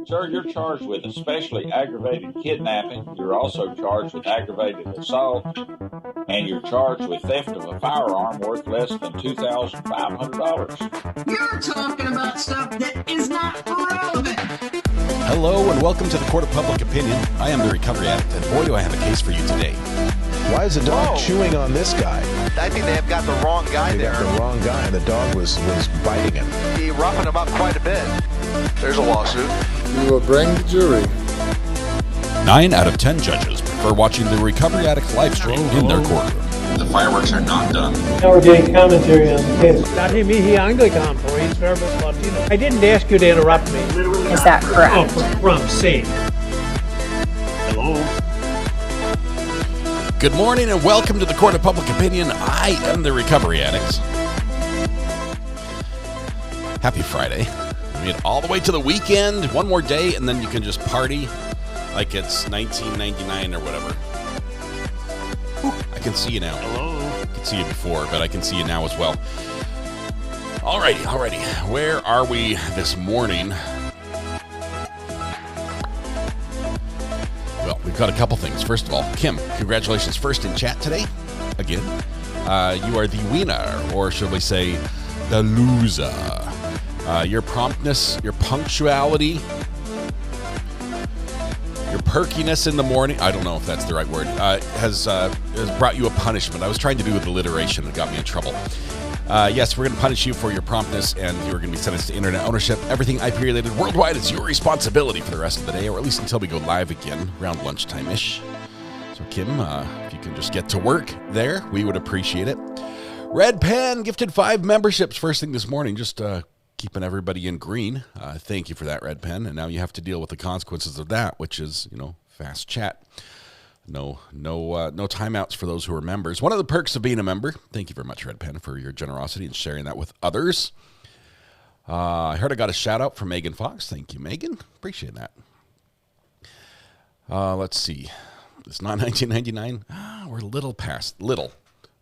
Sir, you're charged with especially aggravated kidnapping. You're also charged with aggravated assault, and you're charged with theft of a firearm worth less than $2,500. You're talking about stuff that is not relevant. Hello and welcome to the Court of Public Opinion. I am the Recovery Addict, and boy, do I have a case for you today. Why is the dog chewing on this guy? I think they have got the wrong guy there. Got the wrong guy, and the dog was biting him. He roughing him up quite a bit. There's a lawsuit. You will bring the jury. 9 out of 10 judges prefer watching the Recovery Addict live stream in their courtroom. The fireworks are not done. Now we're getting commentary on the case. Dati mihi Anglican police service Latino. I didn't ask you to interrupt me. Is that correct? Oh, from sake. Hello. Good morning and welcome to the Court of Public Opinion. I am the Recovery Addict. Happy Friday. We made it all the way to the weekend. One more day and then you can just party like it's 1999 or whatever. I can see you now. Hello. I could see you before, but I can see you now as well. Alrighty. Where are we this morning? Well, we've got a couple things. First of all, Kim, congratulations first in chat today. Again. You are the winner, or should we say, the loser. Your promptness, your punctuality, your perkiness in the morning, I don't know if that's the right word, has brought you a punishment. I was trying to do with alliteration. It got me in trouble. Yes, we're going to punish you for your promptness, and you're going to be sentenced to internet ownership. Everything IP-related worldwide is your responsibility for the rest of the day, or at least until we go live again, around lunchtime-ish. So, Kim, if you can just get to work there, we would appreciate it. Red Pen gifted 5 memberships first thing this morning, just keeping everybody in green. Thank you for that, Red Pen. And now you have to deal with the consequences of that, which is, fast chat. No timeouts for those who are members. One of the perks of being a member. Thank you very much, Red Pen, for your generosity and sharing that with others. I heard I got a shout out from Megan Fox. Thank you, Megan. Appreciate that. Let's see. It's not 1999. We're a little past. Little.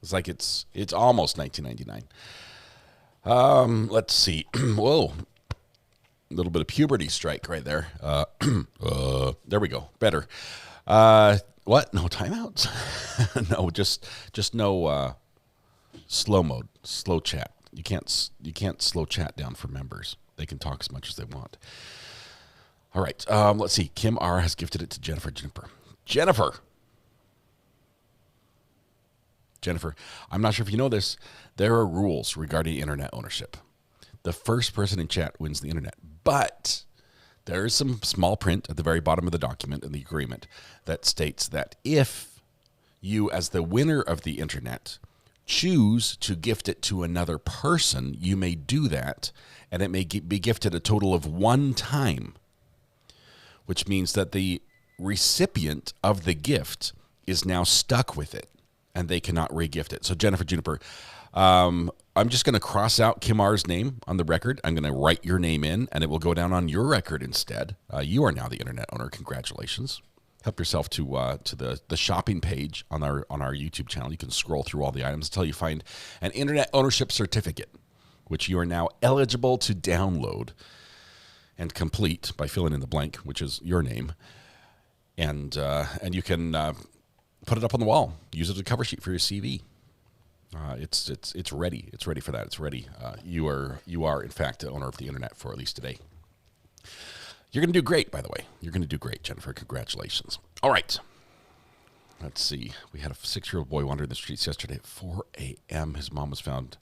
It's like it's almost 1999. Let's see. Whoa. A little bit of puberty strike right there. There we go. Better. What? No timeouts? No, just no slow mode, slow chat. You can't slow chat down for members. They can talk as much as they want. All right. Let's see. Kim R has gifted it to Jennifer. Jennifer, I'm not sure if you know this. There are rules regarding internet ownership. The first person in chat wins the internet, but there is some small print at the very bottom of the document in the agreement that states that if you, as the winner of the internet, choose to gift it to another person, you may do that, and it may be gifted a total of 1 time, which means that the recipient of the gift is now stuck with it, and they cannot re-gift it. So Jennifer Juniper, I'm just going to cross out Kim R's name on the record. I'm going to write your name in, and it will go down on your record instead. You are now the internet owner. Congratulations. Help yourself to the shopping page on our YouTube channel. You can scroll through all the items until you find an internet ownership certificate, which you are now eligible to download and complete by filling in the blank, which is your name. And you can put it up on the wall. Use it as a cover sheet for your CV. It's ready. It's ready for that. It's ready. You are in fact the owner of the internet for at least today. You're going to do great, by the way. You're going to do great, Jennifer. Congratulations. All right. Let's see. We had a 6-year-old boy wandering the streets yesterday at 4 a.m. His mom was found,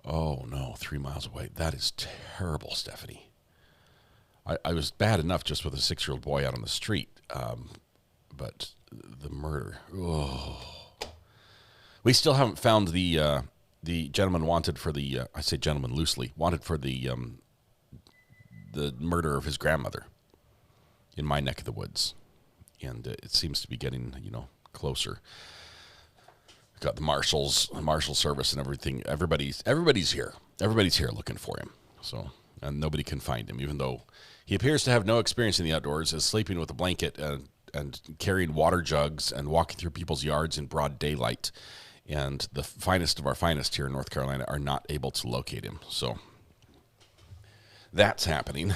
3 miles away. That is terrible, Stephanie. I was bad enough just with a 6-year-old boy out on the street, but the murder. Oh. We still haven't found the gentleman wanted for the, I say gentleman loosely, wanted for the murder of his grandmother in my neck of the woods. And it seems to be getting, closer. We've got the marshal service and everything. Everybody's here. Everybody's here looking for him. So, and nobody can find him, even though he appears to have no experience in the outdoors, is sleeping with a blanket and carrying water jugs and walking through people's yards in broad daylight. And the finest of our finest here in North Carolina are not able to locate him. So that's happening.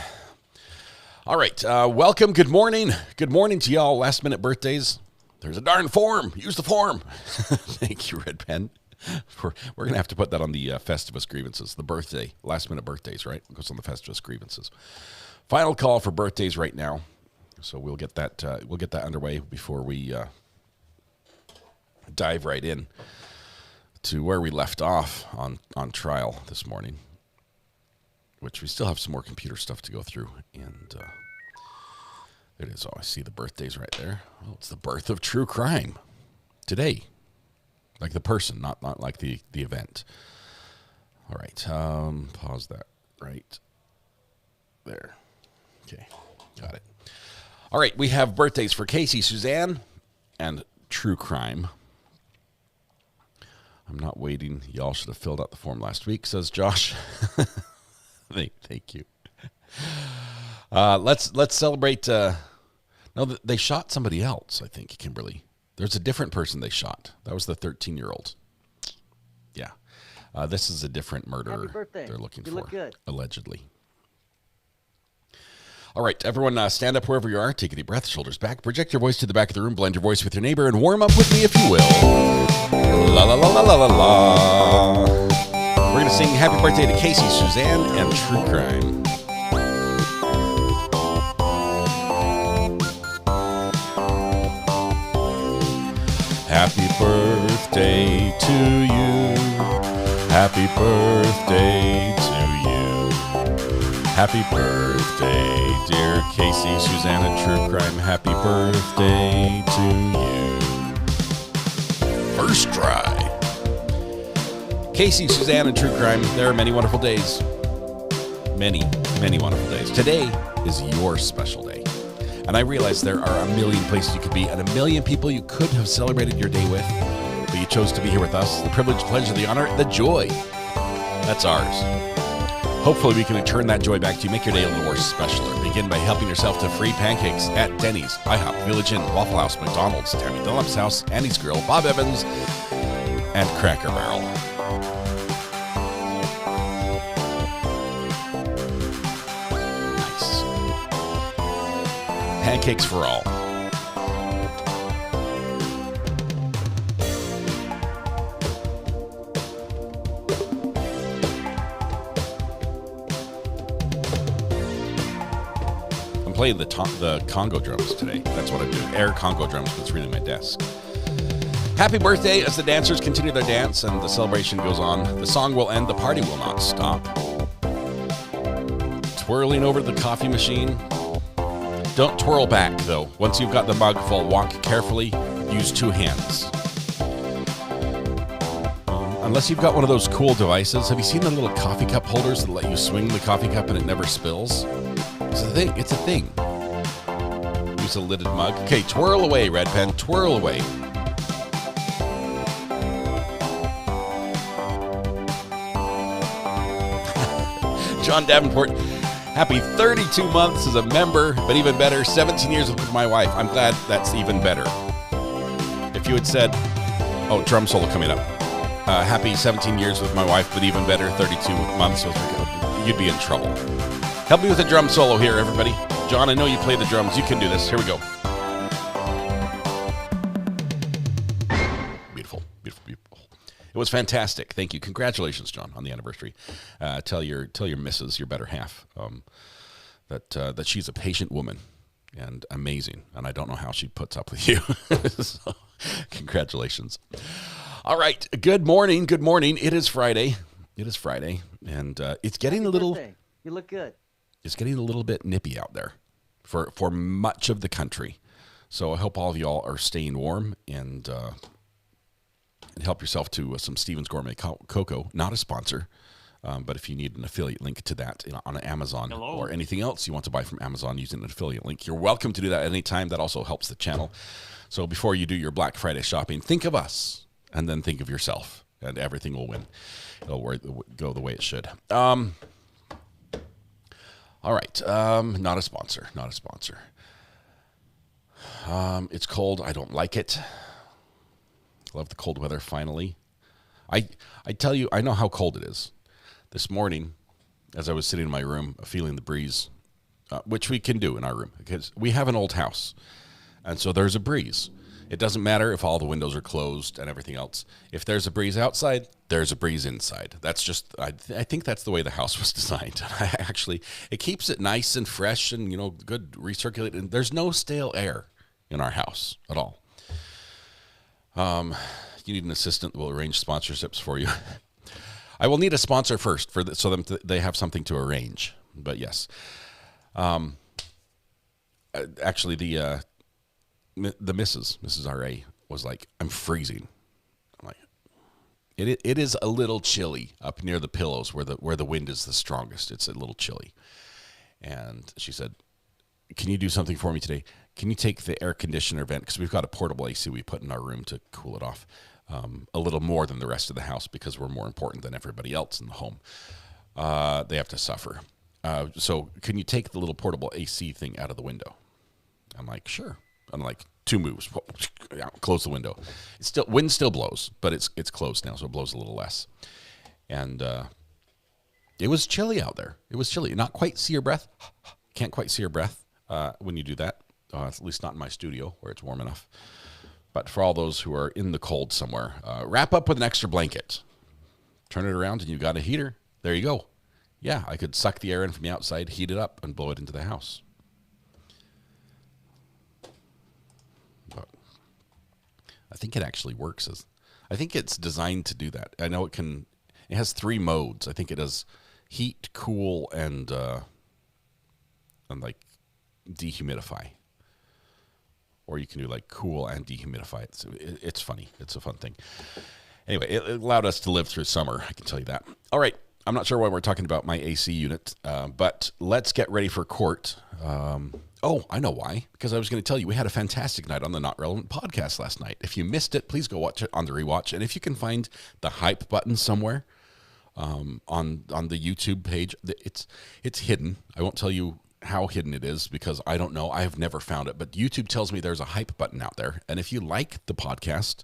All right. Welcome. Good morning. Good morning to y'all. Last minute birthdays. There's a darn form. Use the form. Thank you, Red Pen. We're going to have to put that on the Festivus grievances. The birthday, last minute birthdays, right? It goes on the Festivus grievances. Final call for birthdays right now. So we'll get that underway before we dive right in to where we left off on trial this morning, which we still have some more computer stuff to go through. And it is. Oh, I see the birthdays right there. Oh, it's the birth of true crime today. Like the person, not like the event. All right. Pause that right there. Okay. Got it. All right. We have birthdays for Casey, Suzanne, and true crime. I'm not waiting. Y'all should have filled out the form last week, says Josh. Thank you. Let's celebrate. No, they shot somebody else, I think, Kimberly. There's a different person they shot. That was the 13-year-old. Yeah. This is a different murderer. Happy birthday. They're looking You for, look good. allegedly. All right, everyone, stand up wherever you are. Take a deep breath, shoulders back. Project your voice to the back of the room. Blend your voice with your neighbor and warm up with me, if you will. La, la, la, la, la, la, la. We're going to sing happy birthday to Casey, Suzanne, and True Crime. Happy birthday to you. Happy birthday to you. Happy birthday, dear Casey, Suzanne, and True Crime. Happy birthday to you. First try. Casey, Suzanne, and True Crime. There are many wonderful days. Many, many wonderful days. Today is your special day. And I realize there are a million places you could be and a million people you could have celebrated your day with, but you chose to be here with us. The privilege, pleasure, the honor, the joy. That's ours. Hopefully we can return that joy back to you, make your day a little more special. Begin by helping yourself to free pancakes at Denny's, IHOP, Village Inn, Waffle House, McDonald's, Tammy Dunlap's House, Andy's Grill, Bob Evans, and Cracker Barrel. Pancakes for all. I'm playing the Congo drums today. That's what I'm doing. Air Congo drums, but it's really my desk. Happy birthday as the dancers continue their dance and the celebration goes on. The song will end. The party will not stop. Twirling over the coffee machine. Don't twirl back, though. Once you've got the mug full, walk carefully. Use two hands. Unless you've got one of those cool devices. Have you seen the little coffee cup holders that let you swing the coffee cup and it never spills? It's a thing. It's a thing. Use a lidded mug. Okay, twirl away, Red Pen. Twirl away. John Davenport. Happy 32 months as a member, but even better, 17 years with my wife. I'm glad that's even better. If you had said, oh, drum solo coming up. Happy 17 years with my wife, but even better, 32 months with her, you'd be in trouble. Help me with a drum solo here, everybody. John, I know you play the drums. You can do this. Here we go. Beautiful, beautiful, beautiful. It was fantastic. Thank you. Congratulations, John, on the anniversary. Tell your missus, your better half, that she's a patient woman and amazing. And I don't know how she puts up with you. So, congratulations. All right. Good morning. Good morning. It is Friday. It is Friday, and it's getting a little. Birthday. You look good. It's getting a little bit nippy out there for much of the country. So I hope all of y'all are staying warm and help yourself to some Stevens Gourmet Cocoa. Not a sponsor, but if you need an affiliate link to that on Amazon or anything else you want to buy from Amazon using an affiliate link, you're welcome to do that at any time. That also helps the channel. So before you do your Black Friday shopping, think of us and then think of yourself, and everything will win. It'll go the way it should. All right. Not a sponsor. Not a sponsor. It's cold. I don't like it. Love the cold weather finally. I tell you, I know how cold it is. This morning, as I was sitting in my room, feeling the breeze, which we can do in our room because we have an old house. And so there's a breeze. It doesn't matter if all the windows are closed and everything else. If there's a breeze outside, there's a breeze inside. That's just, I think that's the way the house was designed. It keeps it nice and fresh and, good recirculate. And there's no stale air in our house at all. You need an assistant that will arrange sponsorships for you. I will need a sponsor first so they have something to arrange. But yes. Actually, the Mrs. R.A. was like, I'm freezing. I'm like, it is a little chilly up near the pillows where the wind is the strongest. It's a little chilly. And she said, can you do something for me today? Can you take the air conditioner vent? Because we've got a portable AC we put in our room to cool it off a little more than the rest of the house because we're more important than everybody else in the home. They have to suffer. So can you take the little portable AC thing out of the window? I'm like, sure. I'm like, 2 moves. Close the window. Wind still blows, but it's closed now, so it blows a little less. And it was chilly out there. It was chilly. Not quite see your breath. Can't quite see your breath when you do that. At least not in my studio where it's warm enough. But for all those who are in the cold somewhere, wrap up with an extra blanket. Turn it around and you've got a heater. There you go. Yeah, I could suck the air in from the outside, heat it up, and blow it into the house. But I think it actually works. I think it's designed to do that. I know it has 3 modes. I think it does heat, cool, and like dehumidify. Or you can do like cool and dehumidify. It's funny. It's a fun thing. Anyway, it allowed us to live through summer. I can tell you that. All right. I'm not sure why we're talking about my AC unit, but let's get ready for court. I know why. Because I was going to tell you, we had a fantastic night on the Not Relevant podcast last night. If you missed it, please go watch it on the rewatch. And if you can find the hype button somewhere on the YouTube page, it's hidden. I won't tell you how hidden it is because I don't know. I have never found it. But YouTube tells me there's a hype button out there. And if you like the podcast,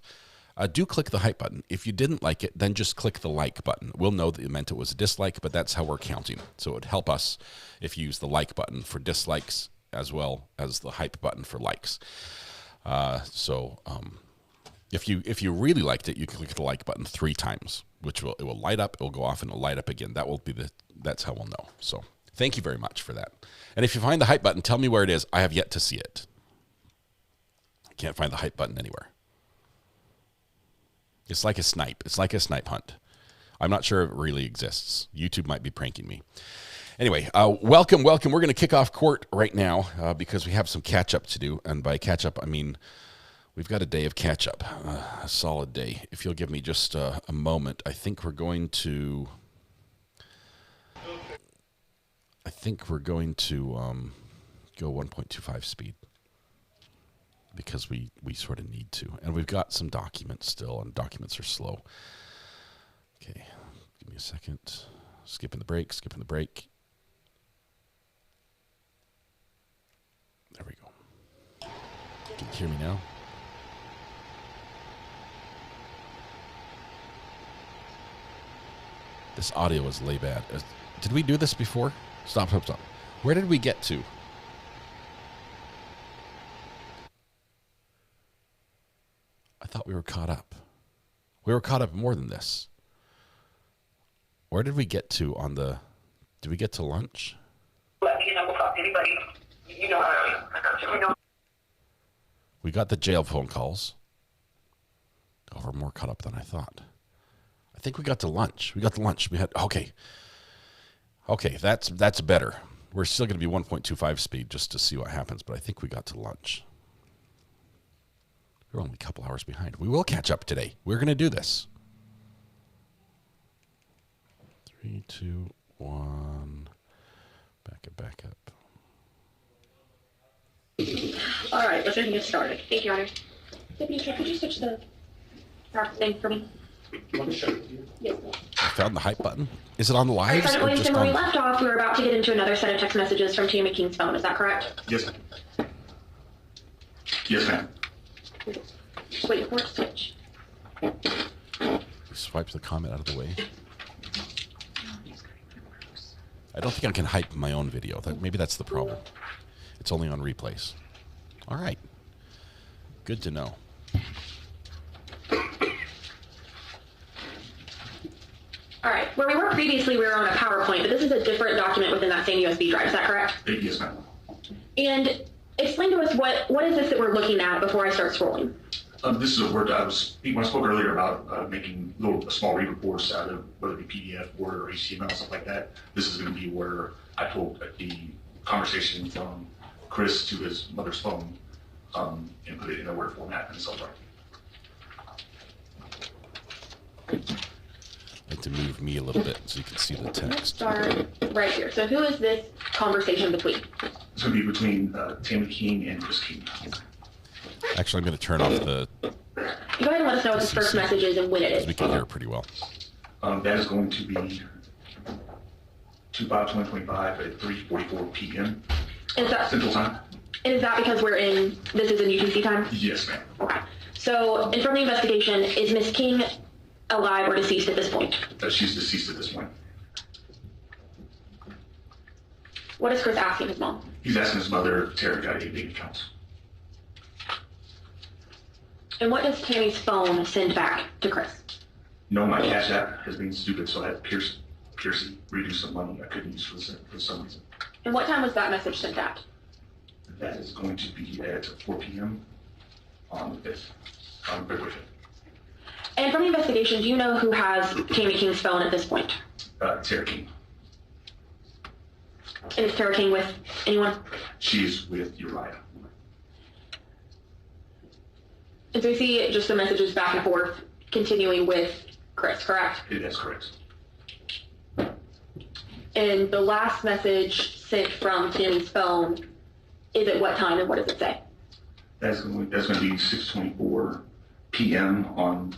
do click the hype button. If you didn't like it, then just click the like button. We'll know that you meant it was a dislike, but that's how we're counting. So it would help us if you use the like button for dislikes as well as the hype button for likes. If you really liked it, you can click the like button 3 times, which it will light up. It will go off and it'll light up again. That's how we'll know. So thank you very much for that. And if you find the hype button, tell me where it is. I have yet to see it. I can't find the hype button anywhere. It's like a snipe. It's like a snipe hunt. I'm not sure if it really exists. YouTube might be pranking me. Anyway, welcome. We're going to kick off court right now because we have some catch-up to do. And by catch-up, I mean we've got a day of catch-up, a solid day. If you'll give me just a moment, I think we're going to go 1.25 speed. Because we sort of need to. And we've got some documents still, and documents are slow. Okay, give me a second. Skipping the break. There we go. Can you hear me now? This audio is lay bad. Did we do this before? Stop. Where did we get to? I thought we were caught up. We were caught up more than this. Where did we get to did we get to lunch? We'll talk to anybody. You know how I am. We got the jail phone calls. Oh, we're more caught up than I thought. I think we got to lunch. We had, okay, that's better. We're still going to be 1.25 speed just to see what happens, but I think we got to lunch. We're only a couple hours behind. We will catch up today. We're going to do this. 3, 2, 1. Back up. All right, let's get started. Thank you, Honor. Deputy Chair, could you switch the thing for me? Yes. I found the hype button. Is it on the lives? Sergeant Williamson, when we left off, we were about to get into another set of text messages from Tammy King's phone. Is that correct? Yes, ma'am. Yes, ma'am. Wait for it to switch. Swipe the comment out of the way. I don't think I can hype my own video. Maybe that's the problem. It's only on replays. All right. Good to know. All right. Where we were previously, we were on a PowerPoint, but this is a different document within that same USB drive. Is that correct? Yes, ma'am. And explain to us what is this that we're looking at before I start scrolling? This is a word when I spoke earlier about making small read reports out of whether it be PDF, Word, or HTML, stuff like that. This is going to be where I pulled the conversation from Chris to his mother's phone and put it in a Word format and so forth. I'd like to move me a little bit so you can see the Let's text. start right here. So who is this conversation between? It's going to be between Tammy King and Chris King. Actually, I'm going to turn off the... Go ahead and let us know what this first message is and when it is. We can hear it pretty well. That is going to be 2/5/2025 at 3:44 p.m. Central Time. And is that because this is in UTC time? Yes, ma'am. Okay. So, and from the investigation, is Miss King alive or deceased at this point? She's deceased at this point. What is Chris asking his mom? He's asking his mother if Tara got any bank accounts. And what does Tammy's phone send back to Chris? No, my Cash App has been stupid, so I had Piercy redo some money I couldn't use for some reason. And what time was that message sent at? That is going to be at 4 p.m. on the 5th, on February 5th. And from the investigation, do you know who has Tammy King's phone at this point? Tara King. And is Tara King with anyone? She's with Uriah. And so we see just the messages back and forth continuing with Chris, correct? That's correct. And the last message sent from Tammy's phone is at what time and what does it say? That's going to be 6:24 p.m. on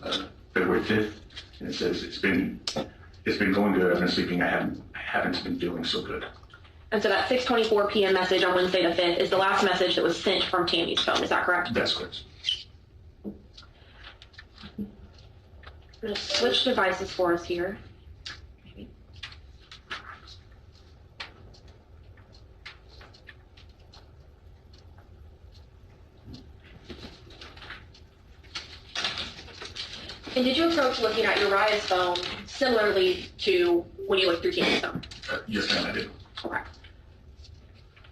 February 5th, and it says it's been going good. I've been sleeping. I haven't been feeling so good. And so that 6:24 p.m. message on Wednesday the 5th is the last message that was sent from Tammy's phone. Is that correct? That's correct. I'm going to switch devices for us here. Maybe. And did you approach looking at Uriah's phone similarly to when you looked through Tammy's phone? Yes, ma'am, I did. Okay.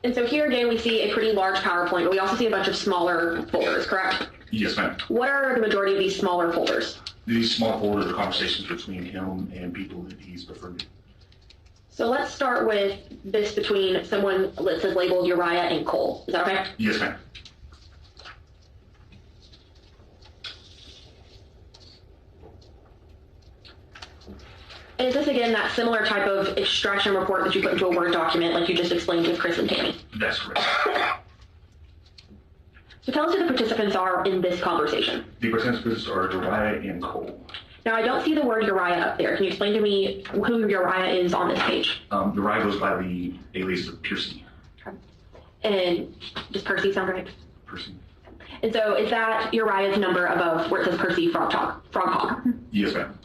And so here again, we see a pretty large PowerPoint, but we also see a bunch of smaller folders, correct? Yes, ma'am. What are the majority of these smaller folders? These small folders are conversations between him and people that he's befriended. So let's start with this between someone that says labeled Uriah and Cole. Is that okay? Yes, ma'am. And is this again that similar type of extraction report that you put into a Word document like you just explained with Chris and Tammy? That's correct. So tell us who the participants are in this conversation. The participants are Uriah and Cole. Now I don't see the word Uriah up there. Can you explain to me who Uriah is on this page? Uriah goes by the alias of Piercy. Okay. And does Percy sound right? Percy. And so is that Uriah's number above where it says Percy Froghog? Yes, ma'am.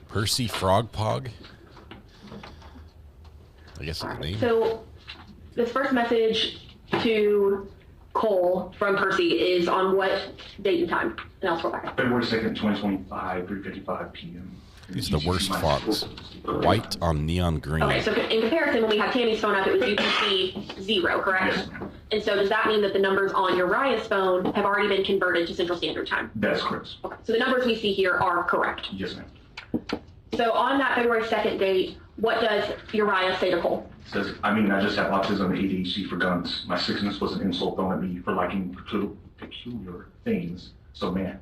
Percy Frogpog? I guess it's the name. So this first message to Cole from Percy is on what date and time? And I'll scroll back. February 2nd, 2025, 3:55 p.m. These are the worst fonts. White on neon green. Okay, so in comparison, when we had Tammy's phone up, it was UPC 0, correct? Yes, ma'am. And so does that mean that the numbers on Uriah's phone have already been converted to Central Standard Time? That's correct. Okay, so the numbers we see here are correct. Yes, ma'am. So on that February 2nd date, what does Uriah say to Cole? Says, I just have autism and ADHD for guns. My sickness was an insult thrown at me for liking peculiar things. So man,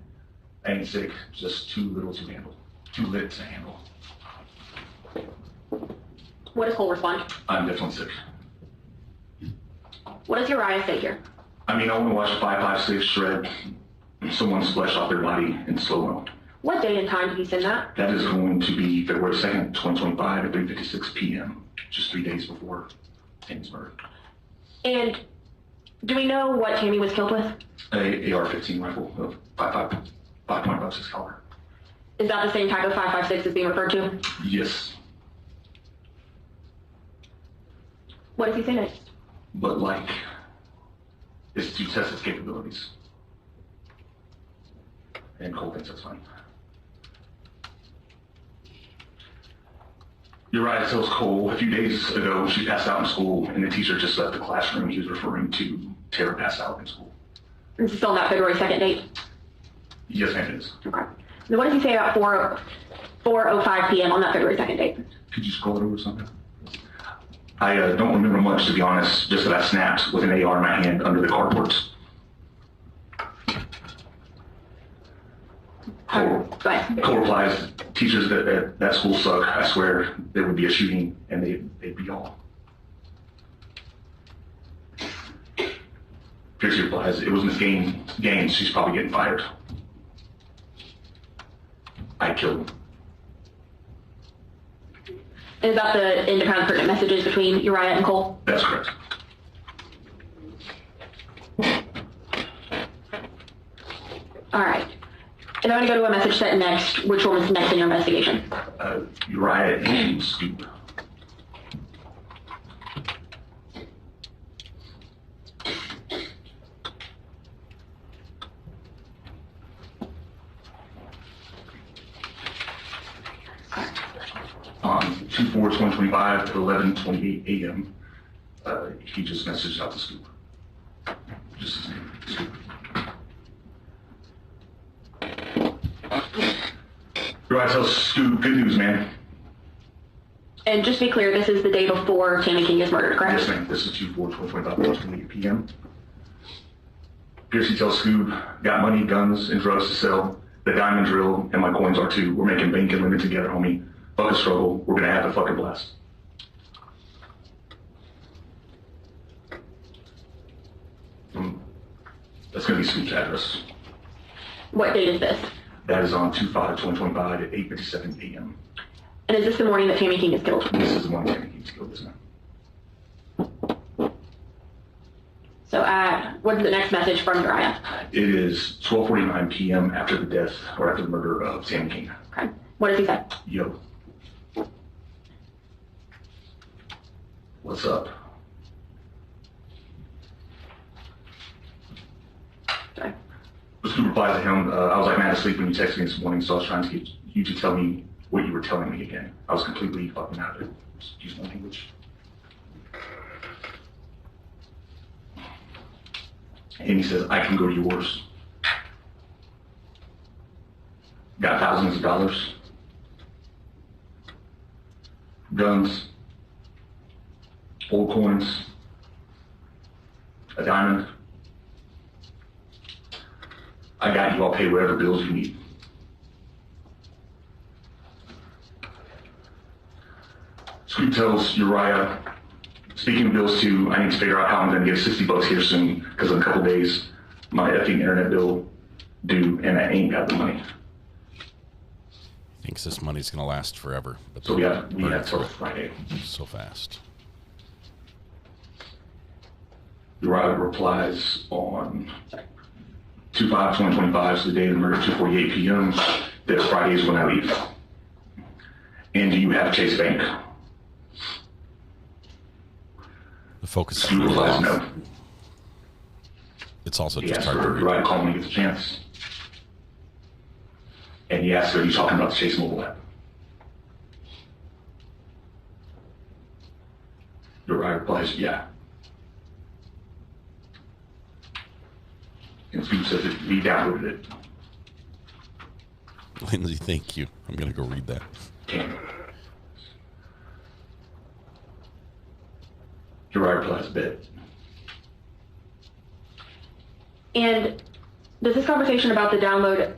I ain't sick, just too little to handle. Too lit to handle. What does Cole respond? I'm definitely sick. What does Uriah say here? I want to watch 556 shred someone's flesh off their body in slow-mo. What day and time did he send that? That is going to be February 2nd, 2025 at 3:56 p.m., just 3 days before Tammy's murder. And do we know what Tammy was killed with? A AR-15 rifle of 5.56 caliber. Is that the same type of 5.56 that's being referred to? Yes. What does he say next? But like, is to test its capabilities. And Cole thinks that's funny. Uriah tells Cole a few days ago she passed out in school and the teacher just left the classroom. He was referring to Tara passed out in school. This is still on that February 2nd date? Yes, ma'am, it is. Okay. Then what does he say about 4:05 p.m. on that February 2nd date? Could you scroll it over something? I don't remember much, to be honest, just that I snapped with an AR in my hand under the carports. Cole replies, teachers at that school suck. I swear there would be a shooting and they'd be all. Piercy replies, it was Miss Gaines. She's probably getting fired. I killed him. Is that the end of kind of pertinent messages between Uriah and Cole? That's correct. All right. And I'm going to go to a message set next. Which one was next in your investigation? Uriah and Scoop. On 2/4/2025 at 11:28 a.m., he just messaged out to Scoop. Just his name, Scoop. Uriah tells Scoop, good news, man. And just to be clear, this is the day before Tammy King is murdered, correct? Yes, ma'am. This is 2/4/2025, 11:28 p.m. Piercy tells Scoop, got money, guns, and drugs to sell. The diamond drill and my coins are too. We're making bank and living together, homie. Fuck a struggle. We're gonna have a fucking blast. That's gonna be Scoop's address. What date is this? That is on 2/5/2025 at 8:57 a.m. And is this the morning that Tammy King is killed? This is the morning Tammy King is killed, isn't it? So what is the next message from Uriah? It is 12:49 p.m. after the death or after the murder of Tammy King. Okay. What does he say? Yo. What's up? Sorry. Scoop replies to him, I was like mad asleep when you texted me this morning, so I was trying to get you to tell me what you were telling me again. I was completely fucking out of it. Excuse my language. And he says, I can go to yours. Got thousands of dollars. Guns. Old coins. A diamond. I got you. I'll pay whatever bills you need. Scoop tells Uriah, speaking of bills too, I need to figure out how I'm going to get $60 here soon, because in a couple days, my effing internet bill due, and I ain't got the money. Thinks this money's going to last forever. But So we have till Friday. So fast. Uriah replies on 2/5/2025, so the day of the murder, 2:48 p.m., that Friday is when I leave. And do you have Chase Bank? The focus is Scoop really replies off. no. It's also He just asks hard to for read. Uriah to call when he gets a chance. And he asks her, are you talking about the Chase mobile app? Uriah replies, yeah. And Scoop says that he downloaded it. Lindsay, thank you. I'm going to go read that. Uriah replies, bet. And does this conversation about the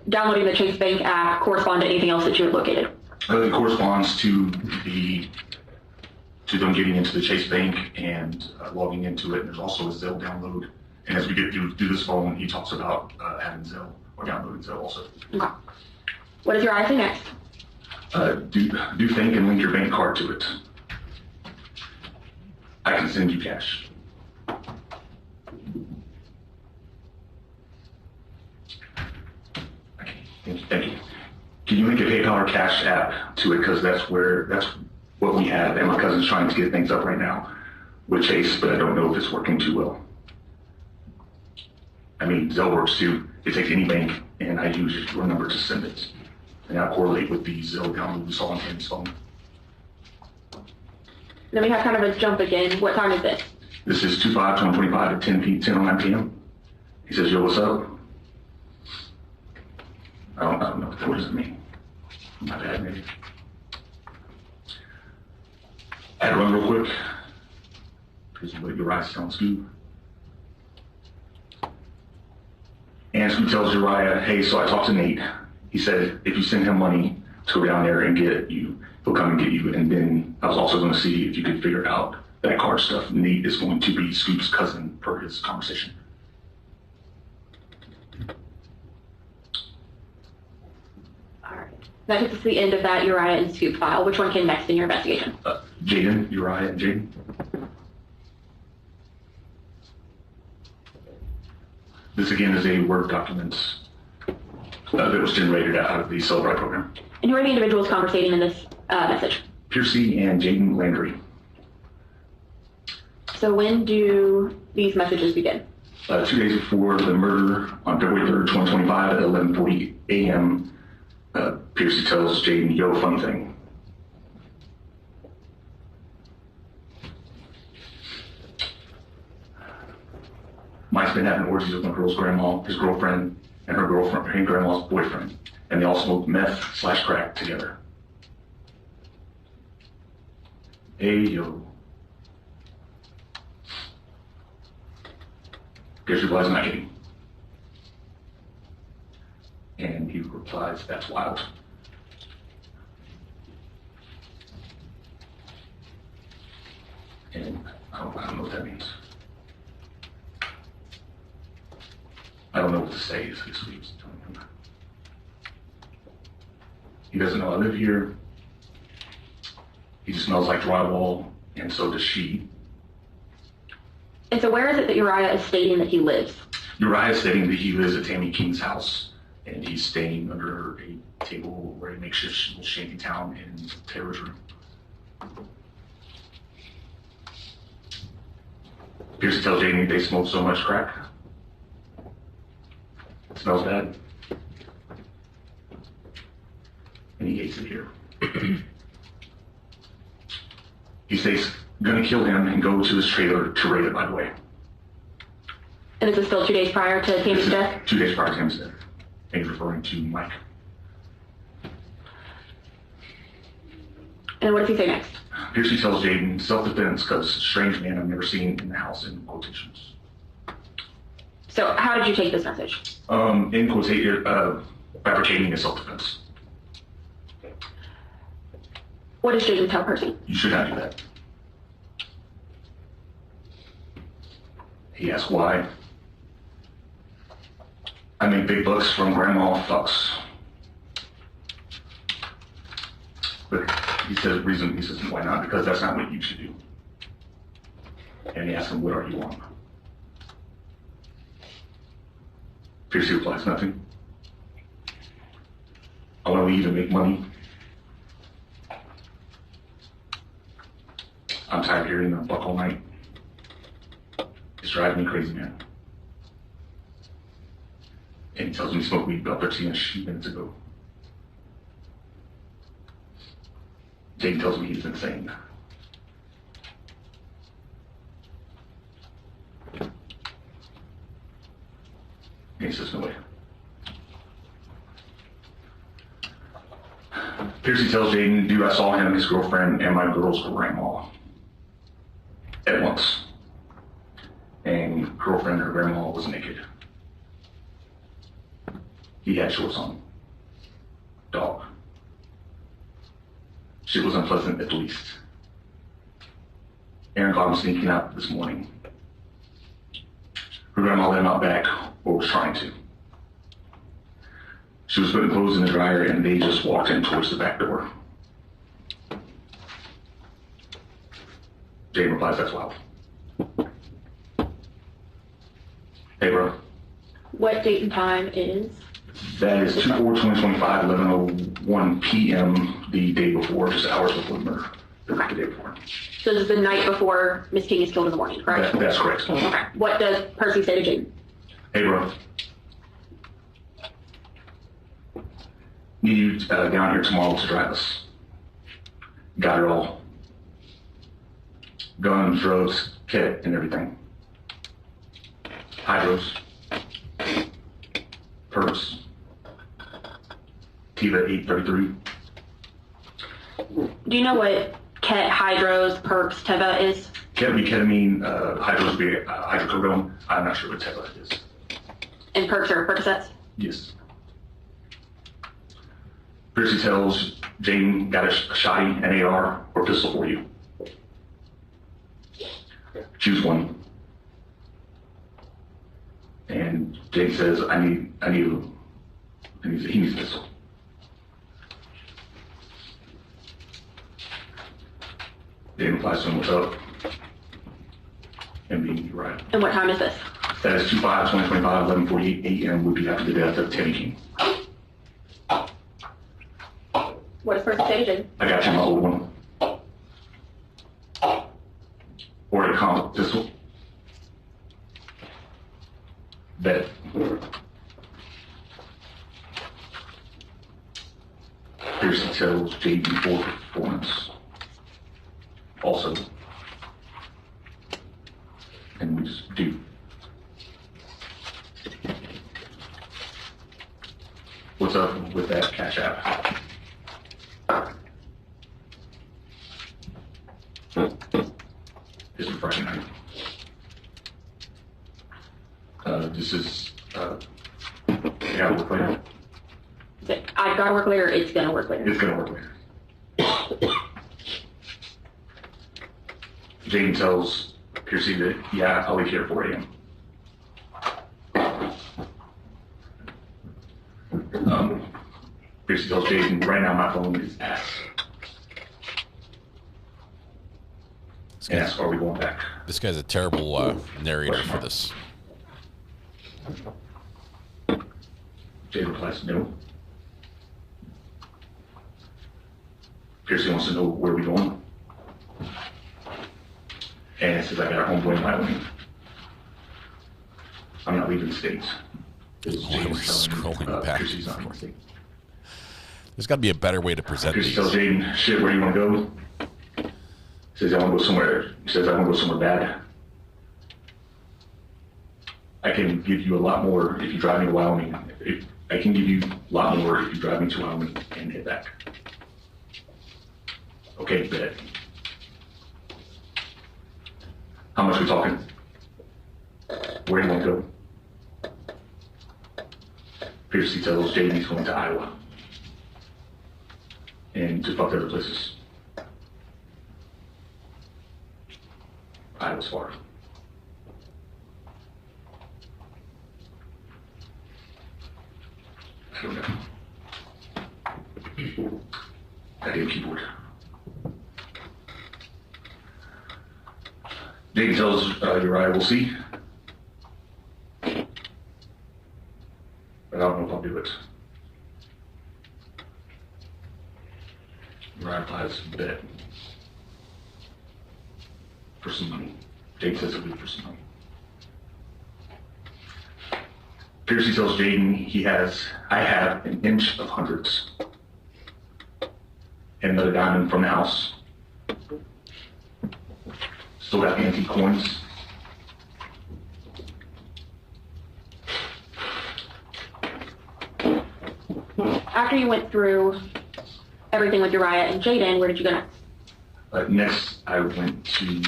downloading the Chase Bank app correspond to anything else that you had located? It corresponds to them getting into the Chase Bank and logging into it. And there's also a Zelle download. And as we get through this phone, he talks about having Zelle or downloading Zelle also. Okay. What does Uriah say next? Do think and link your bank card to it. I can send you cash. Okay, thank you. Can you link a PayPal or Cash app to it? Because that's what we have, and my cousin's trying to get things up right now. with Chase, but I don't know if it's working too well. I mean, Zelle works too. It takes any bank, and I use your number to send it. And I correlate with the Zelle download we saw on Tammy's phone. Then we have kind of a jump again. What time is this? This is 2/5/2025 at 10:09 p.m. He says, yo, what's up? I don't know what does it mean. My bad, maybe. I had to run real quick. Because what Uriah's telling Scoop. And Scoop tells Uriah, hey, so I talked to Nate. He said, if you send him money to go down there and get you, he'll come and get you. And then I was also going to see if you could figure out that card stuff. Nate is going to be Scoop's cousin per his conversation. All right. That gets us to the end of that Uriah and Scoop file. Which one came next in your investigation? Jaden, Uriah, and Jaden. This again is a Word document that was generated out of the Celebrate program. And who are the individuals conversating in this message? Piercy and Jaden Landry. So when do these messages begin? 2 days before the murder on February 3rd, 2025 at 11:40 a.m., Piercy tells Jaden, yo, funny thing. Mike's been having orgies with my girl's grandma, his girlfriend, and her girlfriend, her grandma's boyfriend. And they all smoked meth/crack together. Hey, yo. Pierce replies, I'm not kidding. And he replies, that's wild. And I don't know what that means. I don't know what to say, is what he was telling him. He doesn't know I live here. He smells like drywall, and so does she. And so where is it that Uriah is stating that he lives? Uriah is stating that he lives at Tammy King's house, and he's staying under a table where he makes little shanty town in Taylor's room. Piercy tells Jamie they smoke so much crack. It smells bad. And he hates it here. He says, gonna kill him and go to his trailer to raid it, by the way. And this is still 2 days prior to Tammy's death? 2 days prior to Tammy's death. And he's referring to Mike. And what does he say next? Piercy tells Jaden, self-defense, because strange man I've never seen in the house, in quotations. So how did you take this message? In quotation, fabricating a self-defense. What does Jaden tell Percy? You should not do that. He asks why. I make big bucks from grandma fucks. But he says reason, he says why not? Because that's not what you should do. And he asks him, what are you on? Piercy replies, nothing. I want to leave and make money. I'm tired of hearing the buck all night. It's driving me crazy, man. And he tells me he smoked weed about 13 minutes ago. Jake tells me he's insane. And he says, no way. Piercy tells Jaden, dude, I saw him, his girlfriend, and my girl's grandma at once. And girlfriend, her grandma was naked. He had shorts on. Dog. Shit was unpleasant at least. Aaron caught him sneaking out this morning. Her grandma let him out back, or was trying to. She was putting clothes in the dryer and they just walked in towards the back door. Jane replies, that's wild. Hey, bro. What date and time is? That is 2/4/2025, 11:01 p.m. the day before, just hours before the murder. the day before. So this is the night before Miss King is killed in the morning, correct? That's correct. Okay. What does Percy say to Jaden? Hey, bro. Need you down here tomorrow to drive us. Got it all. Guns, drugs, kit, and everything. Hydros. Perps. Tiva 833. Do you know what Ket, Hydros, Perps, Teva is? Ket would be ketamine, Hydros would be hydrocodone. I'm not sure what Teva is. And Perps are Percocets? Yes. Percy tells Jaden got a shotty, an AR, or pistol for you. Choose one. And Jaden says, he needs a pistol. Jaden replies to him, what's up? And being right. And what time is this? That is 2/5/2025, 11:48 a.m. would be after the death of Teddy King. What does Percy say to Jaden? I got you my old one. Or a comp pistol. Bet. Pearson tells Jaden for performance. Also. And we just do. What's up with that Cash App? This is Friday night. This is, gotta work later. I gotta work later, it's gonna work later. It's gonna work later. Jaden tells Piercy that, yeah, I'll leave here at 4 a.m. Piercy tells Jaden, right now my phone is ass. And asks, are we going back? This guy's a terrible narrator for this. Jaden replies, no. Piercy wants to know where we're going. And it says, I got a homeboy in Wyoming. I'm not leaving the States. We're scrolling back. There's got to be a better way to present Piercy these. tells Jaden, shit, where do you want to go? Says, I want to go somewhere. He says, I want to go somewhere bad. I can give you a lot more if you drive me to Wyoming. I can give you a lot more if you drive me to Wyoming and hit back. Okay, bet. How much are we talking? Where do you want to go? Piercy tells Jaden he's going to Iowa. And to fuck other places. Iowa's far. I don't know. I did keyboard. Jaden tells Uriah, we'll see. But I don't know if I'll do it. Uriah replies, bet. For some money. Jaden says it'll be for some money. Piercy tells Jaden I have an inch of hundreds. And another diamond from the house. Still got antique coins. After you went through everything with Uriah and Jaden, where did you go next? Next, I went to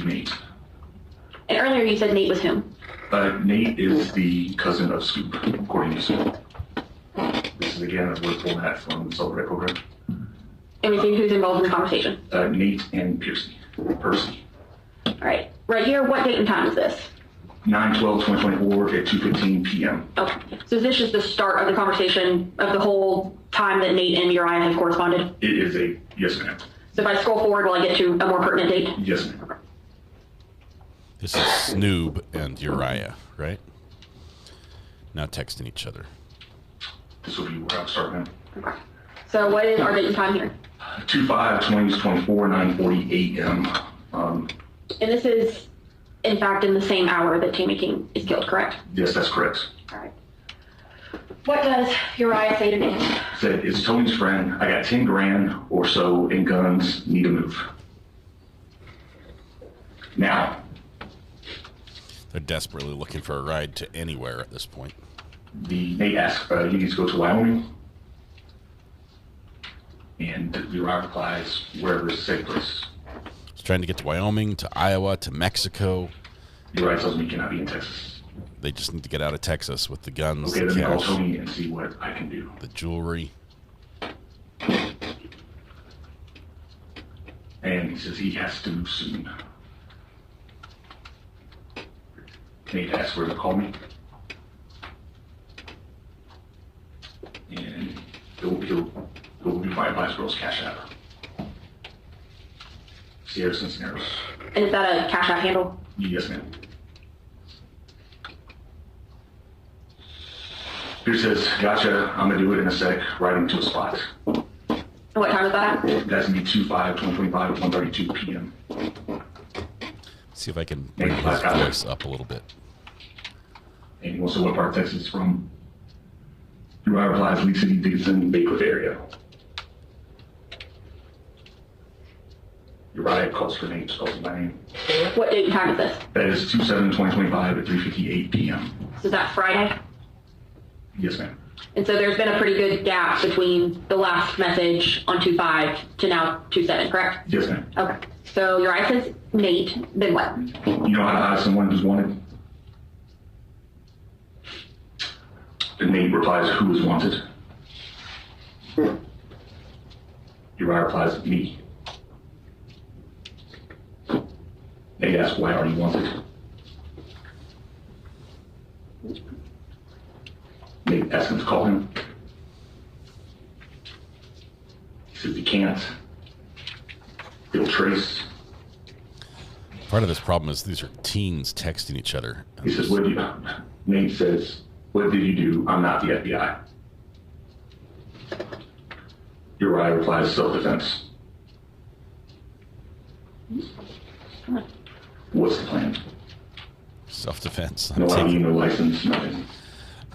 Nate. And earlier you said Nate was whom? Nate is the cousin of Scoop, according to Scoop. This is again a word format from the Celebrate program. And we see who's involved in the conversation. Nate and Percy. All right. Right here, what date and time is this? 9/12/2024 at 2:15 p.m. Okay. So is this just the start of the conversation of the whole time that Nate and Uriah have corresponded? It is a yes, ma'am. So if I scroll forward, will I get to a more pertinent date? Yes, ma'am. Okay. This is Snoob and Uriah, right? Now texting each other. This will be where I'm starting. Okay. So what is our date and time here? 2/5/2024, 9:40 a.m. And this is, in fact, in the same hour that Tammy King is killed, correct? Yes, that's correct. All right. What does Uriah say to me? Said, it's Tony's friend. I got 10 grand or so in guns. Need to move. Now. They're desperately looking for a ride to anywhere at this point. They ask, you need to go to Wyoming? And Uriah replies, wherever is a safe place. He's trying to get to Wyoming, to Iowa, to Mexico. Uriah tells me he cannot be in Texas. They just need to get out of Texas with the guns, okay, the let me call cash, Tony and see what I can do. the jewelry. And he says he has to move soon. Nate asks where to call me. And he'll be my advice girl's cash app. Sierra Cincinnati. And is that a cash out handle? Yes, ma'am. Here says, gotcha, I'm gonna do it in a sec, right into a spot. And what time is that at? That's gonna be 2/5/2025 at 1:32 p.m. See if I can bring his voice up a little bit. And he wants to know what part of Texas it's from. Uriah replies, Lee City, Dickinson, Bay Cliff area. Uriah calls for names, calls him by name. What date and time is this? That is 2/7/2025 at 3:58 p.m. So is that Friday? Yes, ma'am. And so there's been a pretty good gap between the last message on 2/5 to now 2/7, correct? Yes, ma'am. Okay. So Uriah says Nate, then what? You know how to hire someone who's wanted? And Nate replies, who is wanted? Uriah replies, me. Nate asks, why are you wanted? Nate asks him to call him. He says he can't. He'll trace. Part of this problem is these are teens texting each other. He says, what did you, Nate says, what did you do? I'm not the FBI. Uriah replies, self-defense. What's the plan? Self-defense. No ID, no license, nothing. I'm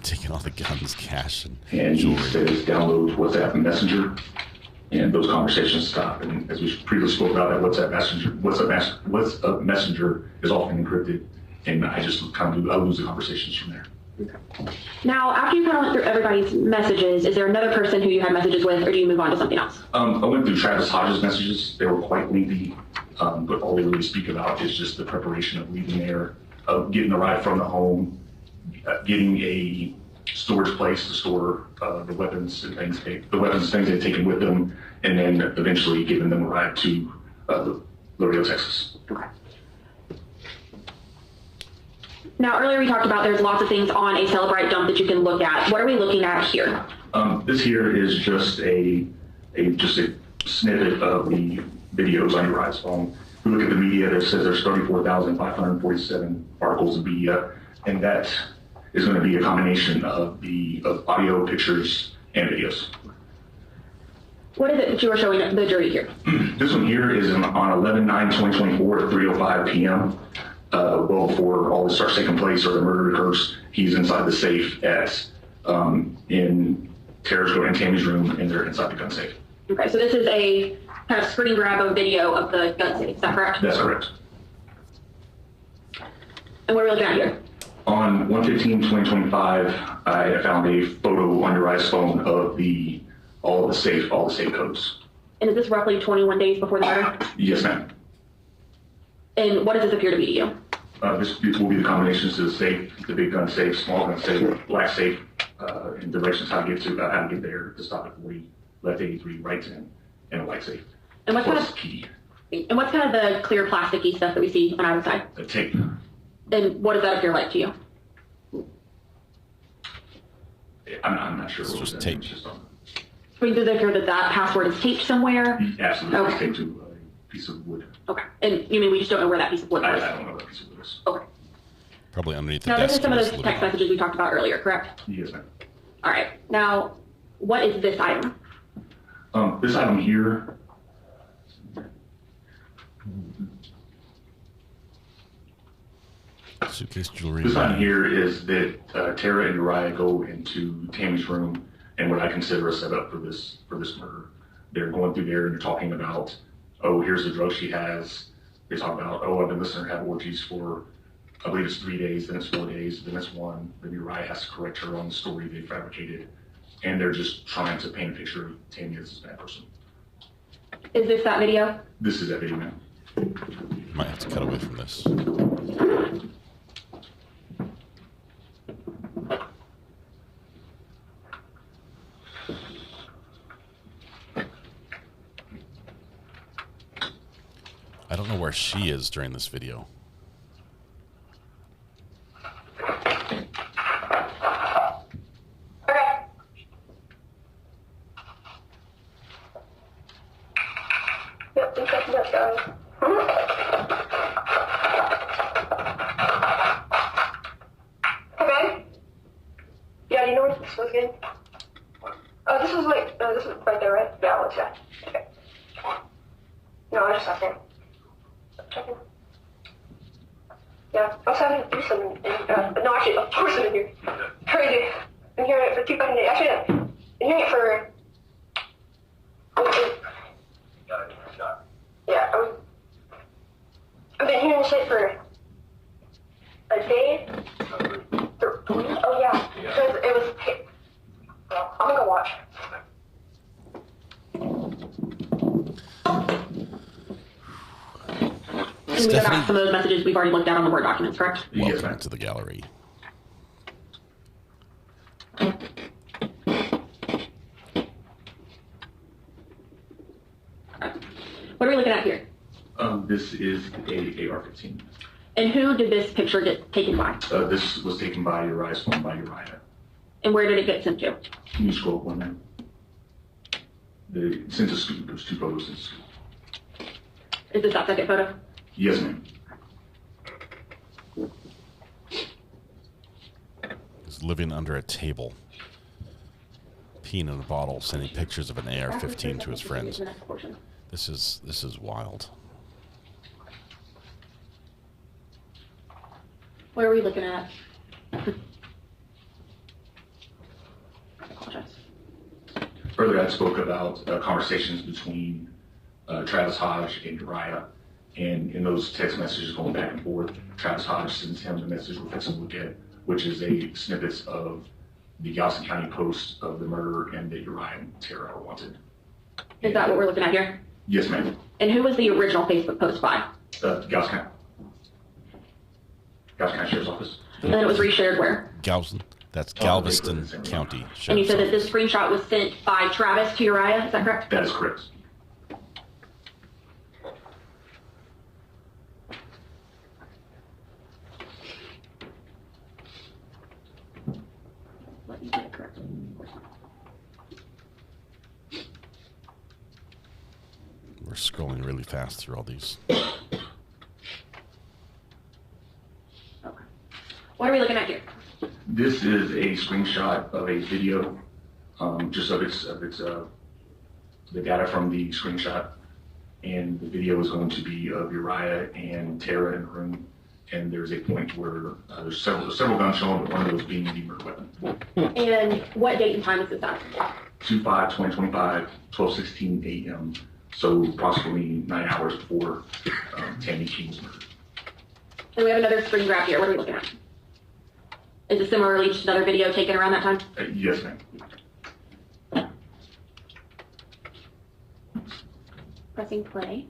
taking all the guns, cash, and And he jewelry. says, download WhatsApp and Messenger. And those conversations stop. And as we previously spoke about, that WhatsApp Messenger is often encrypted. And I just kind of I lose the conversations from there. Now, after you kind of went through everybody's messages, is there another person who you had messages with, or do you move on to something else? I went through Travis Hodges' messages. They were quite lengthy, but all they really speak about is just the preparation of leaving there, of getting the ride from the home, getting a storage place to store the weapons and things they've taken with them, and then eventually giving them a ride to Laredo, Texas. Okay. Now, earlier we talked about there's lots of things on a Celebrite dump that you can look at. What are we looking at here? This here is just a snippet of the videos on your ride's phone. If we look at the media, it says there's 34,547 articles of media, and that is going to be a combination of audio, pictures, and videos. What is it that you are showing the jury here? This one here is on 11/9/2024 at 3:05 p.m. Well before all this starts taking place or the murder occurs. He's inside the safe in Tara's and Tammy's room, and they're inside the gun safe. Okay, so this is a kind of screen grab of video of the gun safe, is that correct? That's correct. And what are we looking at here? On 1/15/2025, I found a photo on Uriah's phone of all the safe codes. And is this roughly 21 days before the murder? Yes, ma'am. And what does this appear to be to you? This will be the combinations of the safe, the big gun safe, small gun safe, black safe, and directions how to get there to stop at 40, left 83, right 10, and a white safe. And what's kind of key? And what's kind of the clear plasticky stuff that we see on either side? A tape. And what does that appear like to you? I'm not sure. It's what just that tape. is. I mean, does it appear that password is taped somewhere? Absolutely. Okay. It's taped to a piece of wood. Okay. And you mean we just don't know where that piece of wood I is? don't know what that piece of wood is. Okay. Probably underneath the Now, desk. this is some of in those this text living room. messages we talked about earlier, correct? Yes, ma'am. All right. Now, what is this item? This item here, Suitcase jewelry. this item here is that Tara and Uriah go into Tammy's room, and what I consider a setup for this murder. They're going through there and they're talking about, oh, here's the drug she has. They talk about, oh, I've been listening to her have orgies for, I believe it's 3 days, then it's 4 days, then it's 1. Then Uriah has to correct her on the story they fabricated. And they're just trying to paint a picture of Tammy as a bad person. Is this that video? This is that video, man. Might have to cut away from this. I don't know where she is during this video. This is right there, right? Yeah, let's check. Okay. No, I just checking. Checking. Yeah, I was having to do some. No, actually, of course I'm in here. Crazy. I'm hearing it for 2 fucking days. Actually, I'm hearing it for. Yeah, I've been hearing shit for a day. 3. Oh yeah, because it was. Well, I'm gonna go watch. And we go back to those messages we've already looked at on the Word documents, correct? Welcome back to the gallery. What are we looking at here? This is a AR-15. And who did this picture get taken by? This was taken by Uriah's phone by Uriah. And where did it get sent to? Can you scroll up one there? They sent to school. There's 2 photos sent to school. Is this that second photo? Yes, ma'am. He's living under a table, peeing in a bottle, sending pictures of an AR-15 to his friends. This is wild. What are we looking at? I apologize. Earlier, I spoke about conversations between Travis Hodge and Uriah. And in those text messages going back and forth, Travis Hodge sends him the message we're fixing to look at, which is a snippets of the Galveston County Post of the murder and that Uriah and Tara are wanted. Is that what we're looking at here? Yes, ma'am. And who was the original Facebook post by? Galveston County Sheriff's Office. And then it was reshared where? Galveston. That's Galveston County. And you said that this screenshot was sent by Travis to Uriah, is that correct? That is correct. Let me get it correct. We're scrolling really fast through all these. Okay. What are we looking at here? This is a screenshot of a video, just of the data from the screenshot, and the video is going to be of Uriah and Tara in the room, and there's a point where there's several guns shown, but one of those being the murder weapon. And what date and time is this at? 2/5/2025, 12:16 a.m. So approximately 9 hours before Tammy King's murder. And we have another screen grab here. What are we looking at? Is it similarly just another video taken around that time? Yes, ma'am. Pressing play.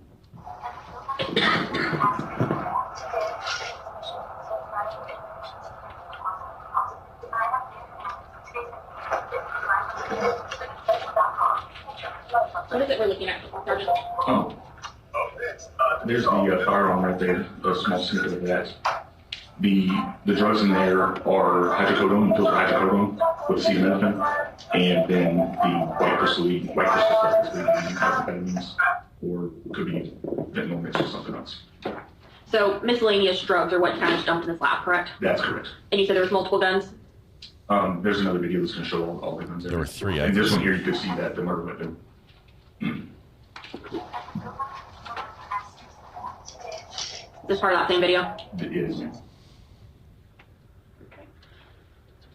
What is it we're looking at? Oh. There's the firearm right there, a small snippet of that. The drugs in there are hydrocodone, pills of hydrocodone with acetaminophen, and then the white crystal stuff is methamphetamines, or could be fentanyl mixed with something else. So miscellaneous drugs are what kind of dumped in this lab, correct? That's correct. And you said there was multiple guns? There's another video that's going to show all the guns there. There were 3. And this one here, you could see that the murder weapon. This part of that same video? It is, ma'am.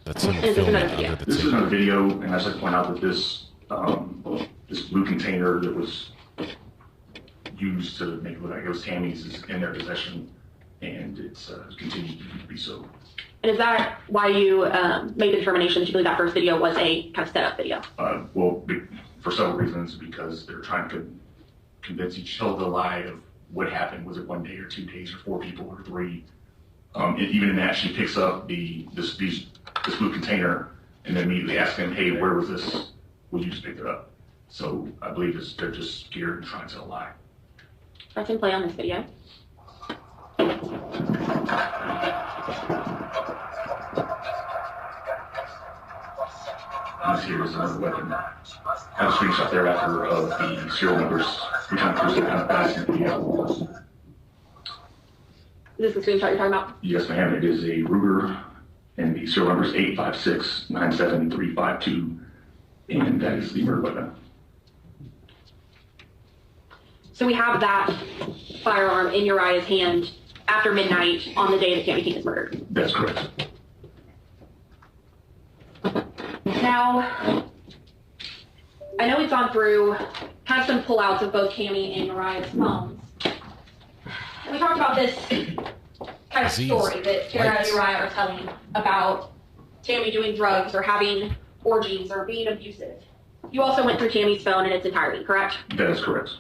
That's him This is filming another video. under the This is table. another video, and I'd like to point out that this blue container that was used to make it look like it was Tammy's is in their possession, and it's continued to be so. And is that why you made the determination that you believe that first video was a kind of setup video? Well, for several reasons, because they're trying to convince each other the lie of what happened. Was it 1 day or 2 days or 4 people or 3? And even in that, she picks up this blue container and then immediately asks him, "Hey, where was this? Will you just pick it up?" So I believe they're just scared and trying to tell a lie. Press and play on this video. And this here is another weapon. I have a screenshot there after of the serial numbers. We kind of cruise it kind of fast in the video. Is this the screenshot you're talking about? Yes, ma'am. It is a Ruger, and the serial number is 856-97352, and that is the murder weapon. So we have that firearm in Uriah's hand after midnight on the day that Tammy King is murdered. That's correct. Now, I know we've gone through kind of some pullouts of both Tammy and Uriah's phones. And we talked about this kind of story that Tara and Uriah are telling about Tammy doing drugs or having orgies or being abusive. You also went through Tammy's phone in its entirety, correct? That is correct.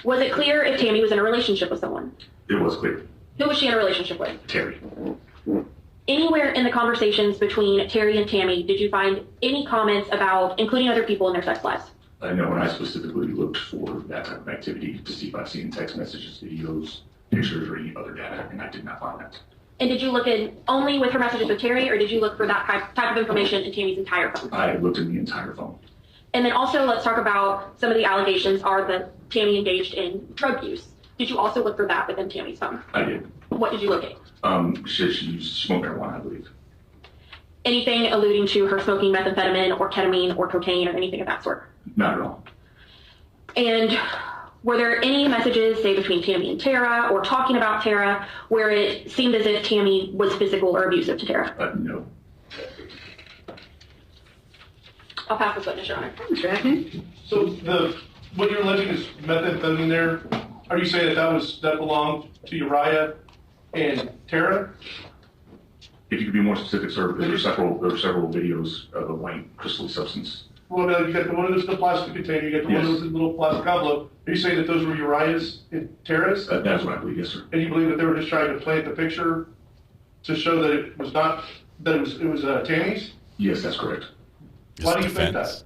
Was it clear if Tammy was in a relationship with someone? It was clear. Who was she in a relationship with? Terry. Anywhere in the conversations between Terry and Tammy, did you find any comments about including other people in their sex lives? I know when I specifically looked for that type of activity to see if I've seen text messages, videos, pictures, or any other data, and I did not find that. And did you look in only with her messages with Terry, or did you look for that type of information in Tammy's entire phone? I looked in the entire phone. And then also, let's talk about some of the allegations are that Tammy engaged in drug use. Did you also look for that within Tammy's phone? I did. What did you look at? She smoked marijuana, I believe. Anything alluding to her smoking methamphetamine or ketamine or cocaine or anything of that sort? Not at all. And were there any messages, say, between Tammy and Tara or talking about Tara where it seemed as if Tammy was physical or abusive to Tara? No. I'll pass this witness, Your Honor. So what you're alleging is methamphetamine there. Are you saying that belonged to Uriah and Tara? If you could be more specific, sir, because there are several videos of a white crystal substance. Well, you got the one that's the plastic container. You got the one that's the little plastic envelope. Are you saying that those were Uriah's and Tara's? That's what I believe, yes, sir. And you believe that they were just trying to plant the picture to show that it was not it was Tammy's? Yes, that's correct. Why do you think that?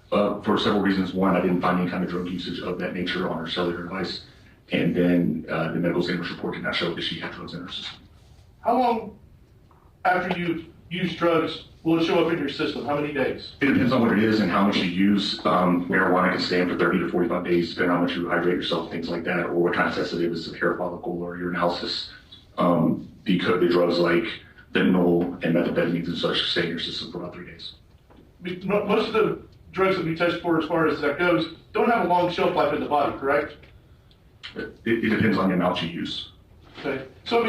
For several reasons. One, I didn't find any kind of drug usage of that nature on her cellular device. And then the medical examiner's report did not show that she had drugs in her system. How long after you use drugs will it show up in your system? How many days? It depends on what it is and how much you use. Marijuana can stay in for 30 to 45 days, depending on how much you hydrate yourself, things like that, or what kind of test it is, a hair follicle or urinalysis. Because the drugs like fentanyl and methamphetamines and such stay in your system for about 3 days. Most of the drugs that we test for as far as that goes don't have a long shelf life in the body, correct? It depends on the amount you use. Okay. So,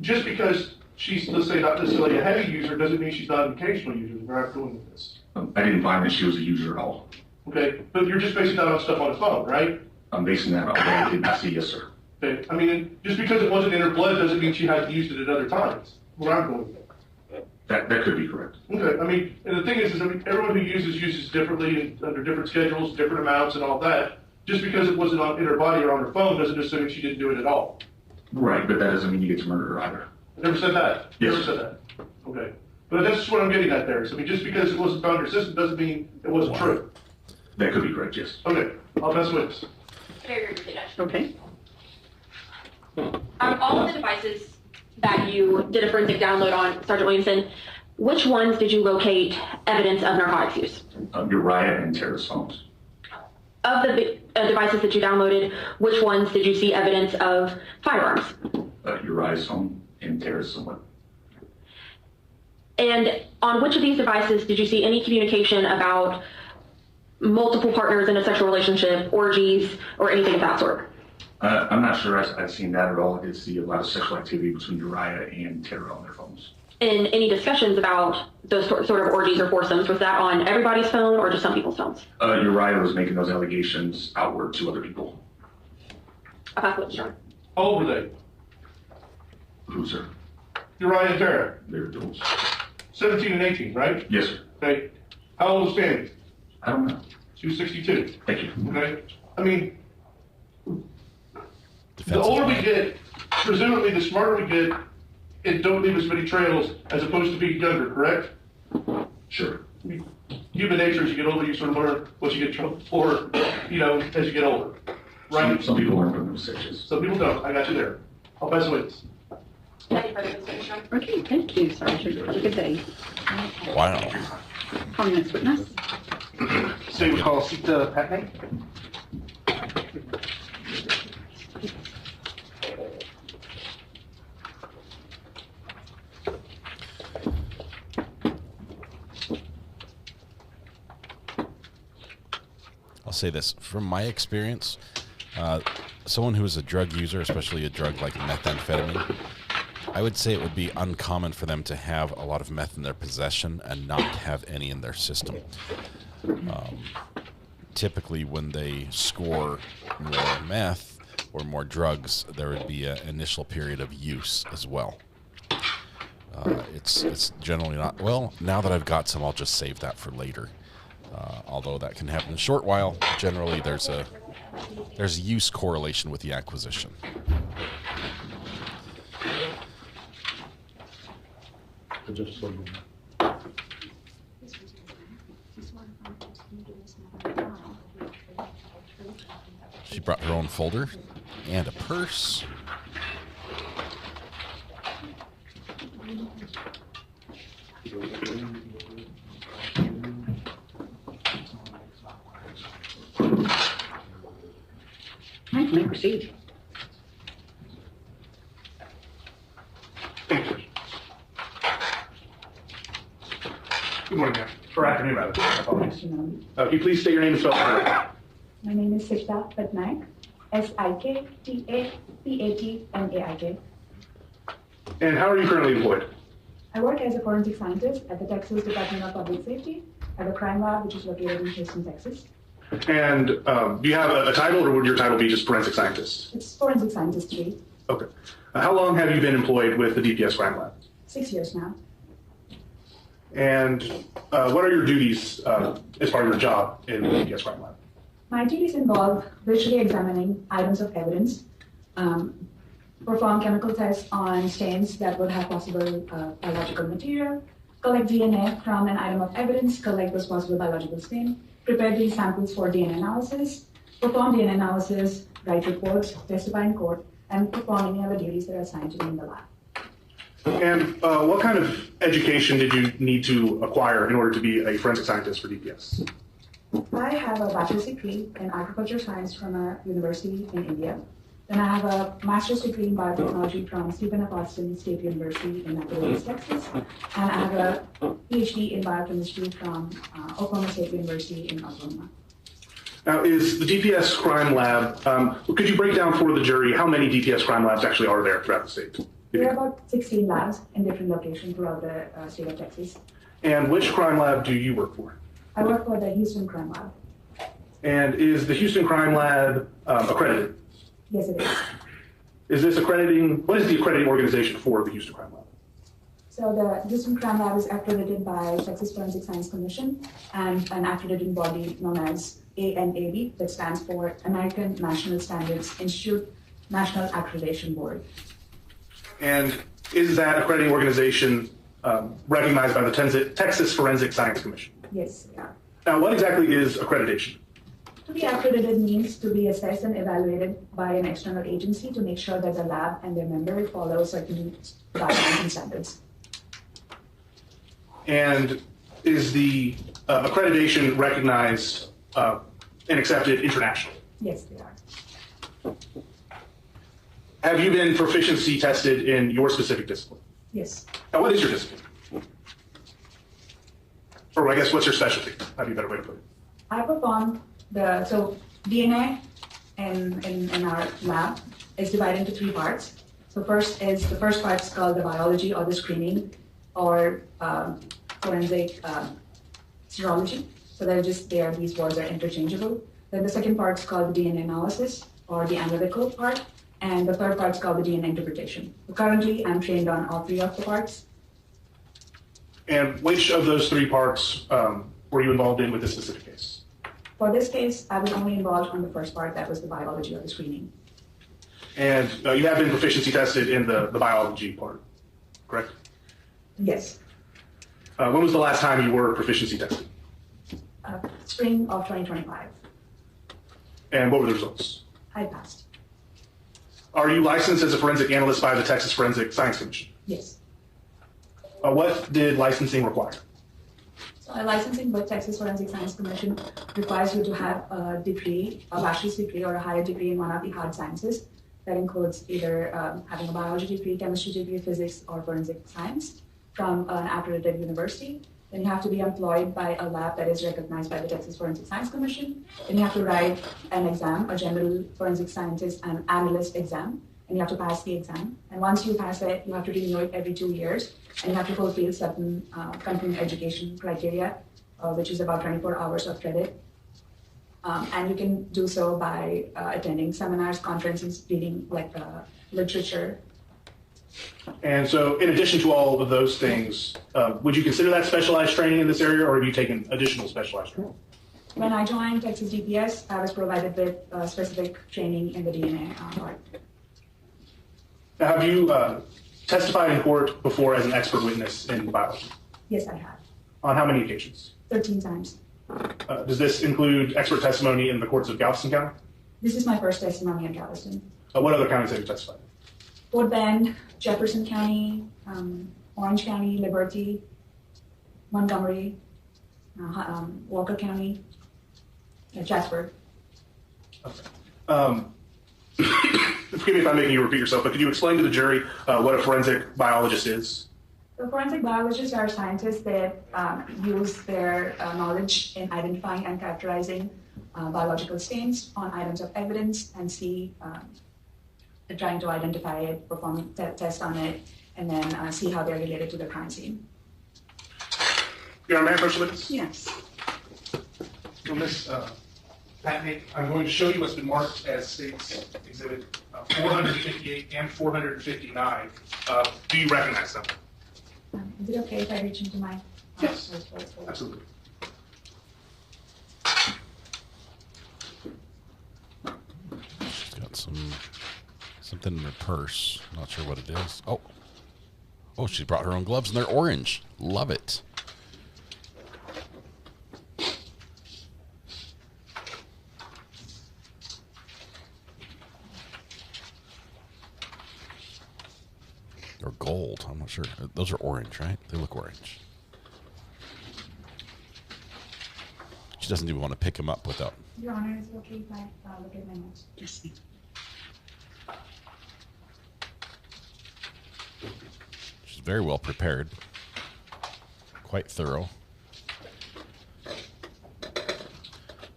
just because she's, let's say, not necessarily a heavy user doesn't mean she's not an occasional user. Where I'm going with this. I didn't find that she was a user at all. Okay. But you're just basing that on stuff on the phone, right? I'm basing that on what I did not see, yes, sir. Okay. Just because it wasn't in her blood doesn't mean she hasn't used it at other times. Where I'm going with it. That could be correct. Okay. And the thing is everyone who uses differently and under different schedules, different amounts, and all that. Just because it wasn't in her body or on her phone doesn't necessarily mean she didn't do it at all. Right, but that doesn't mean you get to murder her either. I never said that. Yes. Never said that. Okay. But that's just what I'm getting at there. So, just because it wasn't found in your system doesn't mean it wasn't true. That could be correct, yes. Okay. I'll pass witness. Very briefly, Judge. Okay. Out of all of the devices that you did a forensic download on, Sergeant Williamson, which ones did you locate evidence of narcotics use? Uriah and Tara's phones. Of the devices that you downloaded, which ones did you see evidence of firearms? Uriah's phone and Tara's somewhat. And on which of these devices did you see any communication about multiple partners in a sexual relationship, orgies, or anything of that sort? I'm not sure I've seen that at all. I did see a lot of sexual activity between Uriah and Tara on their phones. And any discussions about those sort of orgies or foursomes, was that on everybody's phone or just some people's phones? Uriah was making those allegations outward to other people. How old were they? Who, sir? Uriah and Tara? They were adults. 17 and 18, right? Yes, sir. Okay. How old was Tammy? I don't know. She was 62. Thank you. Okay. I mean, the older we get, presumably the smarter we get, and don't leave as many trails as opposed to being younger, correct? Sure. I mean, human nature, as you get older, you sort of learn what you get in trouble for, you know, as you get older. Right? Some people learn from their mistakes. Some people don't. I got you there. I'll pass the witness. Okay, thank you, Sergeant. Have a good day. Wow. Calling next witness. State would call Sita Patney. I'll say this from my experience, someone who is a drug user, especially a drug like methamphetamine, I would say it would be uncommon for them to have a lot of meth in their possession and not have any in their system. Typically, when they score more meth or more drugs, there would be an initial period of use as well. It's generally not, well, now that I've got some, I'll just save that for later. Although that can happen in a short while, generally there's a use correlation with the acquisition. She brought her own folder and a purse. You may proceed. Good morning, ma'am. Or afternoon, rather. Apologies. Afternoon. Can you please state your name and spell it? My name is Sita Patnaik, Siktatpatnaik. And how are you currently employed? I work as a forensic scientist at the Texas Department of Public Safety at the crime lab, which is located in Houston, Texas. And do you have a title, or would your title be just forensic scientist? It's forensic scientist 3. Okay. How long have you been employed with the DPS crime lab? 6 years now. And what are your duties as part of your job in the DPS crime lab? My duties involve visually examining items of evidence, perform chemical tests on stains that would have possible biological material, collect DNA from an item of evidence, collect this possible biological stain, prepare these samples for DNA analysis, perform DNA analysis, write reports, testify in court, and perform any other duties that are assigned to me in the lab. And what kind of education did you need to acquire in order to be a forensic scientist for DPS? I have a bachelor's degree in agriculture science from a university in India. Then I have a master's degree in biotechnology from Stephen F. Austin State University in Nacogdoches, Texas. And I have a PhD in biochemistry from Oklahoma State University in Oklahoma. Now, is the DPS crime lab, could you break down for the jury how many DPS crime labs actually are there throughout the state? There are about 16 labs in different locations throughout the state of Texas. And which crime lab do you work for? I work for the Houston Crime Lab. And is the Houston Crime Lab accredited? Yes, it is. Is this accrediting, what is the accrediting organization for the Houston Crime Lab? So the Houston Crime Lab is accredited by Texas Forensic Science Commission and an accrediting body known as ANAB, that stands for American National Standards Institute National Accreditation Board. And is that accrediting organization recognized by the Texas Forensic Science Commission? Yes, they are. Now, what exactly is accreditation? To be accredited means to be assessed and evaluated by an external agency to make sure that the lab and their members follow certain guidelines and standards. And is the accreditation recognized and accepted internationally? Yes, they are. Have you been proficiency tested in your specific discipline? Yes. Now, what is your discipline? Or I guess, what's your specialty? That'd be a better way to put it. I performed so DNA in our lab is divided into three parts. So the first part is called the biology or the screening or forensic serology. So these words are interchangeable. Then the second part is called the DNA analysis or the analytical part. And the third part is called the DNA interpretation. So currently, I'm trained on all three of the parts. And which of those three parts were you involved in with this specific case? For this case, I was only involved on the first part, that was the biology or the screening. And you have been proficiency tested in the biology part, correct? Yes. When was the last time you were proficiency tested? Spring of 2025. And what were the results? I passed. Are you licensed as a forensic analyst by the Texas Forensic Science Commission? Yes. What did licensing require? So licensing with Texas Forensic Science Commission requires you to have a degree, a bachelor's degree or a higher degree in one of the hard sciences. That includes either having a biology degree, chemistry degree, physics, or forensic science from an accredited university. Then you have to be employed by a lab that is recognized by the Texas Forensic Science Commission. Then you have to write an exam, a general forensic scientist and analyst exam, and you have to pass the exam. And once you pass it, you have to renew it every 2 years, and you have to fulfill certain continuing education criteria, which is about 24 hours of credit. And you can do so by attending seminars, conferences, reading literature. And so in addition to all of those things, would you consider that specialized training in this area, or have you taken additional specialized training? When I joined Texas DPS, I was provided with specific training in the DNA part. Now, have you testified in court before as an expert witness in biology? Yes, I have. On how many occasions? 13 times. Does this include expert testimony in the courts of Galveston County? This is my first testimony in Galveston. What other counties have you testified in? Fort Bend, Jefferson County, Orange County, Liberty, Montgomery, Walker County, Jasper. Okay. Forgive me if I'm making you repeat yourself, but could you explain to the jury what a forensic biologist is? The forensic biologists are scientists that use their knowledge in identifying and characterizing biological stains on items of evidence and trying to identify it, perform a test on it, and then see how they're related to the crime scene. Your Honor, may I approach the witness? Yes. So, Ms. Patney, I'm going to show you what's been marked as State's Exhibit 458 and 459. Do you recognize them? Is it okay if I reach into my... Yes, absolutely. She's got something in her purse. Not sure what it is. Oh, she brought her own gloves and they're orange. Love it. Or gold. I'm not sure. Those are orange, right? They look orange. She doesn't even want to pick them up without. Your Honor, is it okay if I look at my notes? Yes. She's very well prepared. Quite thorough.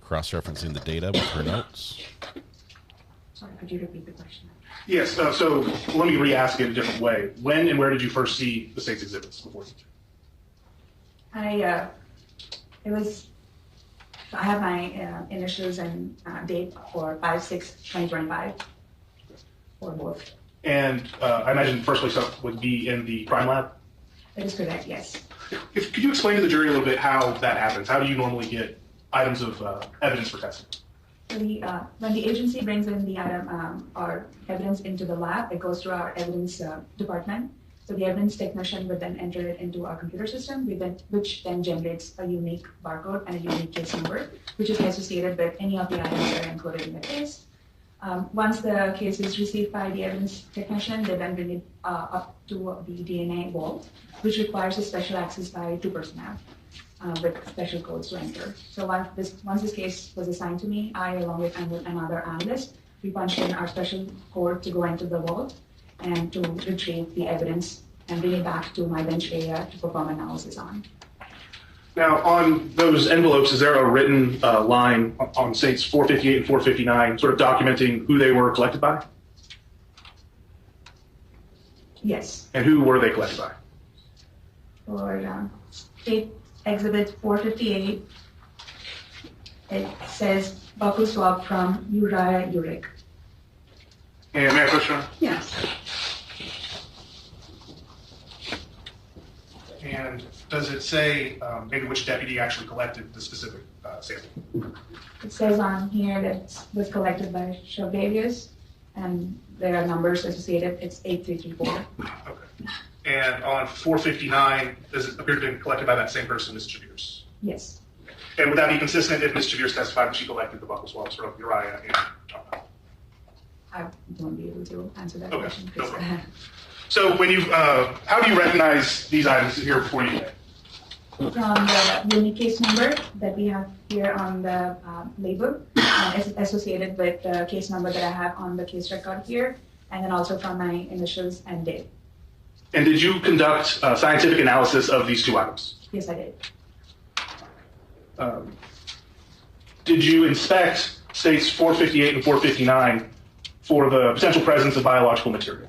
Cross-referencing the data with her notes. Sorry, could you repeat the question? Yes, so let me re-ask it a different way. When and where did you first see the State's exhibits before? I have my initials and date for 5/6/2025 for both. And I imagine the first place up would be in the crime lab? That is correct, yes. Could you explain to the jury a little bit how that happens? How do you normally get items of evidence for testing? So when the agency brings in the item or evidence into the lab, it goes to our evidence department. So the evidence technician would then enter it into our computer system, which then generates a unique barcode and a unique case number, which is associated with any of the items that are included in the case. Once the case is received by the evidence technician, they then bring it up to the DNA vault, which requires a special access by 2 personnel with special codes to enter. So once this case was assigned to me, I, along with another analyst, we punched in our special code to go into the vault and to retrieve the evidence and bring it back to my bench area to perform analysis on. Now, on those envelopes, is there a written line on states 458 and 459 sort of documenting who they were collected by? Yes. And who were they collected by? For state exhibit 458, it says buckle swab from Uriah, Urick. And may I push on? Yes. And does it say maybe which deputy actually collected the specific sample? It says on here that it was collected by Sheldavius, and there are numbers associated. It's 8334. Okay. And on 459, does it appear to have been collected by that same person, Ms. Chaviers? Yes. And would that be consistent if Ms. Chaviers testified that she collected the buckle swabs from Uriah and I won't be able to answer that Okay, question. no problem. So when you, how do you recognize these items here before you today? From the unique case number that we have here on the label, is associated with the case number that I have on the case record here, and then also from my initials and date. And did you conduct scientific analysis of these two items? Yes, I did. Did you inspect states 458 and 459 for the potential presence of biological material?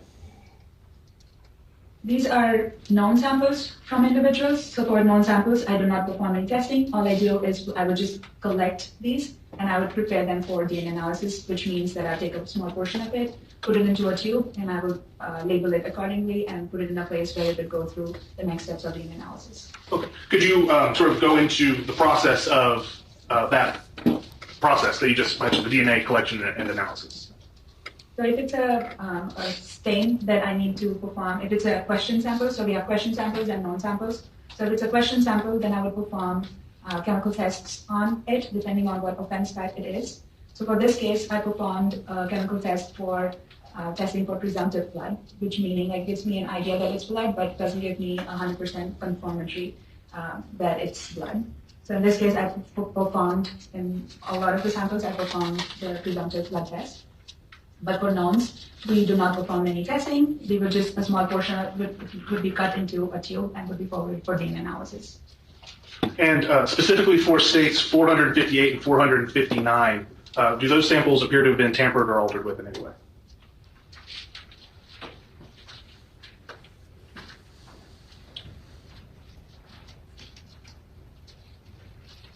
These are known samples from individuals. So for known samples, I do not perform any testing. All I do is I would just collect these and I would prepare them for DNA analysis, which means that I take a small portion of it, put it into a tube, and I would label it accordingly and put it in a place where it would go through the next steps of DNA analysis. Okay. Could you sort of go into the process of that process that you just mentioned, the DNA collection and analysis? So if it's a stain that I need to perform, if it's a question sample, so we have question samples and known samples. So if it's a question sample, then I would perform chemical tests on it, depending on what offense type it is. So for this case, I performed a chemical test for testing for presumptive blood, which meaning it gives me an idea that it's blood, but doesn't give me 100% confirmatory that it's blood. So in this case, I performed, in a lot of the samples, I performed the presumptive blood test. But for knowns, we do not perform any testing. We would just, a small portion would be cut into a tube and would be forwarded for DNA analysis. And specifically for states 458 and 459, do those samples appear to have been tampered or altered with in any way?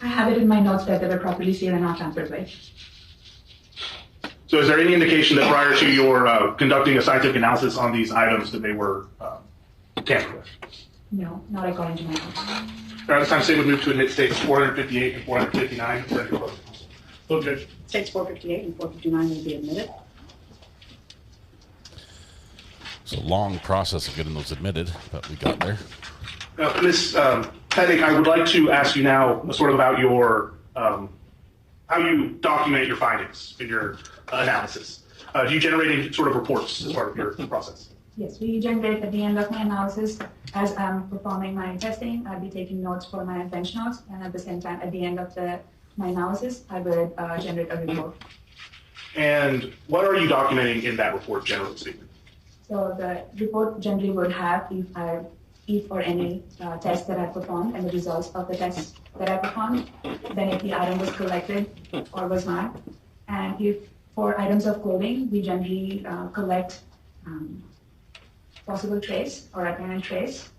I have it in my notes that they were properly sealed and not tampered with. So is there any indication that prior to your conducting a scientific analysis on these items that they were tampered with? No, not according to my notes. All right, this time State would move to admit states 458 and 459. Vote, Judge. States 458 and 459 will be admitted. It's a long process of getting those admitted, but we got there. Ms. Pettig, I would like to ask you now sort of about your how you document your findings in your analysis. Do you generate any sort of reports as part of your process? Yes, we generate at the end of my analysis. As I'm performing my testing, I'll be taking notes for my bench notes, and at the same time, at the end of my analysis, I would generate a report. And what are you documenting in that report, generally speaking? So the report generally would have if or any test that I performed and the results of the test that I performed, then if the item was collected or was not. And if for items of clothing, we generally collect possible trace or apparent trace,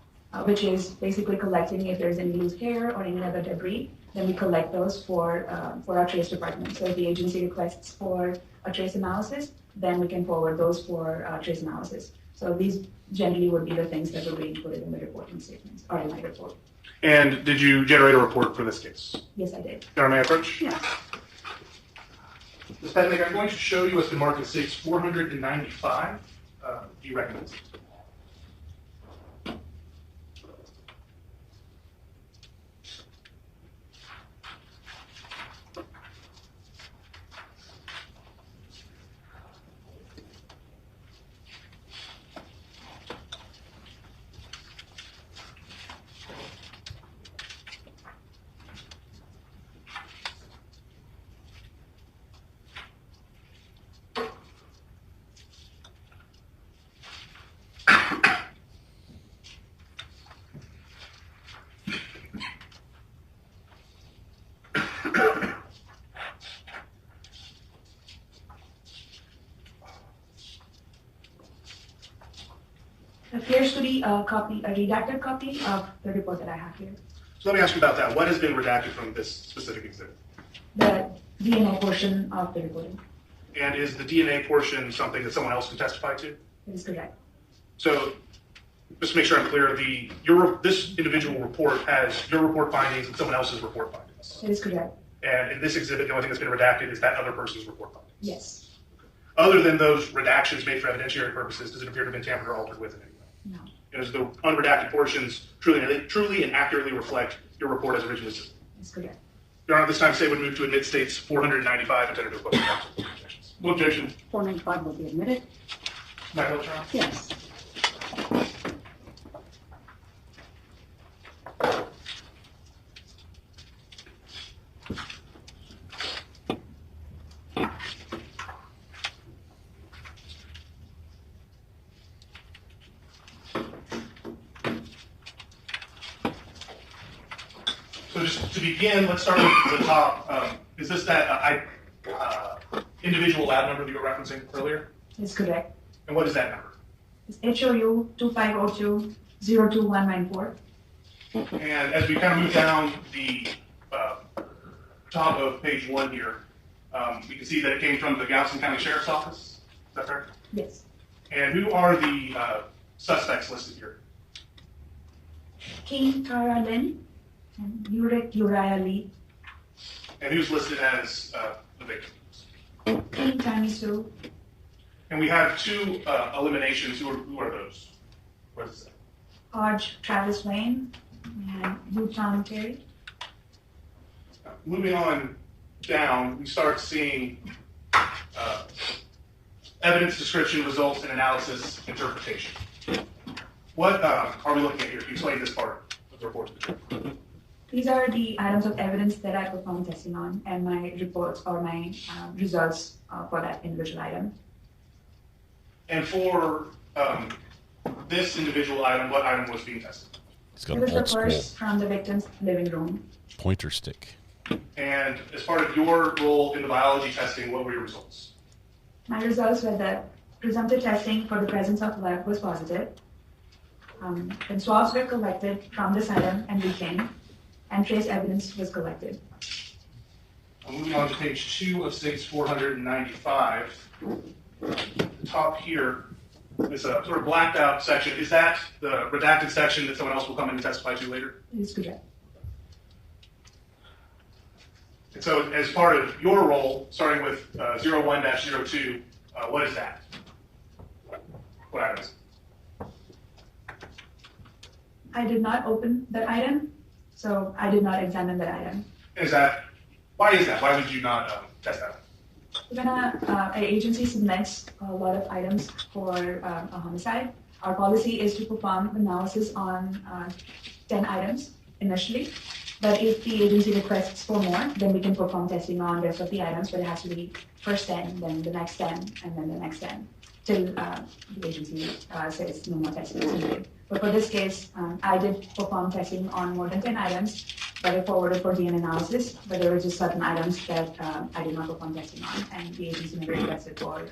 which is basically collecting if there's any loose hair or any other debris, then we collect those for our trace department. So if the agency requests for a trace analysis, then we can forward those for trace analysis. So these generally would be the things that would be included in the reporting statements or in my report. And did you generate a report for this case? Yes, I did. May I approach? Yes. Ms. Pettig, I'm going to show you what's been marked as 495. Do you recognize it? appears to be a redacted copy of the report that I have here. So let me ask you about that. What has been redacted from this specific exhibit? The DNA portion of the reporting. And is the DNA portion something that someone else can testify to? That is correct. So just to make sure I'm clear, this individual report has your report findings and someone else's report findings. That is correct. And in this exhibit, the only thing that's been redacted is that other person's report findings. Yes. Other than those redactions made for evidentiary purposes, does it appear to have been tampered or altered with in any way? No. And does the unredacted portions truly and accurately reflect your report as originally submitted? That's correct. Your Honor, at this time, say would move to admit states 495 and tentative question counsel. No objection. 495 will be admitted. Back up, Your Honor. Yes. So just to begin, let's start with the top. Is this that individual lab number that you were referencing earlier? That's correct. And what is that number? It's HOU 2502-02194. And as we kind of move down the top of page 1 here, we can see that it came from the Galveston County Sheriff's Office. Is that correct? Yes. And who are the suspects listed here? King Tara Lynn and Urick Uriah Lee. And who's listed as the victim? King Tammy Sue. And we have 2 eliminations. Who are those? What is that? Arch Travis Wayne and Utah Terry. Moving on down, we start seeing evidence, description, results, and analysis, interpretation. What are we looking at here? Can you explain this part of the report? These are the items of evidence that I performed testing on and my reports or my results for that individual item. And for this individual item, what item was being tested? It was the purse from the victim's living room. Pointer stick. And as part of your role in the biology testing, what were your results? My results were that presumptive testing for the presence of lead was positive. Then swabs were collected from this item and retained, and trace evidence was collected. Moving on to page 2 of states 495. The top here is a sort of blacked out section. Is that the redacted section that someone else will come in and testify to later? It is correct. And so as part of your role, starting with 01-02, what is that? What item is it? I did not open that item, so I did not examine that item. Why is that? Why would you not test that? When an agency submits a lot of items for a homicide, our policy is to perform analysis on 10 items initially. But if the agency requests for more, then we can perform testing on the rest of the items, but it has to be first 10, then the next 10, and then the next 10, till the agency says no more testing is needed. But for this case, I did perform testing on more than 10 items, but I forwarded for DNA analysis, but there were just certain items that I did not perform testing on, and the agency never requested for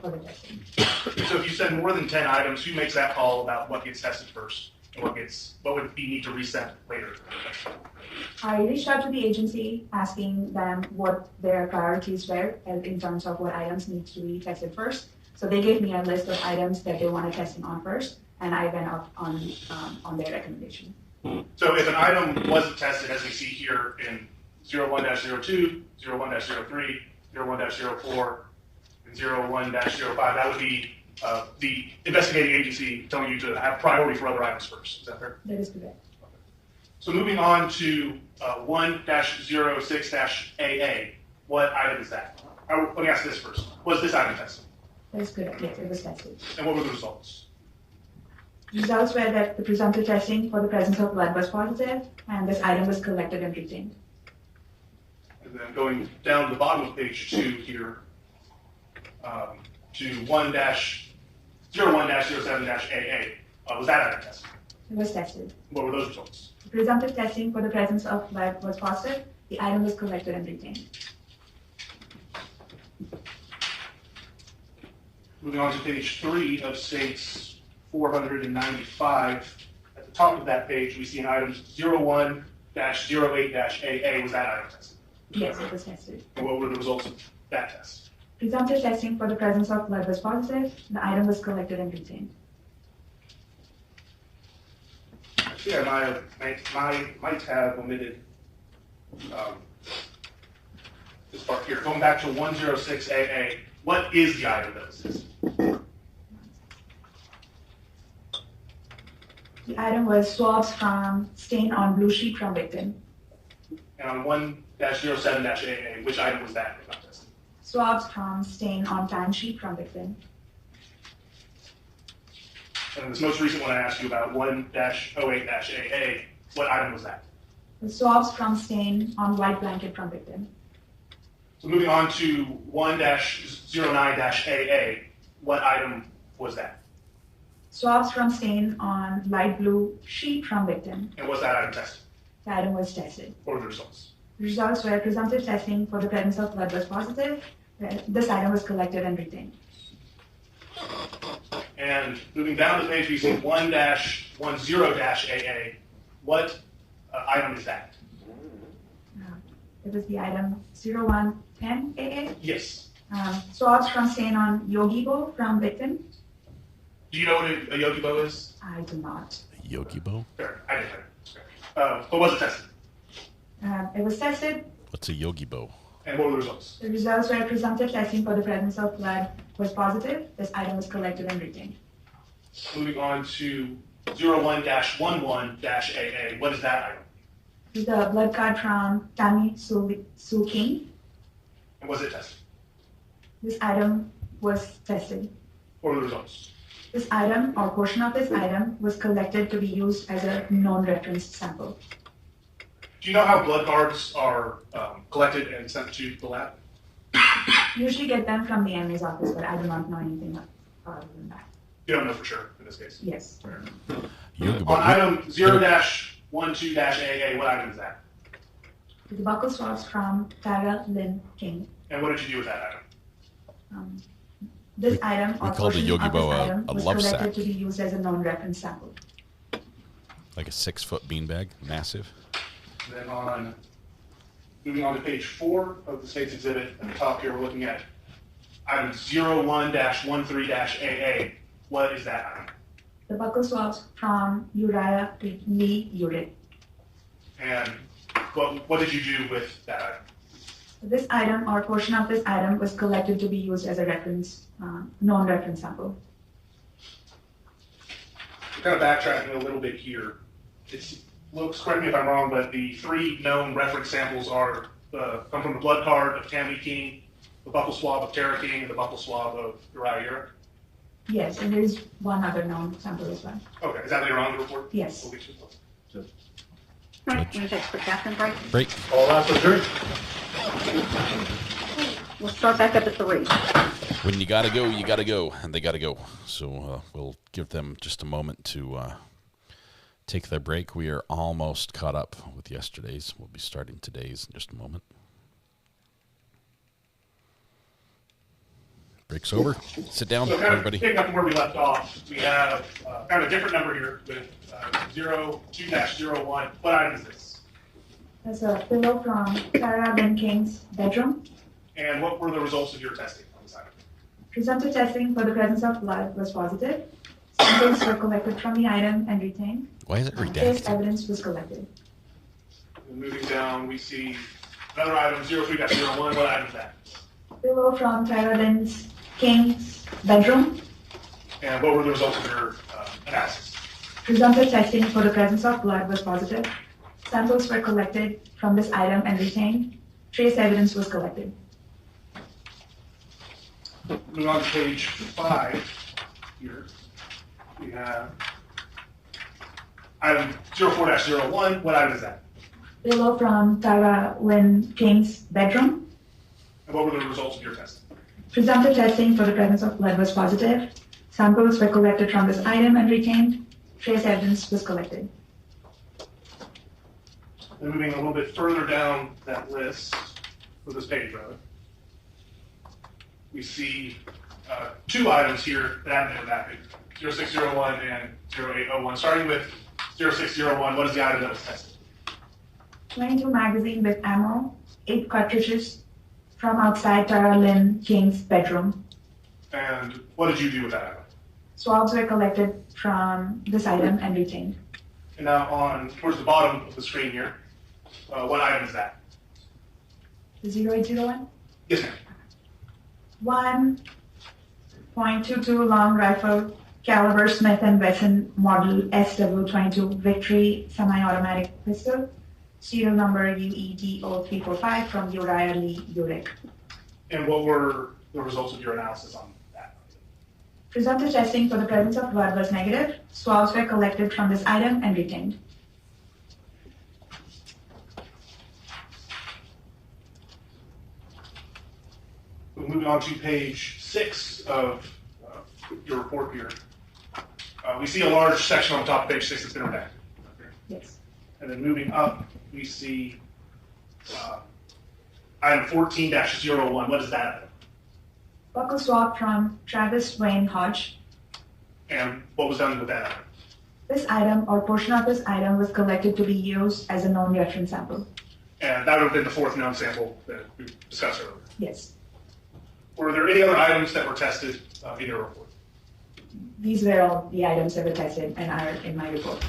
the testing. So if you said more than 10 items, who makes that call about what gets tested first? And what would be need to reset later? I reached out to the agency asking them what their priorities were in terms of what items need to be tested first. So they gave me a list of items that they wanted testing on first, and I went up on their recommendation. So if an item wasn't tested, as we see here in 01-02, 01-03, 01-04, and 01-05, that would be the investigating agency telling you to have priority for other items first. Is that fair? That is correct. So moving on to 1-06-AA, what item is that? Let me ask this first. Was this item tested? That is correct. Yes, it was tested. And what were the results? Results were that the presumptive testing for the presence of blood was positive, and this item was collected and retained. And then going down to the bottom of page 2 here, to 01-07-AA, was that item tested? It was tested. What were those results? The presumptive testing for the presence of blood was positive. The item was collected and retained. Moving on to page 3 of states 495. At the top of that page, we see an item 01-08-AA. Was that item tested? Yes, it was tested. And what were the results of that test? Presumptive testing for the presence of lead was positive. The item was collected and retained. Yeah, might have omitted this part here. Going back to 106AA, what is the item that was tested? The item was swabs from stain on blue sheet from victim. And on 1-07-AA, which item was that not tested? Swabs from stain on tan sheet from victim. And this most recent one I asked you about, 1-08-AA, what item was that? The swabs from stain on white blanket from victim. So moving on to 1-09-AA, what item was that? Swabs from stain on light blue sheet from victim. And was that item tested? The item was tested. What were the results? The results were presumptive testing for the presence of blood was positive. This item was collected and retained. And moving down the page, we see 1-10-AA. What item is that? It was the item 0110AA. Yes. Swabs from stain on Yogi Bo from victim. Do you know what a Yogi Bo is? I do not. Yogi Bo? Fair. I did. What was it tested? It was tested. What's a Yogi Bo? And what were the results? The results were presumptive testing for the presence of blood was positive. This item was collected and retained. Moving on to 01-11-AA. What is that item? This is the blood card from Tammy Sue King. And was it tested? This item was tested. What were the results? This item or portion of this item was collected to be used as a known reference sample. Do you know how blood cards are collected and sent to the lab? Usually get them from the MA's office, but I do not know anything other than that. You don't know for sure in this case? Yes. On item 0-12-AA, what item is that? The buccal swabs from Tara Lynn King. And what did you do with that item? This item or called the Yogi Bo a was love collected sack. to be used as a known reference sample. Like a 6-foot beanbag, massive. And then moving on to page 4 of the state's exhibit, at the top here, we're looking at item 01-13-AA. What is that item? The buccal swabs from Uriah to Lee Urick. And what did you do with that item? This item or portion of this item was collected to be used as a reference, known reference sample. We're kind of backtracking a little bit here. Looks, correct me if I'm wrong, but the 3 known reference samples are come from the blood card of Tammy King, the buccal swab of Tara King, and the buccal swab of Uriah. Yes, and there is one other known sample as well. Okay, is that later on in the report? Yes. All right, we're going to take a quick bathroom break. Break. All that's adjourned. We'll start back up at 3. When you gotta go, you gotta go, and they gotta go. So we'll give them just a moment to take their break. We are almost caught up with yesterday's. We'll be starting today's in just a moment. Break's over. Sit down, So kind everybody. of picking up from where we left off, we have kind of a different number here with 02-01. What item is this? That's a pillow from Tara Lynn King's bedroom. And what were the results of your testing on this item? Presumptive testing for the presence of blood was positive. Samples were collected from the item and retained. Why is it Trace redacted? evidence was collected. And moving down, we see another item, 03-01. What item is that? Pillow from Tara Lynn King's bedroom. And what were the results of your analysis? Presumptive testing for the presence of blood was positive. Samples were collected from this item and retained. Trace evidence was collected. Moving on to page 5 here, we have item 04-01. What item is that? Pillow from Tara Lynn King's bedroom. And what were the results of your testing? Presumptive testing for the presence of blood was positive. Samples were collected from this item and retained. Trace evidence was collected. And moving a little bit further down that list, for this page rather, we see 2 items here that haven't been redacted. 0601 and 0801. Starting with 0601, what is the item that was tested? 22 magazine with ammo, 8 cartridges from outside Tara Lynn King's bedroom. And what did you do with that item? Swabs were collected from this item and retained. And now on towards the bottom of the screen here, what item is that? The 0801? Yes, ma'am. 1.22 long rifle caliber Smith & Wesson model SW22 Victory semi-automatic pistol, serial number UED0345 from Uriah Lee Urick. And what were the results of your analysis on that? Presumptive testing for the presence of blood was negative. Swabs were collected from this item and retained. Moving on to page 6 of your report here. We see a large section on the top of page 6 that's been redacted. Yes. And then moving up, we see item 14-01. What is that? Buckle swab from Travis Wayne Hodge. And what was done with that item? This item or portion of this item was collected to be used as a known reference sample. And that would have been the 4th known sample that we discussed earlier. Yes. Were there any other items that were tested in your report? These were all the items that were tested and are in my report.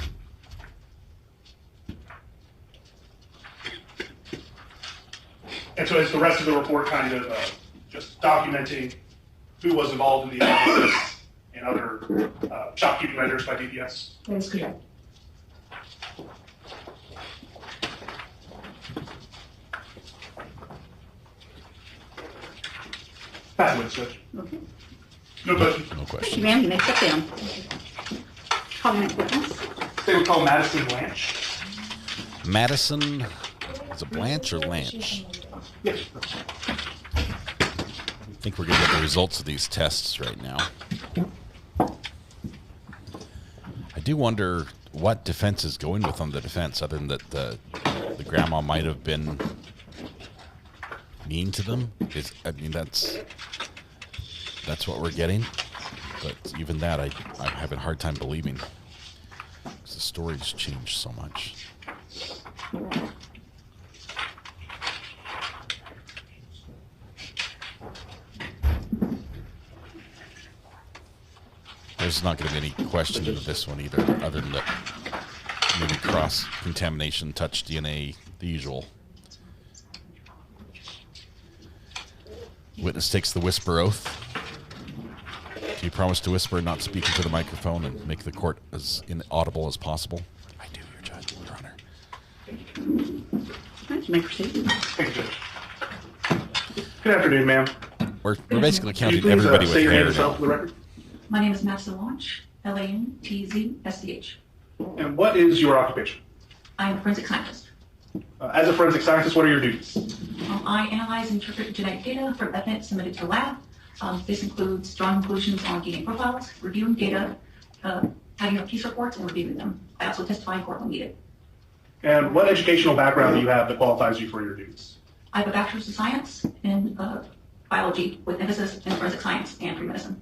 And so is the rest of the report kind of just documenting who was involved in the analysis and other shopkeeping measures by DPS? That is correct. Pass it, Judge. Okay. No question. No Thank question. you, ma'am. You may step down. Call your next witness. They would call Madison Blanche. Madison, is it Blanche or Lanch? Yes. I think we're going to get the results of these tests right now. I do wonder what defense is going with on the defense, other than that the grandma might have been mean to them. That's what we're getting. But even that, I'm having a hard time believing. 'Cause the story's changed so much. There's not going to be any question of this one either, other than that maybe cross-contamination, touch DNA, the usual. Witness takes the whisper oath. Do you promise to whisper, not speak into the microphone, and make the court as inaudible as possible? I do, Your Judge, Your Honor. Right, you may proceed. Thank you, Judge. Good afternoon, ma'am. We're basically Can you counting please everybody state with your name hair and spell now. for the record? My name is Madison Launch, LANTZSDH. And what is your occupation? I am a forensic scientist. As a forensic scientist, what are your duties? I analyze and interpret genetic data from evidence submitted to the lab. This includes drawing conclusions on DNA profiles, reviewing data, typing up case reports, and reviewing them. I also testify in court when needed. And what educational background do you have that qualifies you for your duties? I have a bachelor's of science in biology with emphasis in forensic science and free medicine.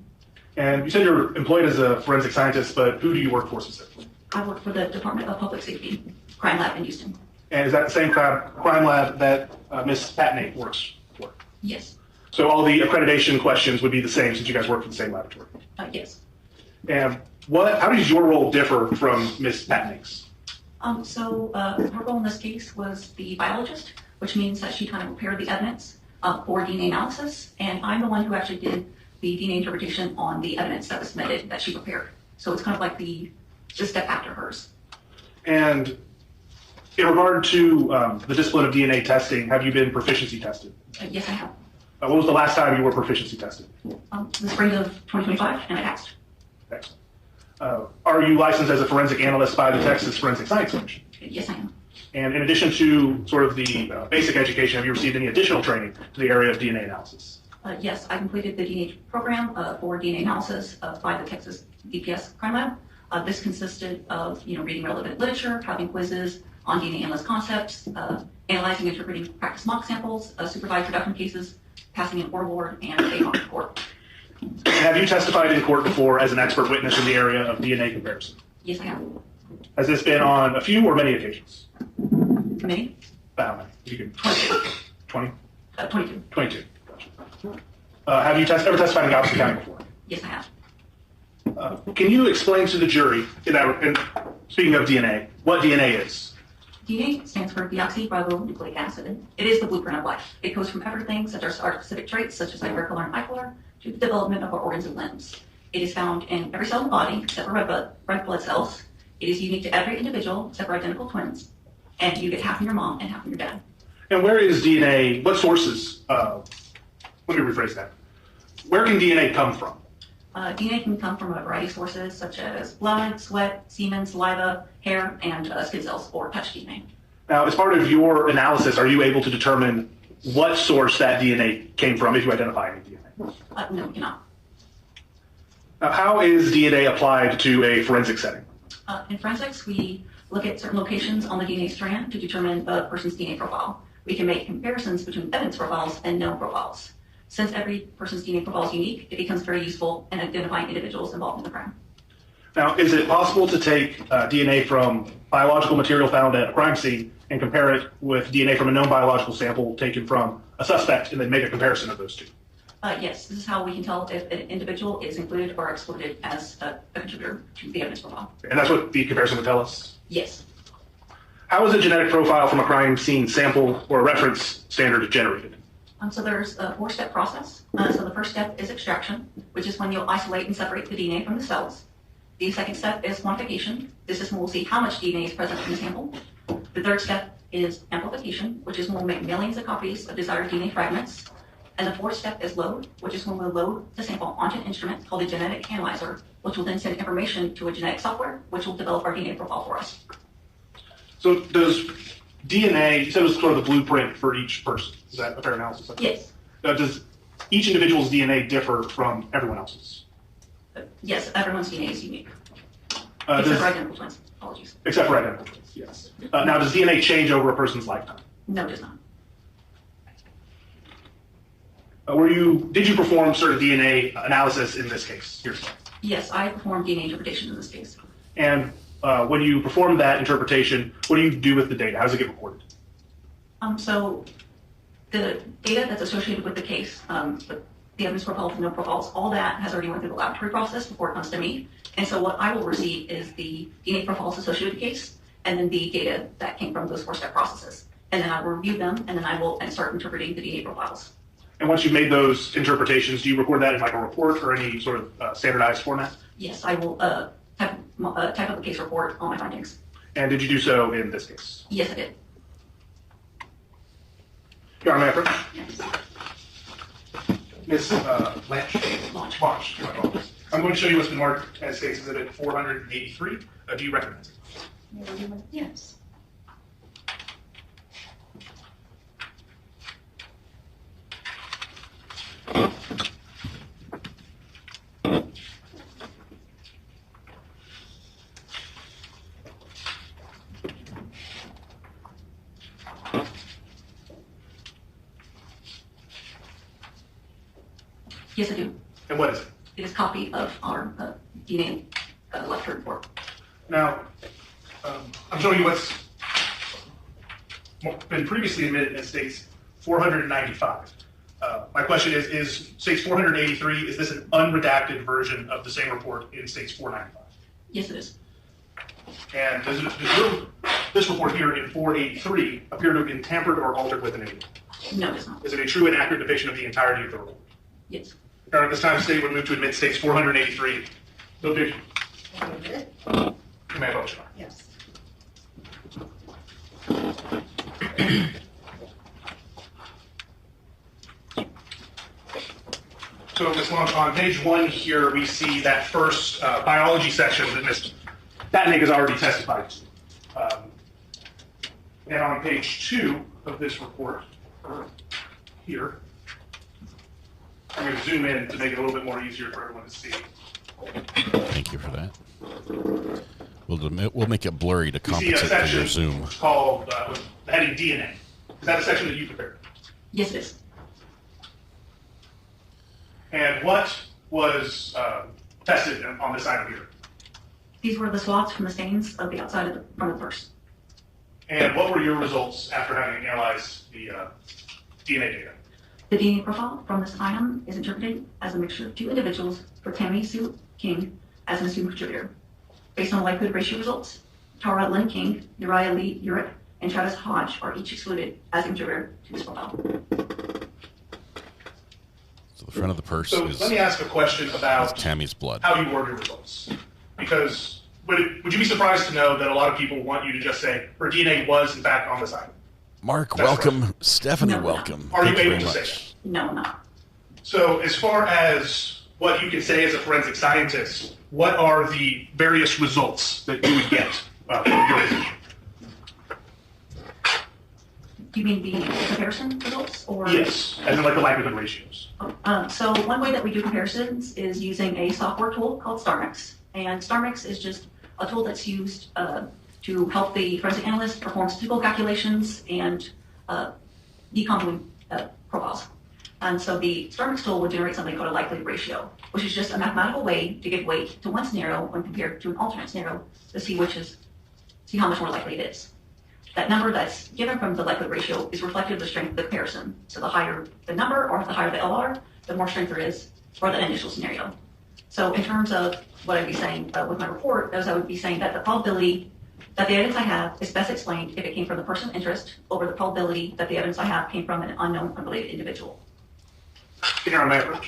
And you said you're employed as a forensic scientist, but who do you work for specifically? I work for the Department of Public Safety Crime Lab in Houston. And is that the same crime lab that Ms. Patney works for? Yes. So all the accreditation questions would be the same since you guys work for the same laboratory? Yes. And how does your role differ from Ms. Patney's? Her role in this case was the biologist, which means that she kind of prepared the evidence for DNA analysis, and I'm the one who actually did the DNA interpretation on the evidence that was submitted that she prepared. So it's kind of like the step after hers. And in regard to the discipline of DNA testing, have you been proficiency tested? Yes, I have. What was the last time you were proficiency tested? The spring of 2025, and I passed. Excellent. Are you licensed as a forensic analyst by the Texas Forensic Science Commission? Yes, I am. And in addition to sort of the basic education, have you received any additional training to the area of DNA analysis? Yes, I completed the DNA program for DNA analysis by the Texas DPS Crime Lab. This consisted of reading relevant literature, having quizzes on DNA analyst concepts, analyzing and interpreting practice mock samples, supervised reduction cases, passing an oral board, and a mock report. Have you testified in court before as an expert witness in the area of DNA comparison? Yes, I have. Has this been on a few or many occasions? Many? About how many? You can 20? 22. 22. Gotcha. Have you ever testified in Galveston County before? Yes, I have. Can you explain to the jury, and speaking of DNA, what DNA is? DNA stands for deoxyribonucleic acid. It is the blueprint of life. It goes from everything such as our specific traits, such as hypercolor and bicolor, to the development of our organs and limbs. It is found in every cell in the body except for red blood cells. It is unique to every individual except for identical twins. And you get half from your mom and half from your dad. And where is DNA, what sources, let me rephrase that. Where can DNA come from? DNA can come from a variety of sources such as blood, sweat, semen, saliva, hair, and skin cells or touch DNA. Now, as part of your analysis, are you able to determine what source that DNA came from if you identify any DNA? No, we cannot. Now, how is DNA applied to a forensic setting? In forensics, we look at certain locations on the DNA strand to determine the person's DNA profile. We can make comparisons between evidence profiles and known profiles. Since every person's DNA profile is unique, it becomes very useful in identifying individuals involved in the crime. Now, is it possible to take DNA from biological material found at a crime scene and compare it with DNA from a known biological sample taken from a suspect and then make a comparison of those two? Yes, this is how we can tell if an individual is included or excluded as a contributor to the evidence profile. And that's what the comparison would tell us? Yes. How is a genetic profile from a crime scene sample or reference standard generated? So there's a 4-step process. So the first step is extraction, which is when you'll isolate and separate the DNA from the cells. The second step is quantification. This is when we'll see how much DNA is present in the sample. The third step is amplification, which is when we'll make millions of copies of desired DNA fragments. And the fourth step is load, which is when we'll load the sample onto an instrument called a genetic analyzer, which will then send information to a genetic software, which will develop our DNA profile for us. So does DNA, you said it was sort of the blueprint for each person. Is that a fair analysis? Yes. Does each individual's DNA differ from everyone else's? Yes, everyone's DNA is unique. Except for identical twins. Apologies. Except for identical twins, yes. Now, does DNA change over a person's lifetime? No, it does not. Did you perform certain DNA analysis in this case yourself? Yes, I performed DNA interpretation in this case. And when you perform that interpretation, what do you do with the data? How does it get recorded? So the data that's associated with the case, the evidence profiles and no profiles, all that has already went through the laboratory process before it comes to me. And so what I will receive is the DNA profiles associated with the case, and then the data that came from those 4-step processes. And then I will review them, and then I will start interpreting the DNA profiles. And once you've made those interpretations, do you record that in like a report or any sort of standardized format? Yes, I will type up the case report on my findings. And did you do so in this case? Yes, I did. Your Honor, may I approach? Yes. Ms. Launch. I'm going to show you what's been marked as Case Exhibit 483. Do you recognize it? Yes. Yes, I do. And what is it? It is a copy of our DNA laboratory report. Now, I'm showing you what's been previously admitted as States 495. My question is States 483, is this an unredacted version of the same report in States 495? Yes, it is. And does this report here in 483 appear to have been tampered or altered with an alien? No, it does not. Is it a true and accurate depiction of the entirety of the report? Yes. At this time, the state would move to admit States 483. No objection. You may vote, Your Honor. Yes. So, Ms. Long, on page 1 here, we see that first biology section that Ms. Batnick has already testified to. And on page 2 of this report, here, I'm going to zoom in to make it a little bit more easier for everyone to see. Thank you for that. We'll make it blurry to You see a compensate for your section zoom. called with the heading DNA. Is that a section that you prepared? Yes, it is. And what was tested on this item here? These were the swabs from the stains of the outside of the front of the purse. And what were your results after having analyzed the DNA data? The DNA profile from this item is interpreted as a mixture of 2 individuals for Tammy Sue King as an assumed contributor. Based on likelihood ratio results, Tara Lynn King, Uriah Lee Urick, and Travis Hodge are each excluded as a contributor to this profile. So the front of the purse So is let me ask a question about Tammy's blood. how you word your results. Because would you be surprised to know that a lot of people want you to just say, her DNA was in fact on this item? Mark, That's welcome. right. Stephanie, No, no. welcome. Are you Thank you able very to say much. No, not. So as far as what you can say as a forensic scientist, what are the various results that you would get from your research? Do you mean the comparison results? Or? Yes, as in like the likelihood ratios. So one way that we do comparisons is using a software tool called StarMix. And StarMix is just a tool that's used to help the forensic analyst perform statistical calculations and deconvolute profiles. And so the StarMix tool will generate something called a likelihood ratio, which is just a mathematical way to give weight to one scenario when compared to an alternate scenario to see how much more likely it is. That number that's given from the likelihood ratio is reflective of the strength of the comparison. So the higher the number or the higher the LR, the more strength there is for the initial scenario. So in terms of what I'd be saying with my report, I would be saying that the probability that the evidence I have is best explained if it came from the person of interest over the probability that the evidence I have came from an unknown, unrelated individual. Can you remember?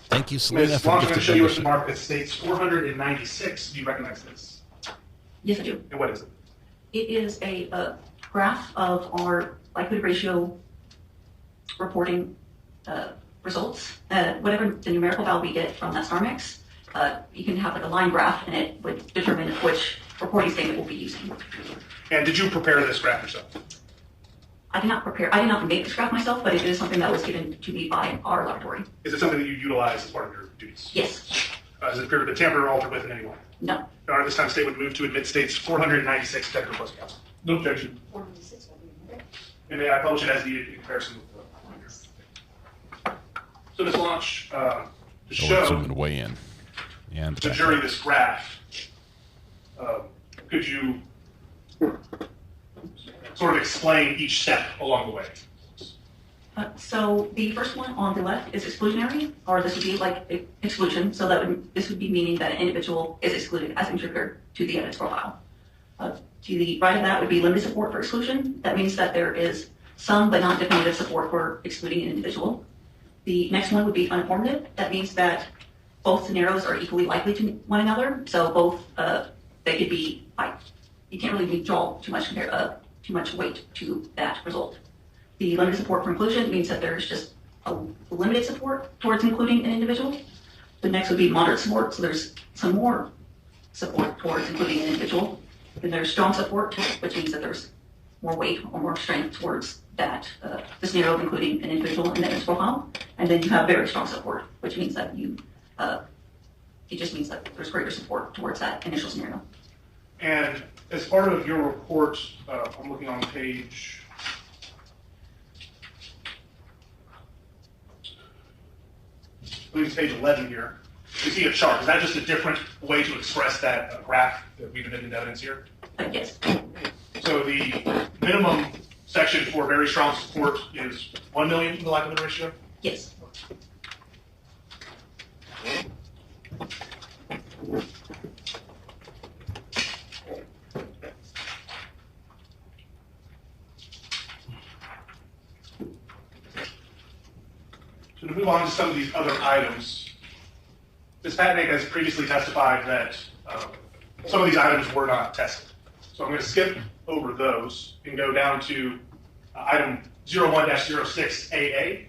Thank you, Selena, Ms. for Long, the I'm going to gift show of you membership. a mark that states 496. Do you recognize this? Yes, I do. And what is it? It is a graph of our likelihood ratio reporting results. Whatever the numerical value we get from that StarMix, you can have like a line graph and it would determine which reporting statement we'll be using. And did you prepare this graph yourself? I did not make this graph myself, but it is something that was given to me by our laboratory. Is it something that you utilize as part of your duties? Yes. Does it appear to tamper or alter with in any way? No. Your Honor, this time state would move to admit states 496 technical plus counsel. No objection. And may I publish it as needed in comparison with the So Ms. Launch, to Oh, show so I'm going to weigh in. And the jury this graph, could you sort of explain each step along the way? So the first one on the left is exclusionary, or this would be like exclusion. So this would be meaning that an individual is excluded as a contributor to the evidence profile. To the right of that would be limited support for exclusion. That means that there is some but not definitive support for excluding an individual. The next one would be uninformative. That means that both scenarios are equally likely to one another. So both they could be like you can't really draw too much weight to that result. The limited support for inclusion means that there's just a limited support towards including an individual. The next would be moderate support, so there's some more support towards including an individual. Then there's strong support, which means that there's more weight or more strength towards that, the scenario of including an individual in the evidence profile. And then you have very strong support, which means that it just means that there's greater support towards that initial scenario. And as part of your report, I'm looking on page I believe it's page 11 here. You see a chart. Is that just a different way to express that graph that we've admitted evidence here? Yes. So the minimum section for very strong support is 1 million in the likelihood ratio? Yes. So to move on to some of these other items, Ms. Patnick has previously testified that some of these items were not tested. So I'm going to skip over those and go down to item 01-06AA.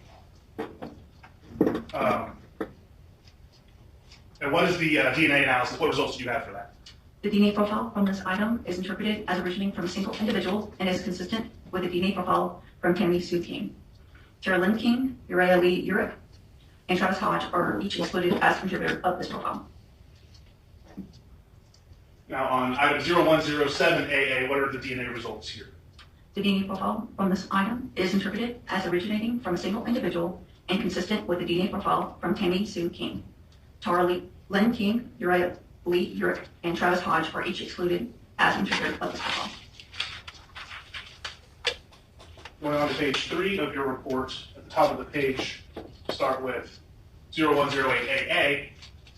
And what is the DNA analysis? What results do you have for that? The DNA profile from this item is interpreted as originating from a single individual and is consistent with the DNA profile from Tammy Sue King. Tara Lynn King, Uriah Lee Urick, and Travis Hodge are each excluded as contributor of this profile. Now on item 0107AA, what are the DNA results here? The DNA profile from this item is interpreted as originating from a single individual and consistent with the DNA profile from Tammy Sue King. Lynn King, Uriah Lee, Urick, and Travis Hodge are each excluded as contributors of this profile. Going on to page 3 of your report, at the top of the page, start with 0108AA.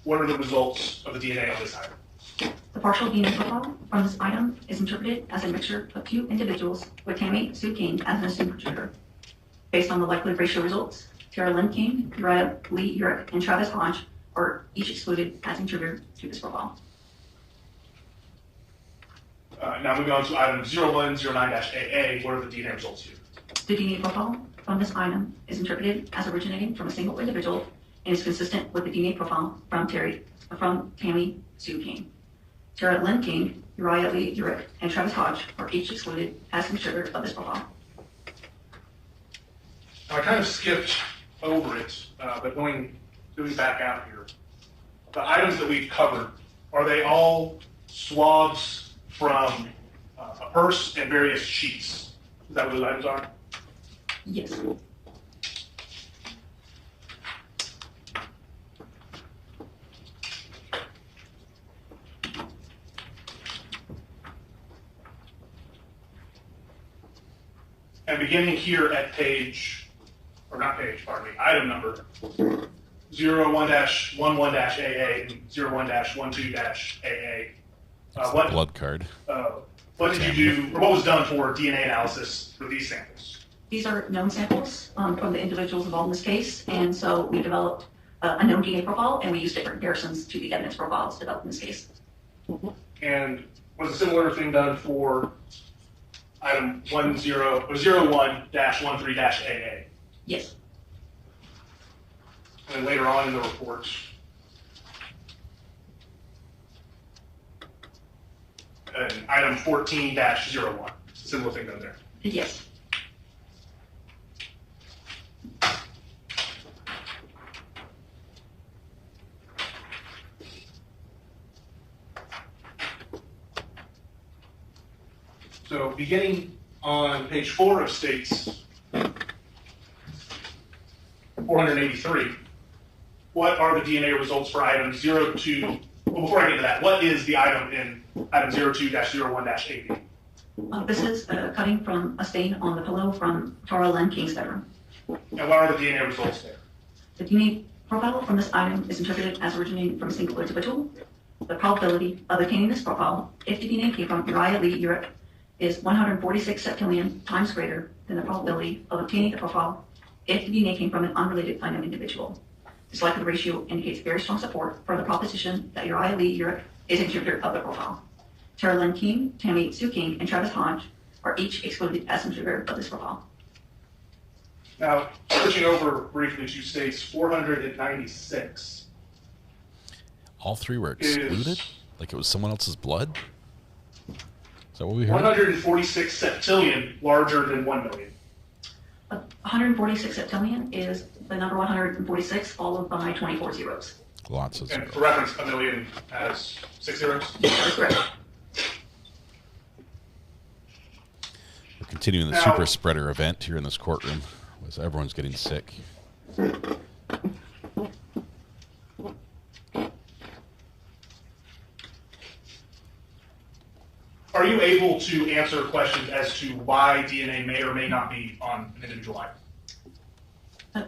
What are the results of the DNA on this item? The partial DNA profile from this item is interpreted as a mixture of 2 individuals with Tammy Sue King as an assumed contributor. Based on the likelihood ratio results, Tara Lynn King, Uriah Lee, Urick, and Travis Hodge are each excluded as contributors to this profile. Now moving on to item 0109-AA, what are the DNA results here? The DNA profile from this item is interpreted as originating from a single individual and is consistent with the DNA profile from Tammy Sue King. Tara Lynn King, Uriah Lee, Urick, and Travis Hodge are each excluded as contributors of this profile. Now, I kind of skipped over it, but going back out here, the items that we've covered, are they all swabs from a purse and various sheets? Is that what those items are? Yes. And beginning here at item number 01-11-AA and 01-12-AA. What blood card. What did you do, or what was done for DNA analysis for these samples? These are known samples from the individuals involved in this case, and so we developed a known DNA profile, and we used different comparisons to the evidence profiles developed in this case. And was a similar thing done for item 01-13-AA? Yes. And then later on in the report, item 14-01, similar thing done there. Yes. So beginning on page 4 of States 483, what are the DNA results for item 02? Well, before I get to that, what is the item in item 02-01-AB? This is cutting from a stain on the pillow from Tara Lynn King's bedroom. And what are the DNA results there? The DNA profile from this item is interpreted as originating from a single individual. The probability of obtaining this profile, if the DNA came from Uriah Lee Urick, is 146 septillion times greater than the probability of obtaining the profile if the DNA came from an unrelated unknown individual. This likelihood ratio indicates very strong support for the proposition that Uriah Lee Urick is a contributor of the profile. Tara Lynn King, Tammy Sue King, and Travis Hodge are each excluded as contributor of this profile. Now, switching over briefly to States 496. All 3 were excluded? Like it was someone else's blood? Is that what we heard? 146 septillion larger than 1 million. 146 septillion is the number 146 followed by 24 zeros. Lots of zeros. And for reference, a million has 6 zeros? Yes, that is correct. We're continuing the super spreader event here in this courtroom, as everyone's getting sick. Are you able to answer questions as to why DNA may or may not be on an individual item?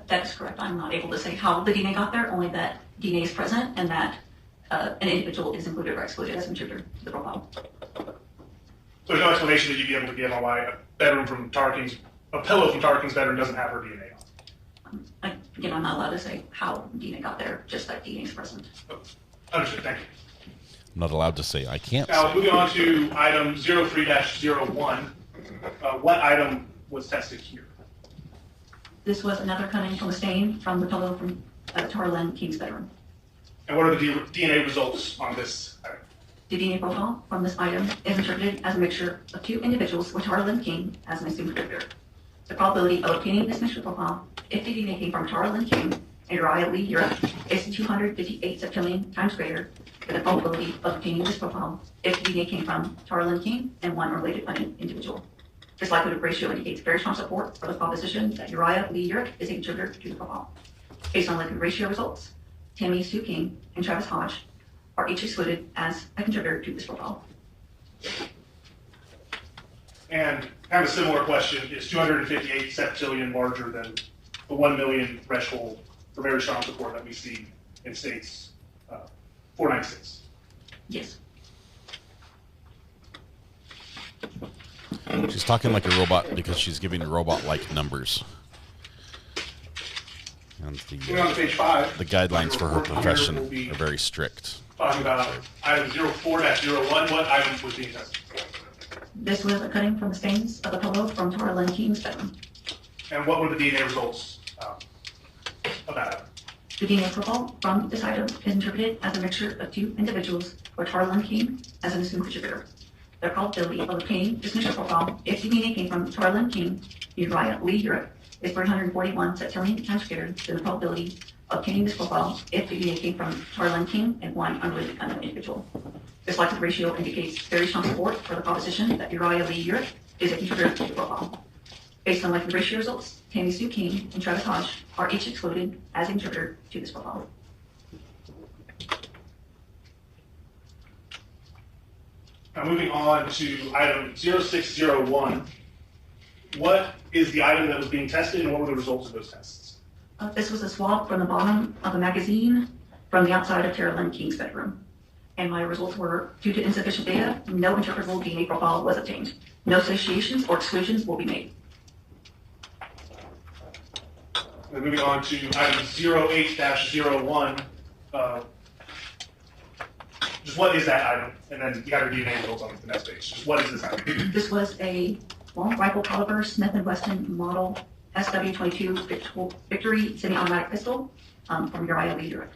That is correct. I'm not able to say how the DNA got there, only that DNA is present and that an individual is included or excluded as a contributor to the profile. So there's no explanation that you'd be able to give on why a pillow from Tara King's bedroom doesn't have her DNA on. Again, I'm not allowed to say how DNA got there, just that DNA is present. Understood, thank you. I'm not allowed to say I can't Now, say. moving on to item 03-01, what item was tested here? This was another cutting from a stain from the pillow from Tara Lynn King's bedroom. And what are the DNA results on this item? The DNA profile from this item is interpreted as a mixture of 2 individuals with Tara Lynn King as an assumed contributor. The probability of obtaining this mixture profile, if the DNA came from Tara Lynn King and Uriah Lee Urick, is 258 septillion times greater than the probability of obtaining this profile if the DNA came from Tara Lynn King and one related individual. This likelihood ratio indicates very strong support for the proposition that Uriah Lee Urick is a contributor to the profile. Based on likelihood ratio results, Tammy Sue King, and Travis Hodge are each excluded as a contributor to this profile. And kind of a similar question, is 258 septillion larger than the 1 million threshold for very strong support that we see in states 496? Yes. She's talking like a robot because she's giving robot-like numbers. And Moving on to page 5. the guidelines for her profession are very strict. Talking about item 04-01, what item was being tested? This was a cutting from the stains of the pillow from Tara Lynn King's bedroom. And what were the DNA results of that item? The DNA profile from this item is interpreted as a mixture of two individuals, or Tara Lynn King as an assumed contributor. The probability of obtaining this mixture profile if the DNA came from Tara Lynn King, Uriah Urick, is 341 septillion times greater than the probability of obtaining this profile if the DNA came from Tara Lynn King and one unrelated unknown individual. This likelihood ratio indicates very strong support for the proposition that Uriah Urick is a contributor to the profile. Based on likelihood ratio results, Tammy Sue King and Travis Hodge are each excluded as a contributor to this profile. Now moving on to item 0601, what is the item that was being tested and what were the results of those tests? This was a swab from the bottom of a magazine from the outside of Tara Lynn King's bedroom. And my results were, due to insufficient data, no interpretable DNA profile was obtained. No associations or exclusions will be made. And moving on to item 08-01, just what is that item? And then you got your DNA results on the next page. Just what is this item? This was a long rifle caliber Smith & Wesson model SW22 Victory semi-automatic pistol from Uriah Urick.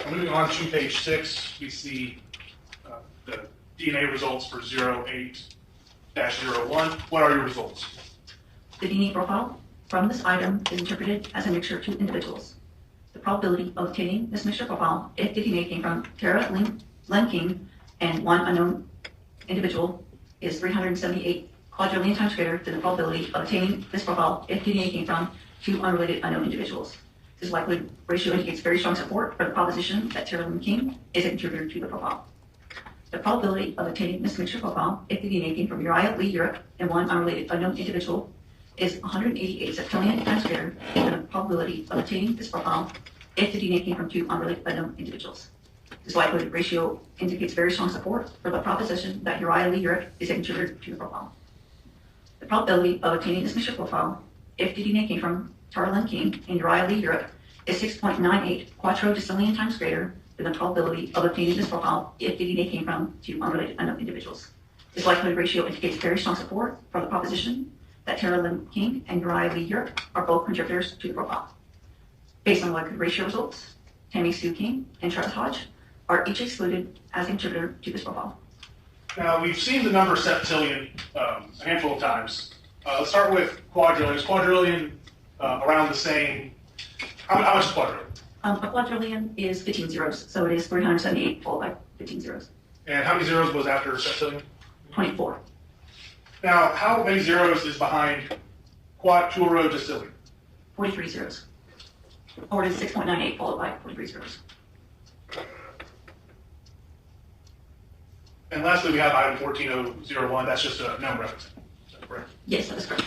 Moving on to page 6, we see the DNA results for 08-01. What are your results? The DNA profile from this item is interpreted as a mixture of two individuals. The probability of obtaining this mixture profile if the DNA came from Tara Lynn King and one unknown individual is 378 quadrillion times greater than the probability of obtaining this profile if the DNA came from two unrelated unknown individuals. This likelihood ratio indicates very strong support for the proposition that Tara Lynn King is a contributor to the profile. The probability of obtaining this mixture profile if the DNA came from Uriah Urick and one unrelated unknown individual is 188 septillion times greater than the probability of obtaining this profile if the DNA came from two unrelated unknown individuals. This likelihood ratio indicates very strong support for the proposition that Uriah Urick is a contributor to the profile. The probability of obtaining this mixture profile if the DNA came from Tara Lynn King and Uriah Urick is 6.98 quadrillion times greater than the probability of obtaining this profile if the DNA came from two unrelated unknown individuals. This likelihood ratio indicates very strong support for the proposition that Tara Lynn King and Uriah Urick are both contributors to the profile. Based on likelihood ratio results, Tammy Sue King and Travis Hodge are each excluded as a contributor to this profile. Now, we've seen the number septillion a handful of times. Let's start with quadrillion. Is quadrillion around the same? How much is quadrillion? A quadrillion is 15 zeros, so it is 378 followed by 15 zeros. And how many zeros was after septillion? 24. Now, how many zeros is behind quadrillion? 43 zeros. Or it is 6.98 followed by 43 zeros. And lastly, we have item 14001. That's just a number reference. Is that correct? Yes, that is correct.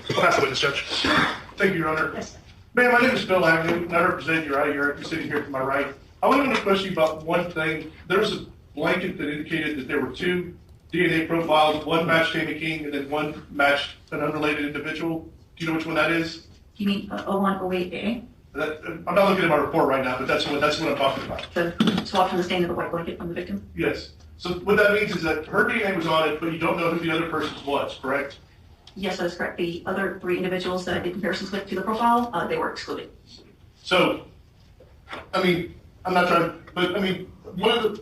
I'll pass the witness, Judge. Thank you, Your Honor. Yes. Ma'am, my name is Bill Agnew, and I represent Uriah. You're sitting here to my right. I want to question you about one thing. There was a blanket that indicated that there were two DNA profiles. One matched Tammy King, and then one matched an unrelated individual. Do you know which one that is? You mean 0108A? I'm not looking at my report right now, but that's what I'm talking about. The swab from the stain of the white blanket from the victim? Yes. So what that means is that her DNA was on it, but you don't know who the other person's was, correct? Yes, that is correct. The other three individuals that I did comparisons with to the profile, they were excluded. So, I mean, I'm not trying, but I mean, one of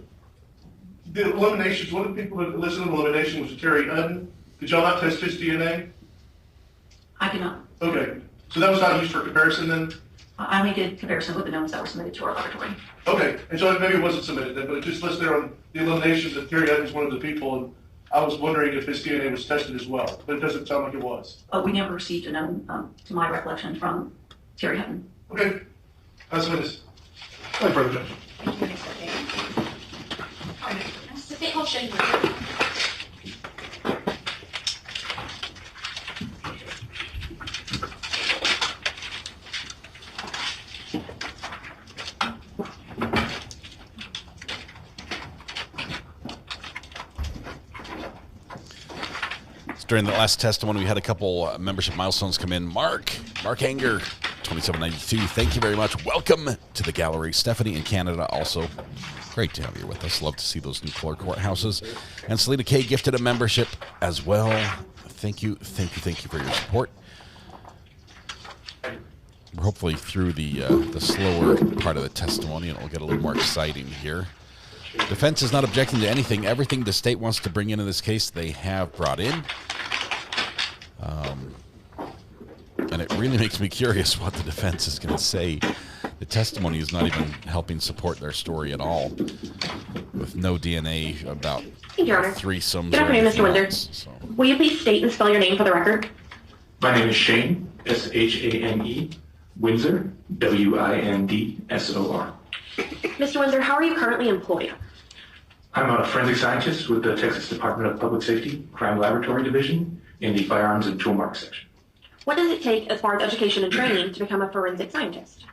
the eliminations, one of the people that listed an elimination was Terry Ayden. Did y'all not test his DNA? I did not. Okay. So that was not used for comparison then? I only did comparison with the notes that were submitted to our laboratory. Okay, and so maybe it wasn't submitted then, but it just lists there on the eliminations that Terry Ayden is one of the people, and I was wondering if his DNA was tested as well, but it doesn't sound like it was. We never received a note, to my recollection, from Terry Ayden. Okay, that's what it is. My further judge. During the last testimony, we had a couple membership milestones come in. Mark Anger, 2792. Thank you very much. Welcome to the gallery. Stephanie in Canada also. Great to have you with us. Love to see those new color courthouses. And Selena K gifted a membership as well. Thank you for your support. We're hopefully through the slower part of the testimony, and it'll get a little more exciting here. Defense is not objecting to anything. Everything the state wants to bring in this case, they have brought in. And it really makes me curious what the defense is going to say. The testimony is not even helping support their story at all, with no DNA about Your Honor. threesomes. Good afternoon, Mr. Windsor. So. Will you please state and spell your name for the record? My name is Shane, Shane, Windsor, Windsor. Mr. Windsor, how are you currently employed? I'm a forensic scientist with the Texas Department of Public Safety, Crime Laboratory Division, in the Firearms and Tool Mark section. What does it take as far as education and training to become a forensic scientist?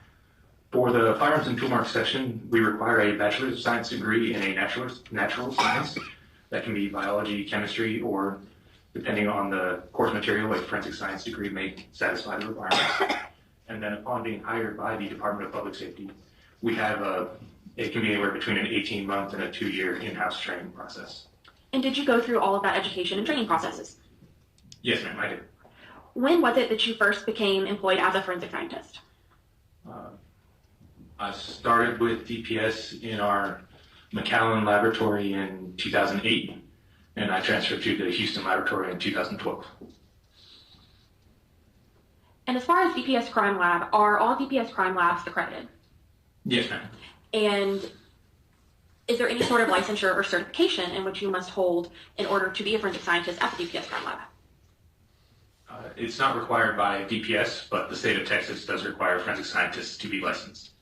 For the Firearms and Tool Mark section, we require a Bachelor's of Science degree in a natural science. That can be biology, chemistry, or depending on the course material, a forensic science degree may satisfy the requirements. And then upon being hired by the Department of Public Safety, we have it can be anywhere between an 18-month and a 2-year in-house training process. And did you go through all of that education and training processes? Yes, ma'am, I did. When was it that you first became employed as a forensic scientist? I started with DPS in our McAllen laboratory in 2008, and I transferred to the Houston laboratory in 2012. And as far as DPS Crime Lab, are all DPS Crime Labs accredited? Yes, ma'am. And is there any sort of licensure or certification in which you must hold in order to be a forensic scientist at the DPS Crime Lab? It's not required by DPS, but the state of Texas does require forensic scientists to be licensed.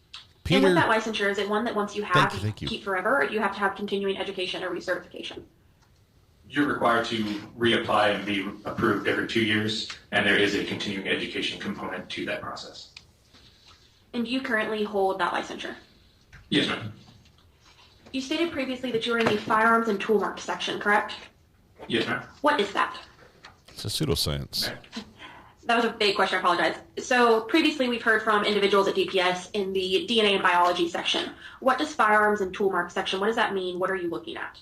Peter, and with that licensure, is it one that once you have, thank you. keep forever, or do you have to have continuing education or recertification? You're required to reapply and be approved every 2 years, and there is a continuing education component to that process. And do you currently hold that licensure? Yes, ma'am. You stated previously that you were in the Firearms and Tool Mark section, correct? Yes, ma'am. What is that? It's a pseudoscience. That was a big question, I apologize. So previously we've heard from individuals at DPS in the DNA and biology section. What does Firearms and Tool Mark section, what does that mean? What are you looking at?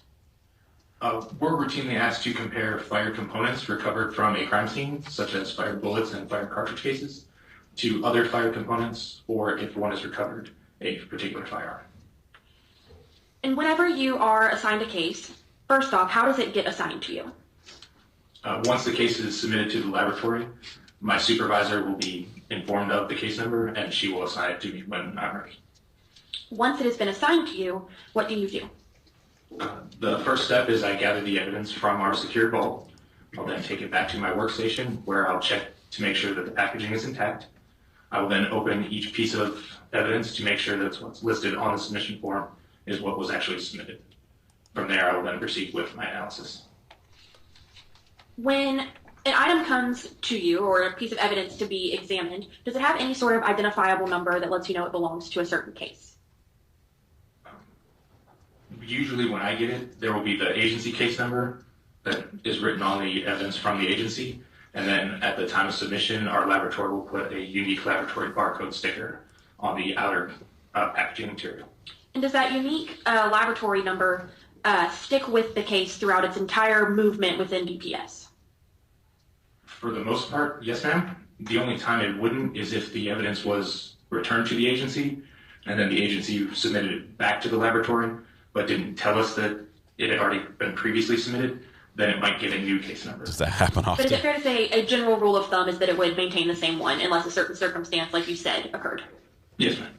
We're routinely asked to compare fire components recovered from a crime scene, such as fire bullets and fire cartridge cases, to other fire components, or if one is recovered, a particular firearm. And whenever you are assigned a case, first off, how does it get assigned to you? Once the case is submitted to the laboratory, my supervisor will be informed of the case number, and she will assign it to me when I'm ready. Once it has been assigned to you, what do you do? The first step is I gather the evidence from our secured vault. I'll then take it back to my workstation, where I'll check to make sure that the packaging is intact. I will then open each piece of evidence to make sure that what's listed on the submission form is what was actually submitted. From there, I will then proceed with my analysis. When an item comes to you, or a piece of evidence to be examined, does it have any sort of identifiable number that lets you know it belongs to a certain case? Usually when I get it, there will be the agency case number that is written on the evidence from the agency, and then at the time of submission, our laboratory will put a unique laboratory barcode sticker on the outer packaging material. And does that unique laboratory number stick with the case throughout its entire movement within DPS? For the most part, yes, ma'am. The only time it wouldn't is if the evidence was returned to the agency, and then the agency submitted it back to the laboratory, but didn't tell us that it had already been previously submitted, then it might get a new case number. Does that happen often? But is it fair to say a general rule of thumb is that it would maintain the same one unless a certain circumstance, like you said, occurred? Yes, ma'am.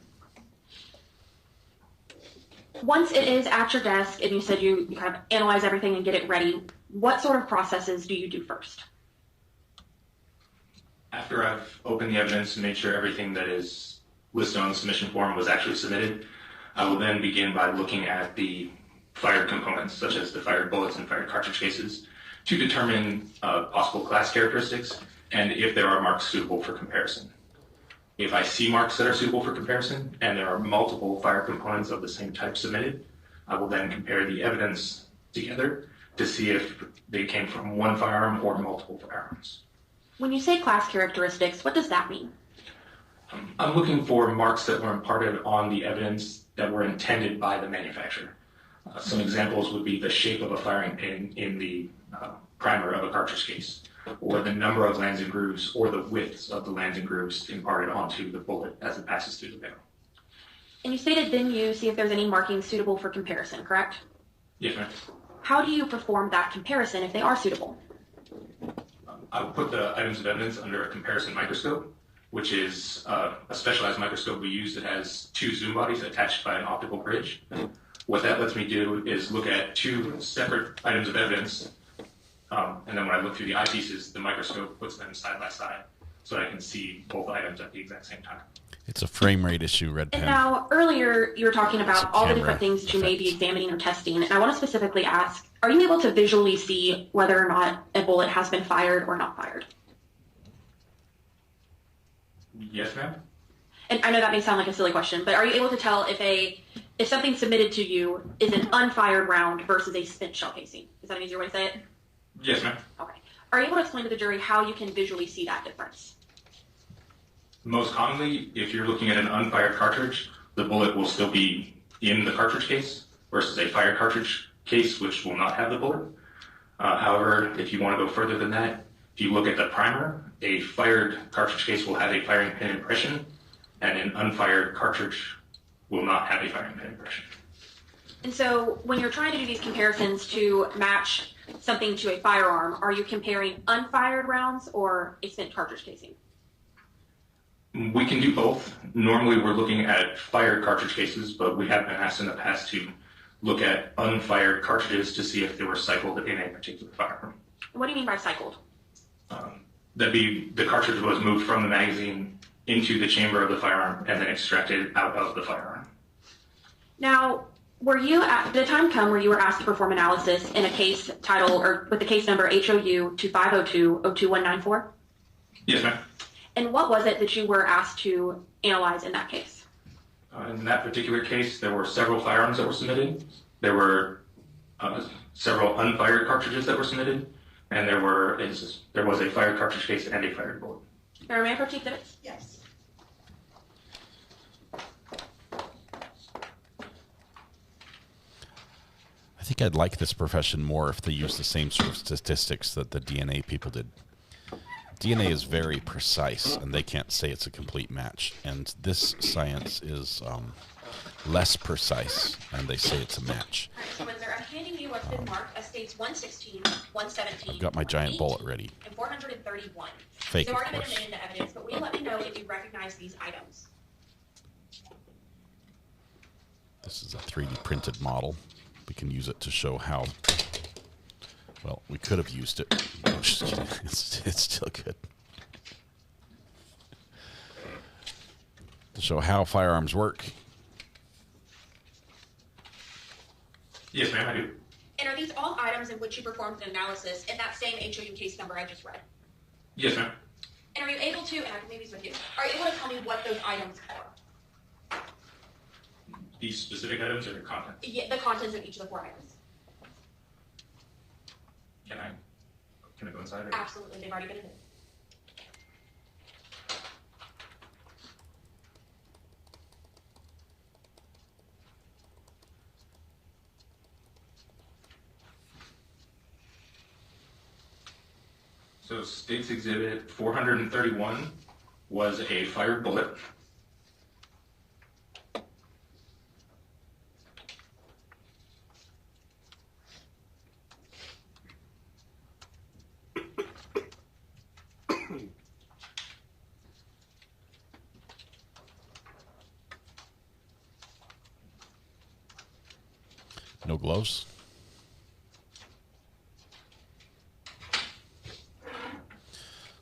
Once it is at your desk and you said you kind of analyze everything and get it ready, what sort of processes do you do first? After I've opened the evidence and made sure everything that is listed on the submission form was actually submitted, I will then begin by looking at the fired components, such as the fired bullets and fired cartridge cases, to determine possible class characteristics and if there are marks suitable for comparison. If I see marks that are suitable for comparison and there are multiple fire components of the same type submitted, I will then compare the evidence together to see if they came from one firearm or multiple firearms. When you say class characteristics, what does that mean? I'm looking for marks that were imparted on the evidence that were intended by the manufacturer. Some examples would be the shape of a firing pin in the primer of a cartridge case, or the number of lands and grooves, or the widths of the lands and grooves imparted onto the bullet as it passes through the barrel. And you stated then you see if there's any markings suitable for comparison, correct? Yes, ma'am. How do you perform that comparison if they are suitable? I would put the items of evidence under a comparison microscope, which is a specialized microscope we use that has two zoom bodies attached by an optical bridge. What that lets me do is look at two separate items of evidence, and then when I look through the eyepieces, the microscope puts them side by side so I can see both items at the exact same time. It's a frame rate issue, Red Pen. And now, earlier you were talking about all the different camera things that you may be examining or testing, and I want to specifically ask, are you able to visually see whether or not a bullet has been fired or not fired? Yes, ma'am. And I know that may sound like a silly question, but are you able to tell if something submitted to you is an unfired round versus a spent shell casing? Is that an easier way to say it? Yes, ma'am. Okay. Are you able to explain to the jury how you can visually see that difference? Most commonly, if you're looking at an unfired cartridge, the bullet will still be in the cartridge case versus a fired cartridge case, which will not have the bullet. However, if you want to go further than that, if you look at the primer, a fired cartridge case will have a firing pin impression, and an unfired cartridge will not have a firing pin impression. And so when you're trying to do these comparisons to match something to a firearm, are you comparing unfired rounds or a spent cartridge casing? We can do both. Normally we're looking at fired cartridge cases, but we have been asked in the past to look at unfired cartridges to see if they were cycled in a particular firearm. What do you mean by cycled? That'd be the cartridge was moved from the magazine into the chamber of the firearm and then extracted out of the firearm. Now, did the time come where you were asked to perform analysis in a case title or with the case number HOU 2502-02194? Yes, ma'am. And what was it that you were asked to analyze in that case? In that particular case, there were several firearms that were submitted. There were several unfired cartridges that were submitted, and there was a fired cartridge case and a fired bullet. May I approach exhibits? Yes. I think I'd like this profession more if they used the same sort of statistics that the DNA people did. DNA is very precise, and they can't say it's a complete match. And this science is less precise, and they say it's a match. All right, so I'm handing you what's been marked as states 116, 117. I've got my giant bullet ready. And 431. Fake, They've of already been course. admitted into evidence, but will you let me know if you recognize these items? This is a 3D printed model. We can use it to show how. Well, we could have used it. No, I'm just kidding. It's still good. To show how firearms work. Yes, ma'am, I do. And are these all items in which you performed an analysis in that same HOU case number I just read? Yes, ma'am. And are you able to, and I can leave these with you, are you able to tell me what those items are? These specific items or the content? Yeah, the contents of each of the 4 items. Can I go inside? Or? Absolutely, they've already been admitted. So States Exhibit 431 was a fired bullet. No gloves.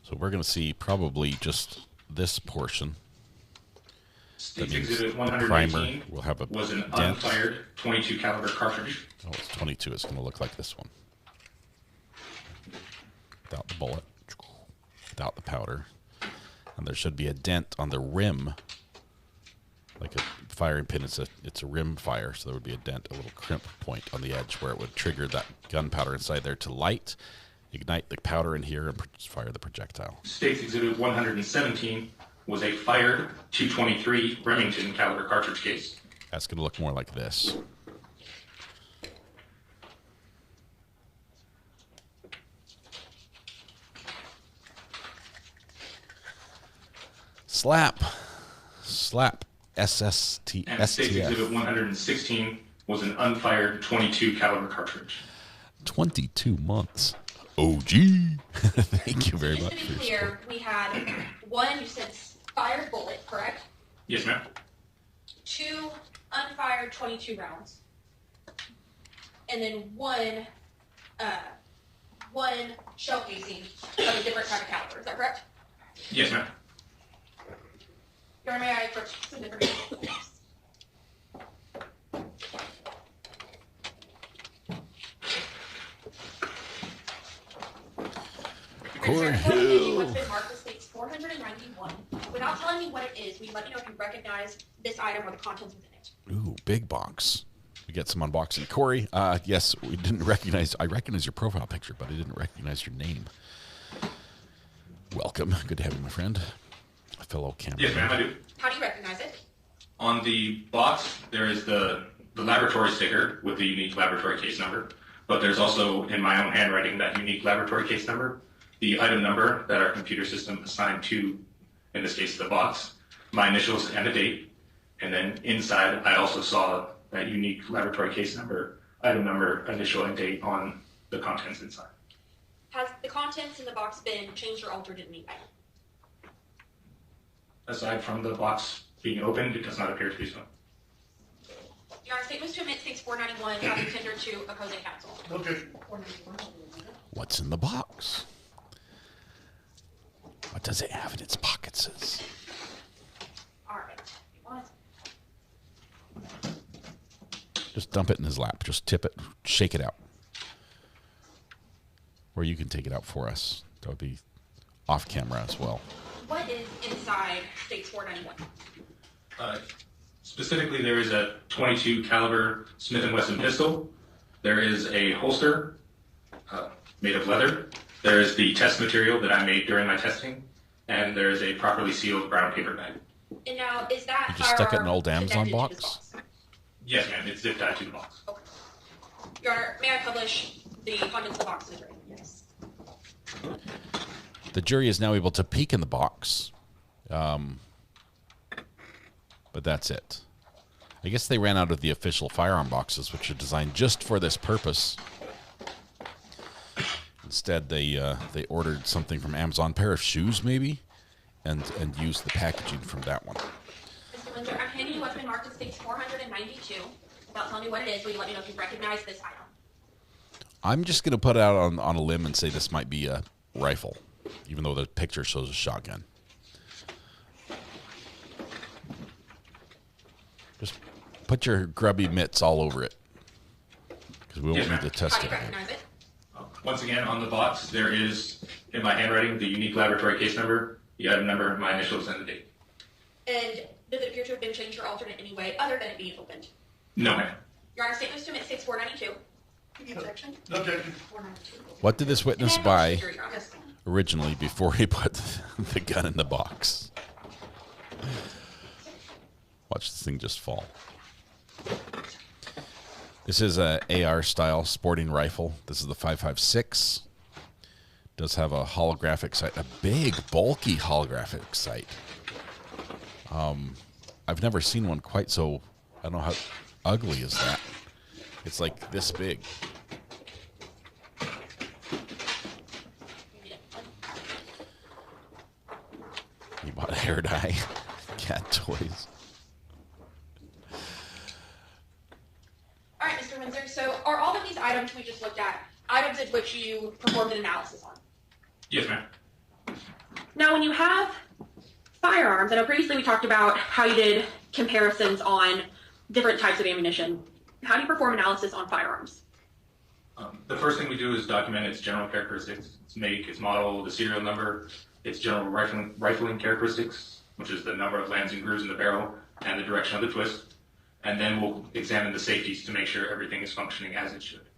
So we're going to see probably just this portion. States Exhibit 118 will have a was an dent. unfired 22 caliber cartridge. Oh, it's 22. It's going to look like this one. Without the bullet, without the powder. And there should be a dent on the rim. Like a firing pin, it's a rim fire, so there would be a dent, a little crimp point on the edge where it would trigger that gunpowder inside there to light, ignite the powder in here, and fire the projectile. States Exhibit 117 was a fired 223 Remington caliber cartridge case. That's going to look more like this. Slap. SST. And States Exhibit 116 was an unfired 22 caliber cartridge. 22 months. OG. Thank you very much. Just to be clear, we had one, you said fired bullet, correct? Yes, ma'am. 2 unfired 22 rounds. And then one shell casing of a different type of caliber. Is that correct? Yes, ma'am. Your Honor, may I approach some different Corey Hill. What's been marked with states 491. Without telling me what it is, will you let me know if you recognize this item or the contents within it? Ooh, big box. We get some unboxing. Corey, yes, we didn't recognize. I recognize your profile picture, but I didn't recognize your name. Welcome. Good to have you, my friend. A fellow cameraman. Yes, ma'am, I do. How do you recognize it? On the box, there is the laboratory sticker with the unique laboratory case number, but there's also, in my own handwriting, that unique laboratory case number, the item number that our computer system assigned to, in this case, the box, my initials and a date, and then inside, I also saw that unique laboratory case number, item number, initial, and date on the contents inside. Has the contents in the box been changed or altered in any way? Aside from the box being opened, it does not appear to be so. Your Honor, statements to omit states 491 have been tendered to opposing counsel. Okay. What's in the box? What does it have in its pockets? All right. Just dump it in his lap. Just tip it. Shake it out. Or you can take it out for us. That would be off camera as well. What is inside states 491? Specifically, there is a 22 caliber Smith & Wesson pistol. There is a holster made of leather. There is the test material that I made during my testing, and there is a properly sealed brown paper bag. And now, is that You just stuck it in an old Amazon connected to this box? Yes, ma'am. It's zip tied to the box. Okay. Your Honor, may I publish the contents of the box to the jury? Yes. The jury is now able to peek in the box. But that's it. I guess they ran out of the official firearm boxes, which are designed just for this purpose. Instead, they ordered something from Amazon, pair of shoes maybe, and used the packaging from that one. Mr. Linder, I'm handing you what's been marked as states 492. Without telling me what it is, will you let me know if you recognize this item? I'm just going to put out on a limb and say this might be a rifle, even though the picture shows a shotgun. Just put your grubby mitts all over it, because we won't need to test How do it. you recognize it? Once again, on the box, there is, in my handwriting, the unique laboratory case number, the item number, my initials, and the date. And does it appear to have been changed or altered in any way other than it being opened? No, ma'am. Your Honor, statements to omit states 492. Any objection? Objection. 492. What did this witness buy Your Honor. originally before he put the gun in the box? Watch this thing just fall. This is a AR style sporting rifle. This is the 5.56. Does have a holographic sight, a big, bulky holographic sight. I've never seen one quite so, I don't know how ugly is that. It's like this big. He bought a hair dye, cat toys. All right, Mr. Mr. Windsor, so are all of these items we just looked at items in which you performed an analysis on? Yes, ma'am. Now, when you have firearms, I know previously we talked about how you did comparisons on different types of ammunition. How do you perform analysis on firearms? The first thing we do is document its general characteristics, its make, its model, the serial number, its general rifling characteristics, which is the number of lands and grooves in the barrel and the direction of the twist. And then we'll examine the safeties to make sure everything is functioning as it should.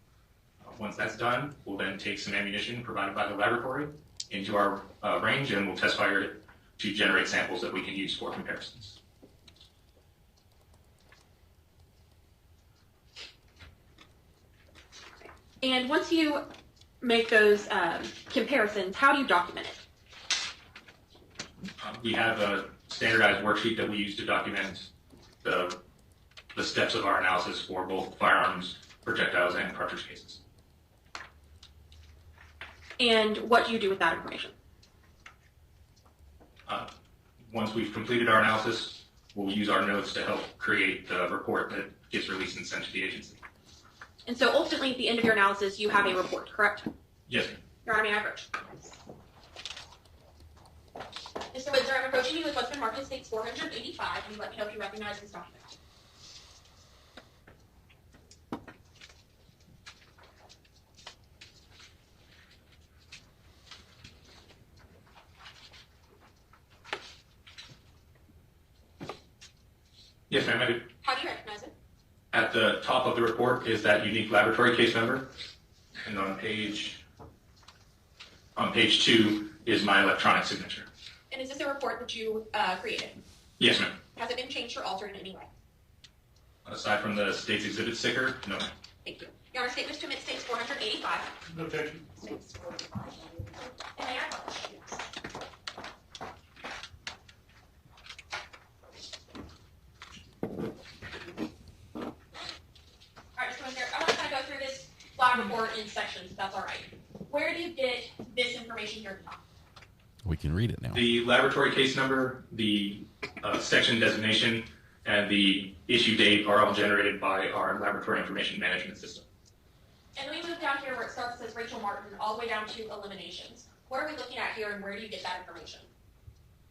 Once that's done, we'll then take some ammunition provided by the laboratory into our range, and we'll test fire it to generate samples that we can use for comparisons. And once you make those comparisons, how do you document it? We have a standardized worksheet that we use to document the steps of our analysis for both firearms, projectiles, and cartridge cases. And what do you do with that information? Once we've completed our analysis, we'll use our notes to help create the report that gets released and sent to the agency. And so ultimately, at the end of your analysis, you have a report, correct? Yes, ma'am. Your Honor, may I approach? Mr. Windsor, I'm approaching you with what's been marked as States 485, and you let me know if you recognize this document. Yes, ma'am, I do. How do you recognize it? At the top of the report is that unique laboratory case number, and on page 2 is my electronic signature. And is this a report that you created? Yes, ma'am. Has it been changed or altered in any way? Aside from the state's exhibit sticker, no, ma'am. Thank you. Your Honor, statements to omit States 485. No objection. States 485. And may I approach? Lab report in sections, if that's all right. Where do you get this information here at the top? We can read it now. The laboratory case number, the section designation, and the issue date are all generated by our laboratory information management system. And then we move down here where it starts, says Rachel Martin, all the way down to eliminations. What are we looking at here, and where do you get that information?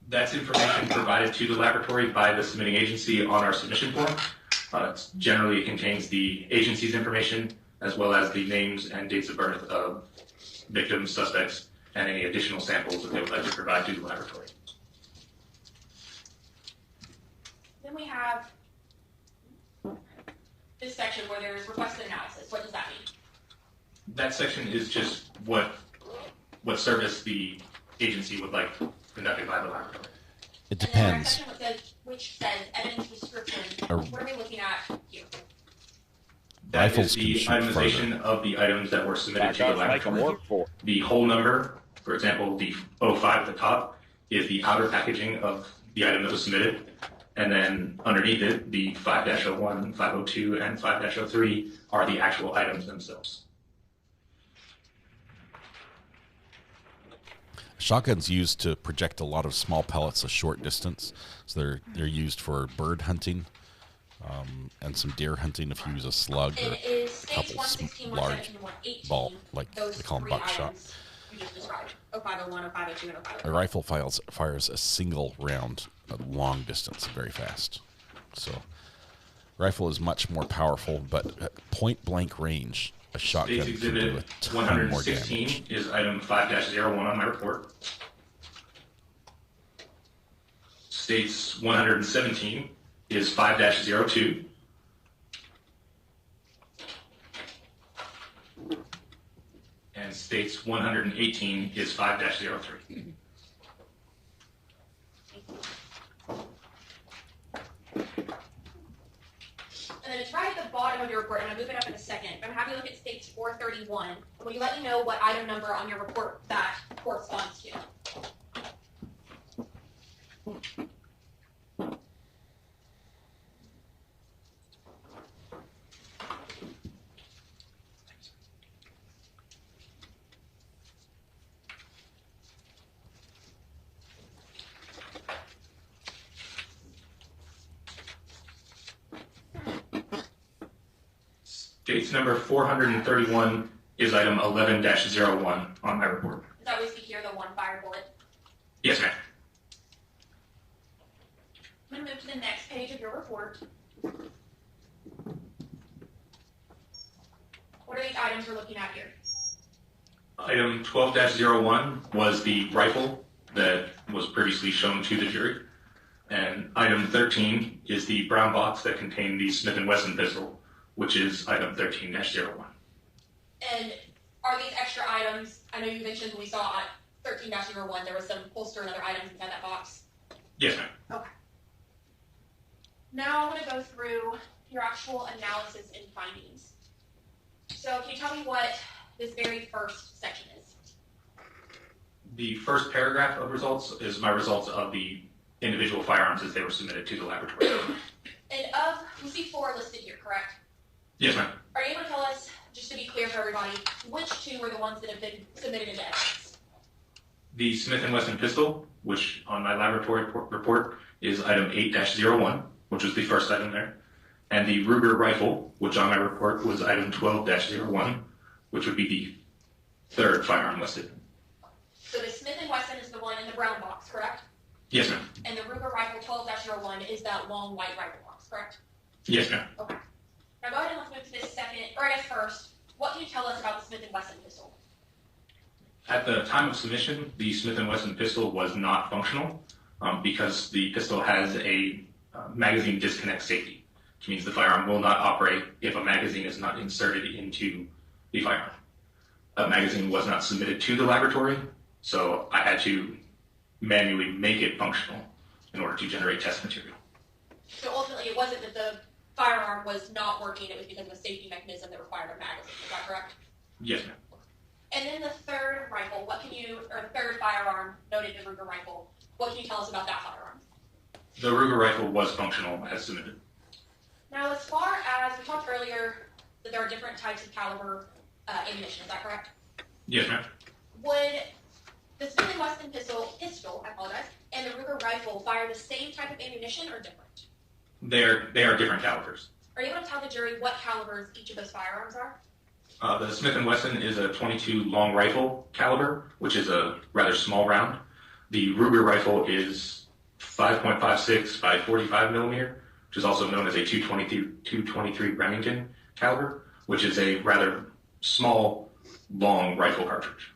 That's information provided to the laboratory by the submitting agency on our submission form. Generally, it contains the agency's information, as well as the names and dates of birth of victims, suspects, and any additional samples that they would like to provide to the laboratory. Then we have this section where there is requested analysis. What does that mean? That section is just what service the agency would like conducted by the laboratory. It depends. And then our section which says evidence description. What are we looking at here? That Rifles is the itemization of the items that were submitted to the laboratory. The whole number, for example, the 05 at the top, is the outer packaging of the item that was submitted. And then underneath it, the 5-01, 502, and 5-03 are the actual items themselves. Shotguns used to project a lot of small pellets a short distance. So they're used for bird hunting. And some deer hunting if you use a slug or a couple large ball, like they call them buckshot. You just described 0501, 0502, and 0503. A rifle fires a single round at long distance very fast. So rifle is much more powerful, but at point blank range, a shotgun State's can do a Exhibit ton more 116 damage. is item 5-01 on my report. State's 117 is 5-02. And State's 118 is 5-03. And then it's right at the bottom of your report. I'm going to move it up in a second. I'm going to have you look at States 431. Will you let me know what item number on your report that corresponds to? Case number 431 is item 11-01 on my report. Is that we see here the one fire bullet? Yes, ma'am. I'm going to move to the next page of your report. What are these items we're looking at here? Item 12-01 was the rifle that was previously shown to the jury. And item 13 is the brown box that contained the Smith & Wesson pistol, which is item 13-01. And are these extra items, I know you mentioned when we saw 13-01, there was some holster and other items inside that box. Yes, ma'am. Okay. Now I'm going to go through your actual analysis and findings. So can you tell me what this very first section is? The first paragraph of results is my results of the individual firearms as they were submitted to the laboratory. And we see 4 listed here, correct? Yes, ma'am. Are you able to tell us, just to be clear for everybody, which 2 were the ones that have been submitted into evidence? The Smith & Wesson pistol, which on my laboratory report is item 8-01, which was the first item there, and the Ruger rifle, which on my report was item 12-01, which would be the third firearm listed. So the Smith & Wesson is the one in the brown box, correct? Yes, ma'am. And the Ruger rifle 12-01 is that long white rifle box, correct? Yes, ma'am. Okay. Now go ahead and let's move to this second, or I guess first, what can you tell us about the Smith & Wesson pistol? At the time of submission, the Smith & Wesson pistol was not functional because the pistol has a magazine disconnect safety, which means the firearm will not operate if a magazine is not inserted into the firearm. A magazine was not submitted to the laboratory, so I had to manually make it functional in order to generate test material. So ultimately, it wasn't that the firearm was not working, it was because of a safety mechanism that required a magazine, is that correct? Yes, ma'am. And then the third rifle, or the third firearm, noted the Ruger rifle, what can you tell us about that firearm? The Ruger rifle was functional as submitted. Now, as far as we talked earlier, that there are different types of caliber ammunition, is that correct? Yes, ma'am. Would the Smith & Wesson pistol, and the Ruger rifle fire the same type of ammunition or different? They are different calibers. Are you able to tell the jury what calibers each of those firearms are? The Smith & Wesson is a .22 long rifle caliber, which is a rather small round. The Ruger rifle is 5.56 by 45 millimeter, which is also known as a 223 Remington caliber, which is a rather small, long rifle cartridge.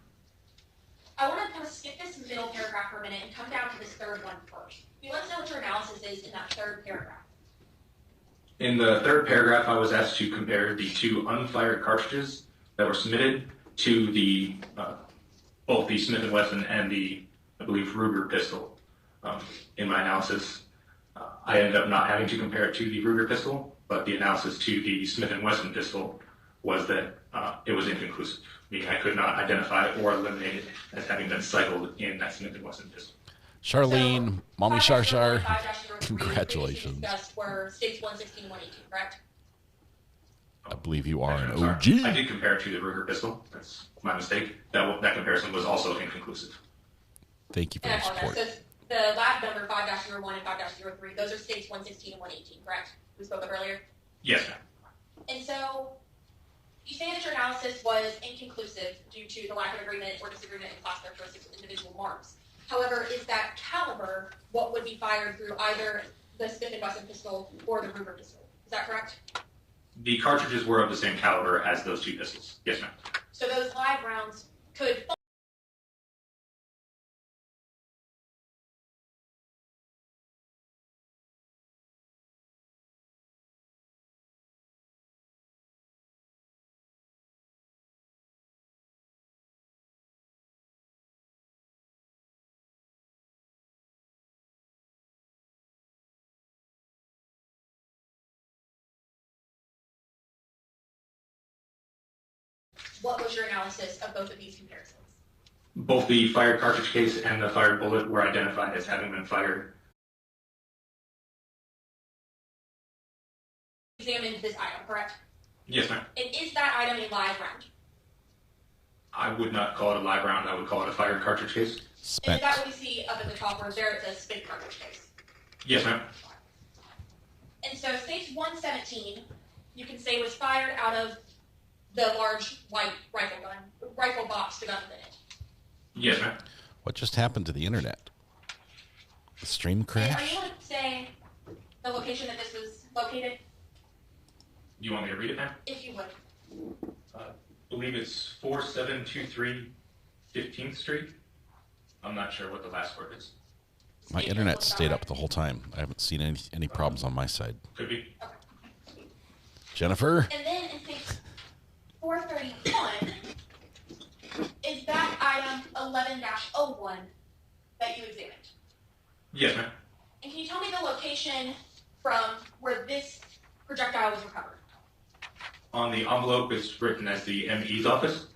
I want to kind of skip this middle paragraph for a minute and come down to this third one first. Can you let us know what your analysis is in that third paragraph? In the third paragraph, I was asked to compare the 2 unfired cartridges that were submitted to the both the Smith & Wesson and the, I believe, Ruger pistol. In my analysis, I ended up not having to compare it to the Ruger pistol, but the analysis to the Smith & Wesson pistol was that it was inconclusive, meaning I could not identify or eliminate it as having been cycled in that Smith & Wesson pistol. Charlene, Mommy Shar Shar, 5-03 congratulations. Discussed were states 116 and 118, correct? I believe you are an I'm sorry. OG. I did compare it to the Ruger pistol. That's my mistake. That comparison was also inconclusive. Thank you for And I your support. apologize. So the lab number 5-01 and 5-03, those are states 116 and 118, correct? We spoke of earlier? Yes, ma'am. And so you say that your analysis was inconclusive due to the lack of agreement or disagreement in class characteristics with individual marks. However, is that caliber what would be fired through either the Smith & Wesson pistol or the Ruger pistol? Is that correct? The cartridges were of the same caliber as those 2 pistols. Yes, ma'am. So those live rounds could what was your analysis of both of these comparisons? Both the fired cartridge case and the fired bullet were identified as having been fired. Examined this item, correct? Yes, ma'am. And is that item a live round? I would not call it a live round. I would call it a fired cartridge case. And is that what we see up at the top where there it says spent cartridge case? Yes, ma'am. And so states 117 you can say was fired out of the large white rifle box, the gun within it. Yes, ma'am. What just happened to the internet? The stream crash? Are you able to say the location that this was located? Do you want me to read it, ma'am? If you would. I believe it's 4723 15th Street. I'm not sure what the last word is. My internet stayed up the whole time. I haven't seen any problems on my side. Could be. Okay. Jennifer? And then in case 431 is that item 11-01 that you examined. Yes, ma'am. And can you tell me the location from where this projectile was recovered? On the envelope, it's written as the ME's office.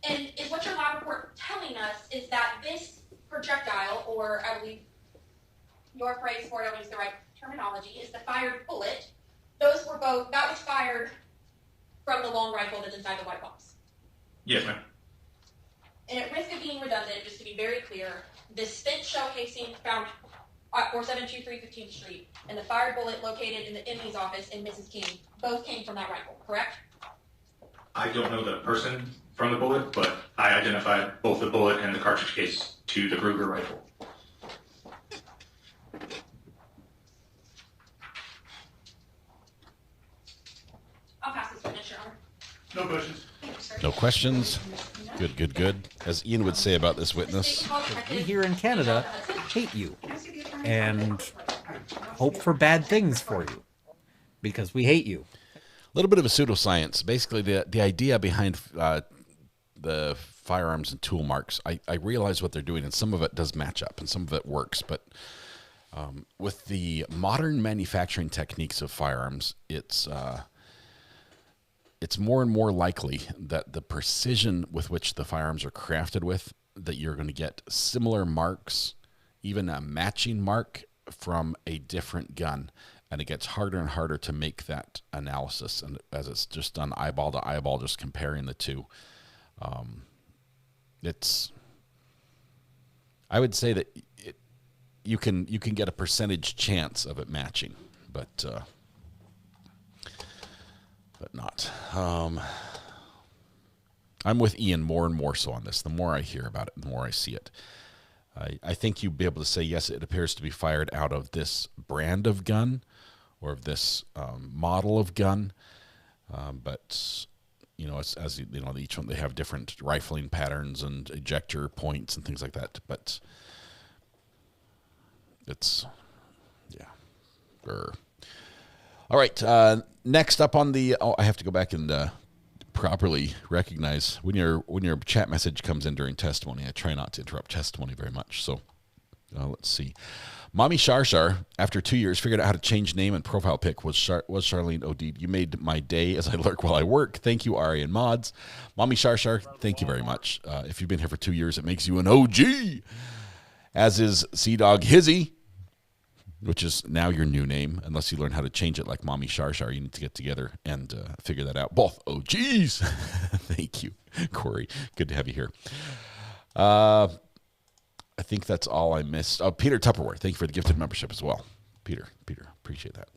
And is what your lab report telling us is that this projectile, or I believe your phrase for it, I don't use the right terminology, is the fired bullet. Those were both, that was fired from the long rifle that's inside the white box. Yes, ma'am. And at risk of being redundant, just to be very clear, the spent shell casing found at 4723 15th Street and the fired bullet located in the ME's office in Mrs. King both came from that rifle, correct? I don't know the person from the bullet, but I identified both the bullet and the cartridge case to the Kruger rifle. I'll pass this witness, Your Honor. No questions. No questions? Good, good, good. As Ian would say about this witness. We here in Canada hate you and hope for bad things for you because we hate you. A little bit of a pseudoscience. Basically, the idea behind the firearms and tool marks, I realize what they're doing, and some of it does match up, and some of it works. But with the modern manufacturing techniques of firearms, it's more and more likely that the precision with which the firearms are crafted with, that you're going to get similar marks, even a matching mark from a different gun. And it gets harder and harder to make that analysis. And as it's just done eyeball to eyeball, just comparing the two, I would say that you can get a percentage chance of it matching, but not. I'm with Ian more and more so on this. The more I hear about it, the more I see it. I think you'd be able to say, yes, it appears to be fired out of this brand of gun or of this model of gun. But, you know, as you know, each one, they have different rifling patterns and ejector points and things like that. But it's, yeah. All right. Next up on the, I have to go back and properly recognize when your chat message comes in during testimony. I try not to interrupt testimony very much. So let's see. Mommy Shar, after 2 years, figured out how to change name and profile pic. Was Charlene O'Deed. You made my day as I lurk while I work. Thank you, Ari and mods. Mommy Shar, thank you very much. If you've been here for 2 years, it makes you an OG. As is Sea Dog Hizzy, which is now your new name, unless you learn how to change it like Mommy Shar. You need to get together and figure that out. Both OGs. Thank you, Corey. Good to have you here. I think that's all I missed. Oh, Peter Tupperware. Thank you for the gifted membership as well. Peter, appreciate that.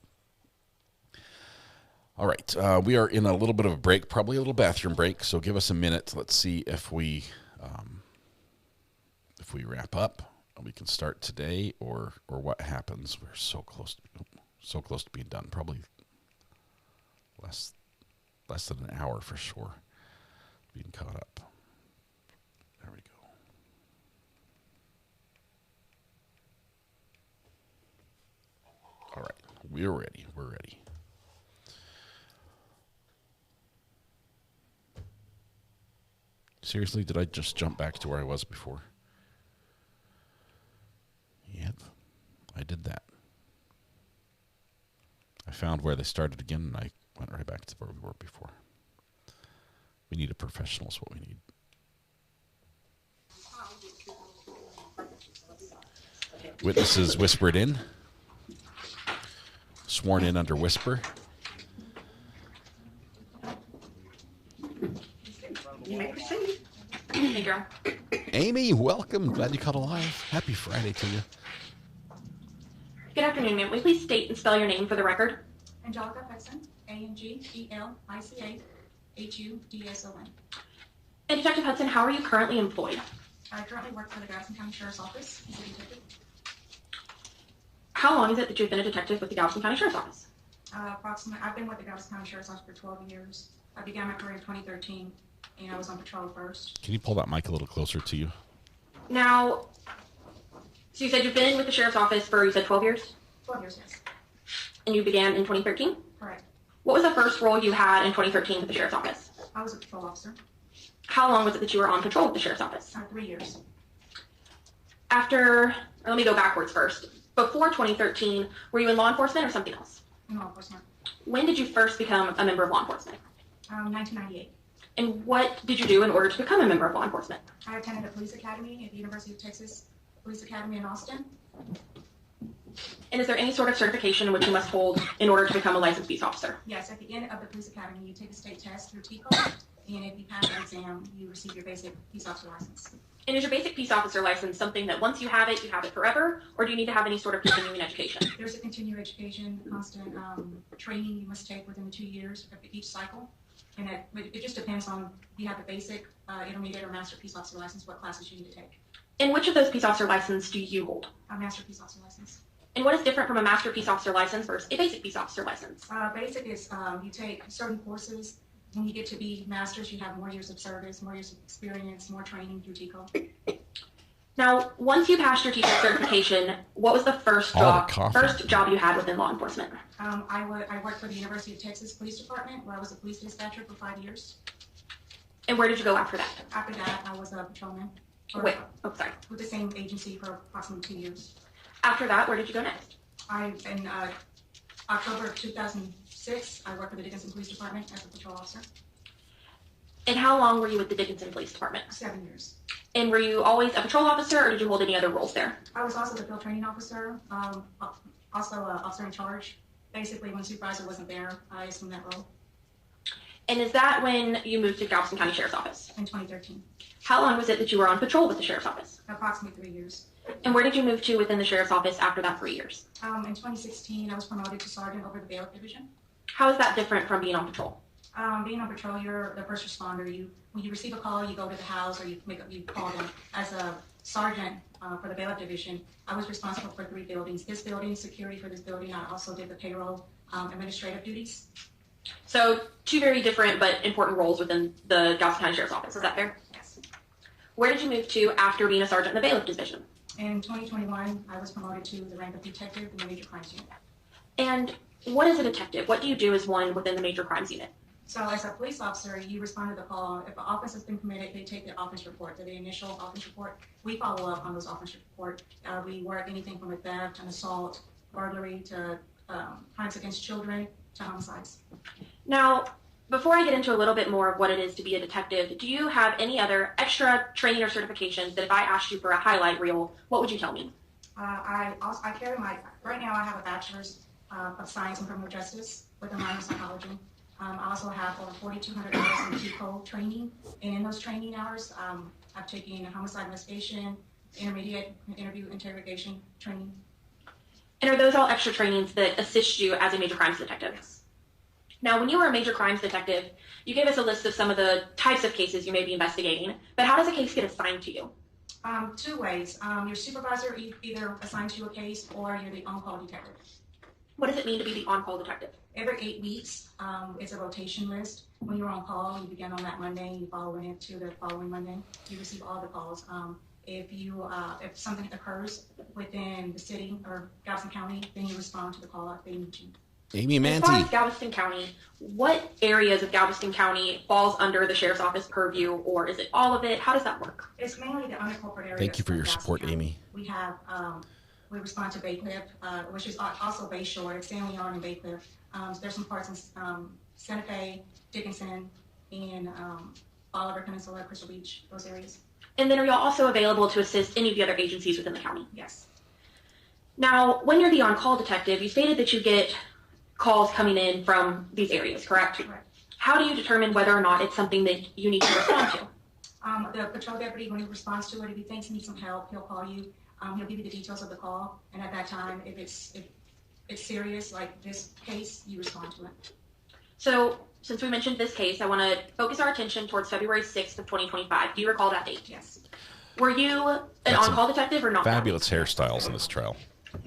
All right. We are in a little bit of a break, probably a little bathroom break. So give us a minute. Let's see if we wrap up. We can start today, or what happens. We're so close to being done. Probably less than an hour for sure. Being caught up. There we go. All right, we're ready. We're ready. Seriously, did I just jump back to where I was before? Yep, I did that. I found where they started again, and I went right back to where we were before. We need a professional is what we need. Witnesses whispered in. Sworn in under whisper. You may proceed. Hey, girl. Amy, welcome. Glad you caught alive. Happy Friday to you. Good afternoon, ma'am. Will you please state and spell your name for the record? Angelica Peckson, ANGELICAHUDSON. And Detective Hudson, how are you currently employed? I currently work for the Galveston County Sheriff's Office as a detective. How long is it that you've been a detective with the Galveston County Sheriff's Office? Approximately, I've been with the Galveston County Sheriff's Office for 12 years. I began my career in 2013, and I was on patrol first. Can you pull that mic a little closer to you? Now, so you said you've been with the Sheriff's Office for, you said 12 years? 12 years, yes. And you began in 2013? Correct. What was the first role you had in 2013 with the Sheriff's Office? I was a patrol officer. How long was it that you were on patrol with the Sheriff's Office? 3 years. Let me go backwards first. Before 2013, were you in law enforcement or something else? In law enforcement. When did you first become a member of law enforcement? 1998. And what did you do in order to become a member of law enforcement? I attended a police academy at the University of Texas Police Academy in Austin. And is there any sort of certification which you must hold in order to become a licensed peace officer? Yes, at the end of the police academy, you take a state test through TCO, and if you pass the exam, you receive your basic peace officer license. And is your basic peace officer license something that once you have it forever, or do you need to have any sort of continuing education? There's a continuing education, constant training you must take within the 2 years of each cycle. And it just depends on if you have the basic, intermediate, or master peace officer license, what classes you need to take. And which of those peace officer licenses do you hold? A master peace officer license. And what is different from a master peace officer license versus a basic peace officer license? Basic is you take certain courses. When you get to be masters, you have more years of service, more years of experience, more training through TCO. Now, once you passed your teacher certification, what was the first job you had within law enforcement? I worked for the University of Texas Police Department, where I was a police dispatcher for 5 years. And where did you go after that? After that, I was a patrolman. With the same agency for approximately 2 years. After that, where did you go next? In October of 2006, I worked for the Dickinson Police Department as a patrol officer. And how long were you with the Dickinson Police Department? 7 years. And were you always a patrol officer, or did you hold any other roles there? I was also the field training officer, also an officer in charge. Basically, when supervisor wasn't there, I assumed that role. And is that when you moved to Galveston County Sheriff's Office? In 2013. How long was it that you were on patrol with the Sheriff's Office? Approximately 3 years. And where did you move to within the Sheriff's Office after that 3 years? In 2016, I was promoted to sergeant over the bailiff division. How is that different from being on patrol? Being on patrol, you're the first responder. When you receive a call, you go to the house or you call them. As a sergeant for the bailiff division, I was responsible for 3 buildings. This building, security for this building. I also did the payroll administrative duties. So 2 very different but important roles within the Galveston County Sheriff's Office. Is that fair? Yes. Where did you move to after being a sergeant in the bailiff division? In 2021, I was promoted to the rank of detective in the major crimes unit. And what is a detective? What do you do as one within the major crimes unit? So as a police officer, you respond to the call. If an offense has been committed, they take the offense report, the initial offense report. We follow up on those offense reports. We work anything from a theft, an assault, burglary, to crimes against children, to homicides. Now, before I get into a little bit more of what it is to be a detective, do you have any other extra training or certifications that if I asked you for a highlight reel, what would you tell me? I carry right now I have a bachelor's of science and criminal justice with a minor in psychology. I also have over 4,200 hours in TCO training, and in those training hours, I've taken homicide investigation, intermediate interview interrogation training. And are those all extra trainings that assist you as a major crimes detective? Yes. Now, when you were a major crimes detective, you gave us a list of some of the types of cases you may be investigating, but how does a case get assigned to you? 2 ways. Your supervisor either assigns you a case or you're the on-call detective. What does it mean to be the on-call detective? Every 8 weeks, it's a rotation list. When you're on call, you begin on that Monday, you follow it to the following Monday. You receive all the calls. If something occurs within the city or Galveston County, then you respond to the call if they need you. Amy As far Manti. as Galveston County, what areas of Galveston County falls under the Sheriff's Office purview, or is it all of it? How does that work? It's mainly the unincorporated areas. Thank you for your of support, Galveston Amy. County. We have, we respond to Bay Cliff, which is also Bay Shore, it's San Leon and Bay Cliff. There's some parts in Santa Fe, Dickinson, and Oliver Peninsula, Crystal Beach, those areas. And then are y'all also available to assist any of the other agencies within the county? Yes. Now, when you're the on-call detective, you stated that you get calls coming in from these areas, correct? Correct. How do you determine whether or not it's something that you need to respond to? The patrol deputy, when he responds to it, if he thinks he needs some help, he'll call you. He'll give you the details of the call, and at that time, if it's serious, like this case, you respond to it. So, since we mentioned this case, I want to focus our attention towards February 6th of 2025. Do you recall that date? Yes. Were you an on-call detective or not? Fabulous hairstyles in this trial.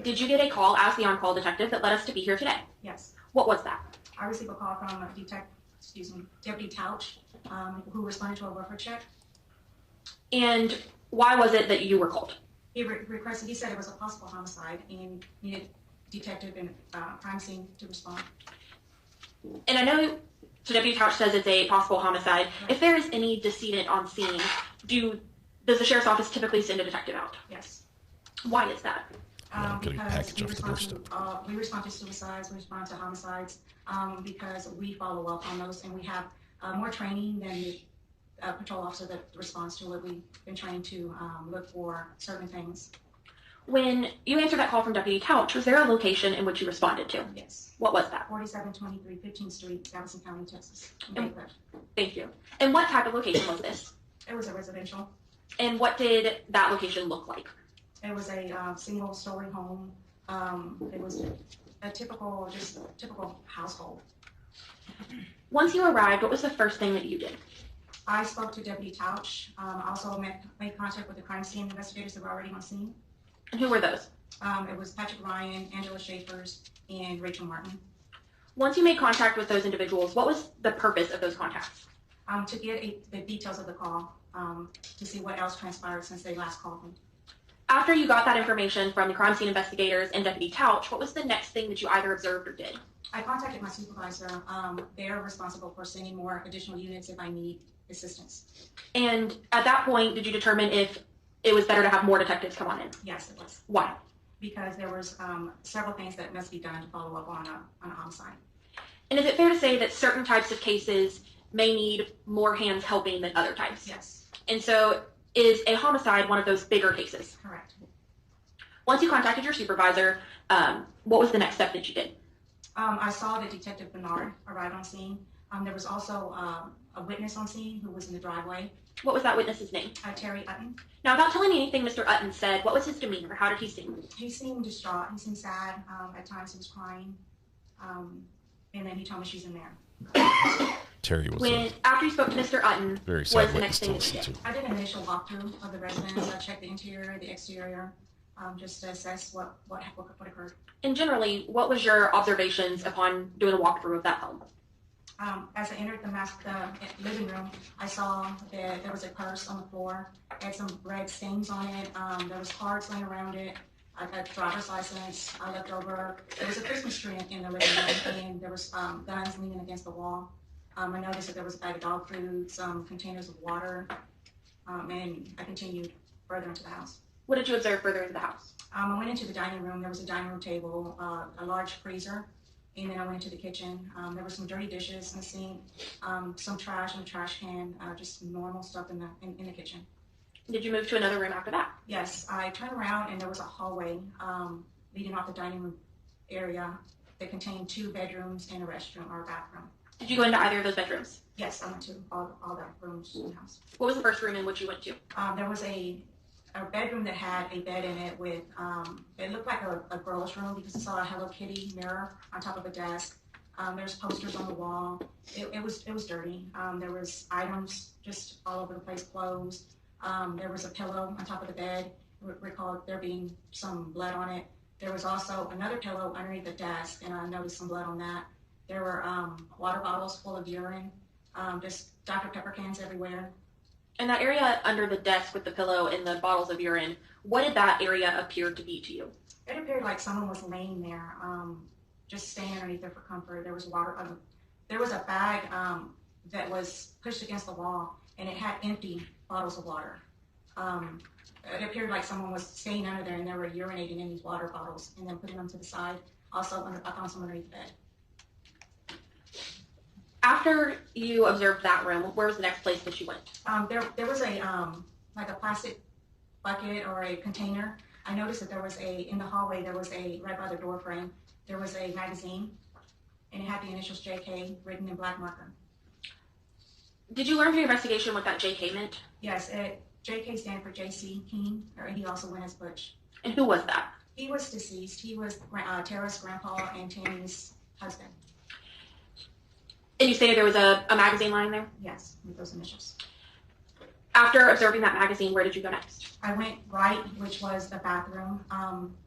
Did you get a call as the on-call detective that led us to be here today? Yes. What was that? I received a call from Deputy Touch, who responded to a welfare check. And why was it that you were called? He requested, he said it was a possible homicide and needed detective and crime scene to respond. And I know, so Deputy Touch says it's a possible homicide. Right. If there is any decedent on scene, does the sheriff's office typically send a detective out? Yes. Why is that? Because we respond to suicides, we respond to homicides, because we follow up on those, and we have more training than the patrol officer that responds to it. We've been trained to look for certain things. When you answered that call from Deputy Couch, was there a location in which you responded to? Yes. What was that? 4723 15th Street, Galveston County, Texas. Thank you. And what type of location was this? It was a residential. And what did that location look like? It was a single-story home. It was a typical household. Once you arrived, what was the first thing that you did? I spoke to Deputy Touch. I also made contact with the crime scene investigators that were already on scene. And who were those? It was Patrick Ryan, Angela Schaefers, and Rachel Martin. Once you made contact with those individuals, what was the purpose of those contacts? To get the details of the call, to see what else transpired since they last called me. After you got that information from the crime scene investigators and Deputy Touch, what was the next thing that you either observed or did? I contacted my supervisor. They're responsible for sending more additional units if I need assistance. And at that point, did you determine if it was better to have more detectives come on in? Yes, it was. Why? Because there was several things that must be done to follow up on a homicide. And is it fair to say that certain types of cases may need more hands helping than other types? Yes. And so is a homicide one of those bigger cases? Correct. Once you contacted your supervisor, what was the next step that you did? I saw that Detective Bernard arrived on scene. There was also a witness on scene who was in the driveway. What was that witness's name? Terry Utton. Now, without telling me anything Mr. Utton said, what was his demeanor? How did he seem? He seemed distraught. He seemed sad. At times he was crying. And then he told me she's in there. Terry was after you spoke to Mr. Utton, very what sad was the next thing that you did? I did an initial walkthrough of the residence. I checked the interior, the exterior, just to assess what occurred. And generally, what was your observations upon doing a walkthrough of that home? As I entered the living room, I saw that there was a purse on the floor. It had some red stains on it. There was cards laying around it. I got a driver's license. I looked over. There was a Christmas tree in the living room, and there was guns leaning against the wall. I noticed that there was a bag of dog food, some containers of water, and I continued further into the house. What did you observe further into the house? I went into the dining room. There was a dining room table, a large freezer, and then I went into the kitchen. There were some dirty dishes in the sink, some trash in the trash can, just normal stuff in the kitchen. Did you move to another room after that? Yes, I turned around and there was a hallway leading off the dining room area that contained 2 bedrooms and a restroom or a bathroom. Did you go into either of those bedrooms? Yes, I went to all the rooms in the house. What was the first room in which you went to? There was a bedroom that had a bed in it with, it looked like a girl's room because I saw a Hello Kitty mirror on top of a desk. There's posters on the wall. It was dirty. There was items just all over the place, clothes. There was a pillow on top of the bed. I recall there being some blood on it. There was also another pillow underneath the desk, and I noticed some blood on that. There were water bottles full of urine, just Dr. Pepper cans everywhere. And that area under the desk with the pillow and the bottles of urine, what did that area appear to be to you? It appeared like someone was laying there, just staying underneath there for comfort. There was water. There was a bag that was pushed against the wall, and it had empty bottles of water. It appeared like someone was staying under there, and they were urinating in these water bottles and then putting them to the side. Also, I found some underneath the bed. After you observed that room, where was the next place that you went? There was a like a plastic bucket or a container. I noticed that there was in the hallway, there was right by the door frame, there was a magazine, and it had the initials JK written in black marker. Did you learn from your investigation what that JK meant? Yes, JK stand for J.C. King, or he also went as Butch. And who was that? He was deceased. He was Tara's grandpa and Tammy's husband. And you stated there was a magazine lying there? Yes, with those initials. After observing that magazine, where did you go next? I went right, which was the bathroom.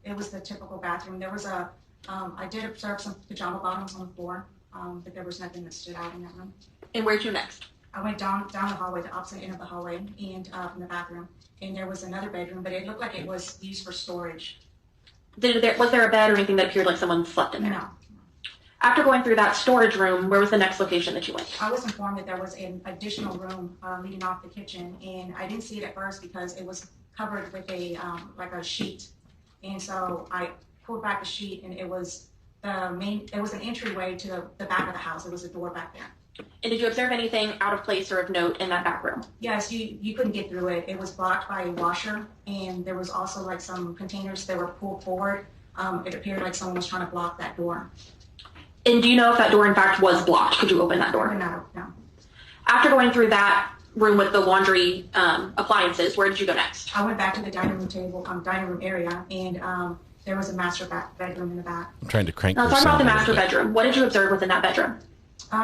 It was the typical bathroom. There was I did observe some pajama bottoms on the floor, but there was nothing that stood out in that room. And where'd you next? I went down the hallway, the opposite end of the hallway, and from the bathroom. And there was another bedroom, but it looked like it was used for storage. Was there a bed or anything that appeared like someone slept in there? No. After going through that storage room, where was the next location that you went? I was informed that there was an additional room leading off the kitchen, and I didn't see it at first because it was covered with a like a sheet. And so I pulled back the sheet, and it was an entryway to the back of the house. It was a door back there. And did you observe anything out of place or of note in that back room? Yes, you couldn't get through it. It was blocked by a washer, and there was also like some containers that were pulled forward. It appeared like someone was trying to block that door. And do you know if that door in fact was blocked? Could you open that door? No. After going through that room with the laundry appliances, where did you go next? I went back to the dining room area, and there was a master bedroom in the back. I'm trying to crank. Now, talk about the master bedroom. What did you observe within that bedroom?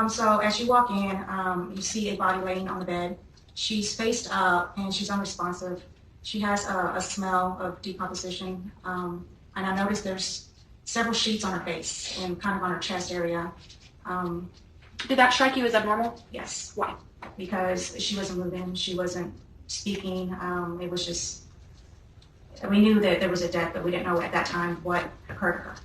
So as you walk in, you see a body laying on the bed. She's faced up and she's unresponsive. She has a smell of decomposition. And I noticed there's several sheets on her face and kind of on her chest area. Did that strike you as abnormal? Yes. Why? Because she wasn't moving. She wasn't speaking. It was just, we knew that there was a death, but we didn't know at that time what occurred to her.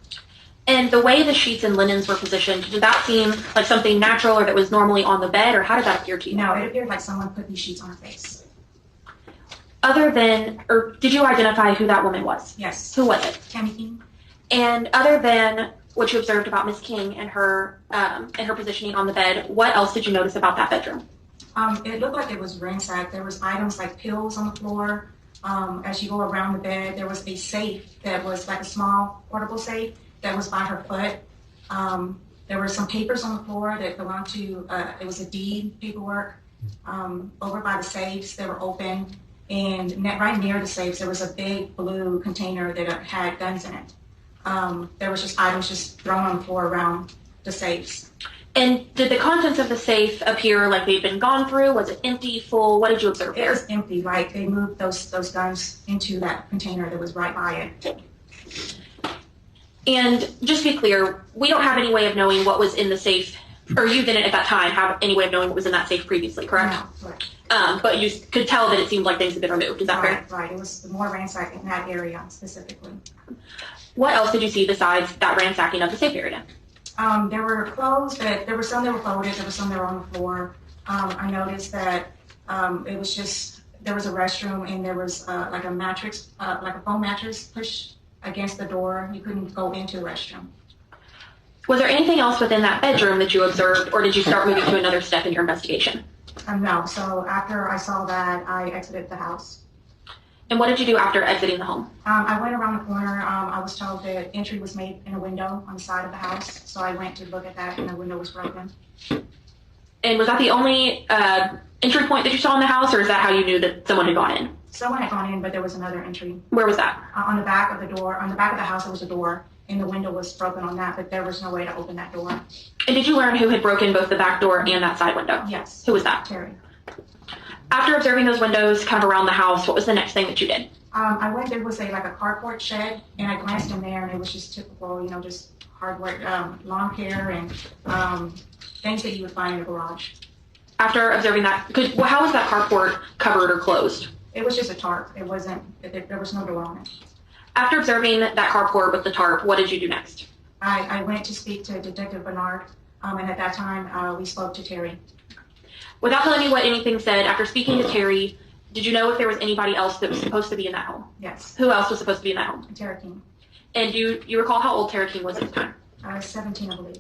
And the way the sheets and linens were positioned, did that seem like something natural or that was normally on the bed, or how did that appear to you? No, it appeared like someone put these sheets on her face. Did you identify who that woman was? Yes. Who was it? Tammy King. And other than what you observed about Miss King and her positioning on the bed, what else did you notice about that bedroom? It looked like it was ransacked. There was items like pills on the floor. As you go around the bed, there was a safe that was like a small portable safe that was by her foot. There were some papers on the floor that belonged to, it was a deed paperwork. Over by the safes, they were open. And right near the safes, there was a big blue container that had guns in it. There was just items just thrown on the floor around the safes. And did the contents of the safe appear like they'd been gone through? Was it empty, full? What did you observe there? It was empty, like they moved those guns into that container that was right by it. And just to be clear, we don't have any way of knowing what was in the safe, or you didn't at that time have any way of knowing what was in that safe previously, correct? No, correct. But you could tell that it seemed like things had been removed. Is that right, fair? Right. It was more ransacked in that area specifically. What else did you see besides that ransacking of the safe area? There were clothes there were some that were folded, there were some that were on the floor. I noticed that it was just, there was a restroom and there was like a mattress, like a foam mattress pushed against the door. You couldn't go into the restroom. Was there anything else within that bedroom that you observed, or did you start moving to another step in your investigation? No. So after I saw that, I exited the house. And what did you do after exiting the home? I went around the corner. I was told that entry was made in a window on the side of the house. So I went to look at that, and the window was broken. And was that the only entry point that you saw in the house, or is that how you knew that someone had gone in? Someone had gone in, but there was another entry. Where was that? On the back of the door. On the back of the house, there was a door, and the window was broken on that, but there was no way to open that door. And did you learn who had broken both the back door and that side window? Yes. Who was that? Terry. After observing those windows kind of around the house, what was the next thing that you did? I went, there was like a carport shed, and I glanced in there, and it was just typical, just hardware, lawn care, and things that you would find in a garage. After observing that, how was that carport covered or closed? It was just a tarp. It wasn't, there was no door on it. After observing that carport with the tarp, what did you do next? I went to speak to Detective Bernard, and at that time, we spoke to Terry. Without telling me what anything said, after speaking to Terry, did you know if there was anybody else that was supposed to be in that home? Yes. Who else was supposed to be in that home? Tara King. And you recall how old Tara King was at the time? 17, I believe.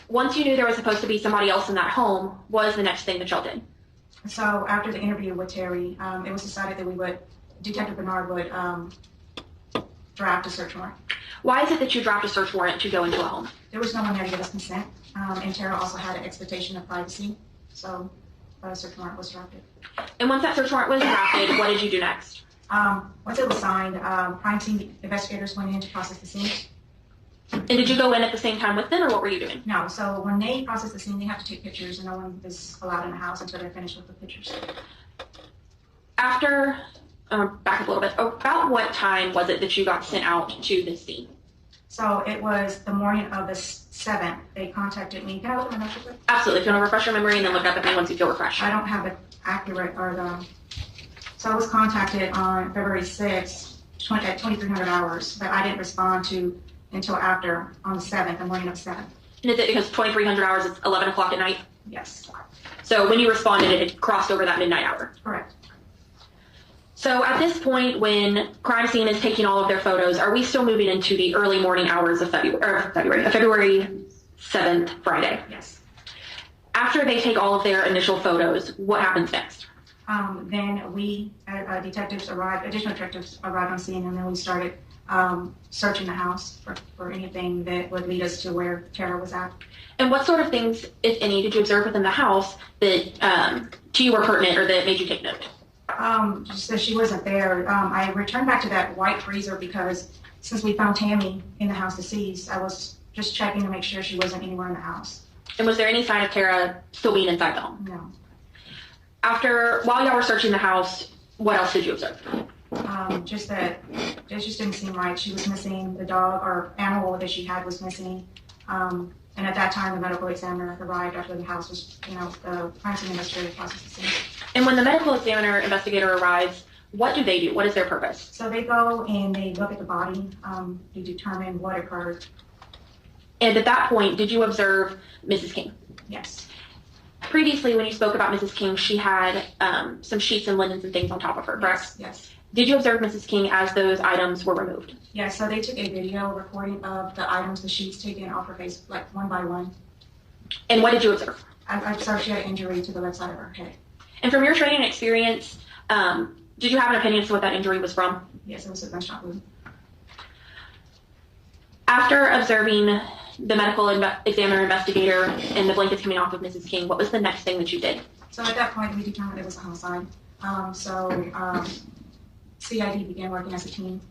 Once you knew there was supposed to be somebody else in that home, what was the next thing that y'all did? So after the interview with Terry, it was decided that Detective Bernard would draft a search warrant. Why is it that you draft a search warrant to go into a home? There was no one there to give us consent, and Tara also had an expectation of privacy, so a search warrant was drafted. And once that search warrant was drafted, what did you do next? Once it was signed, crime team investigators went in to process the scene. And did you go in at the same time with them, or what were you doing? No, so when they process the scene, they have to take pictures, and no one is allowed in the house until they're finished with the pictures. After, back up a little bit, about what time was it that you got sent out to this scene? So it was the morning of the 7th. They contacted me. Can I look at my notes real quick? Absolutely. If you want to refresh your memory and then look up at me once you feel refreshed. I don't have it accurate or the. So I was contacted on February 6th at 2300 hours, but I didn't respond to until after on the 7th, the morning of 7th. And is it because 2300 hours is 11 o'clock at night? Yes. So when you responded, it had crossed over that midnight hour? Correct. So at this point, when crime scene is taking all of their photos, are we still moving into the early morning hours of February 7th, Friday? Yes. After they take all of their initial photos, what happens next? Then we, additional detectives arrived on scene, and then we started searching the house for anything that would lead us to where Tara was at. And what sort of things, if any, did you observe within the house that to you were pertinent or that made you take note? Just that she wasn't there. I returned back to that white freezer because since we found Tammy in the house deceased, I was just checking to make sure she wasn't anywhere in the house. And was there any sign of Tara still being inside the home? No. While y'all were searching the house, what else did you observe? Just that it just didn't seem right. She was missing. The dog or animal that she had was missing. And at that time, the medical examiner arrived after the house was, the crime scene investigator processed the scene. And when the medical examiner investigator arrives, what do they do? What is their purpose? So they go and they look at the body to determine what occurred. And at that point, did you observe Mrs. King? Yes. Previously, when you spoke about Mrs. King, she had some sheets and linens and things on top of her, correct? Yes. Did you observe Mrs. King as those items were removed? Yes, so they took a video recording of the items, the sheets taken off her face, like one by one. And what did you observe? I observed she had an injury to the left side of her head. And from your training experience, did you have an opinion as to what that injury was from? Yes, it was a gunshot wound. After observing the medical examiner investigator and the blankets coming off of Mrs. King, what was the next thing that you did? So at that point, we determined it was a homicide. CID began working as a team.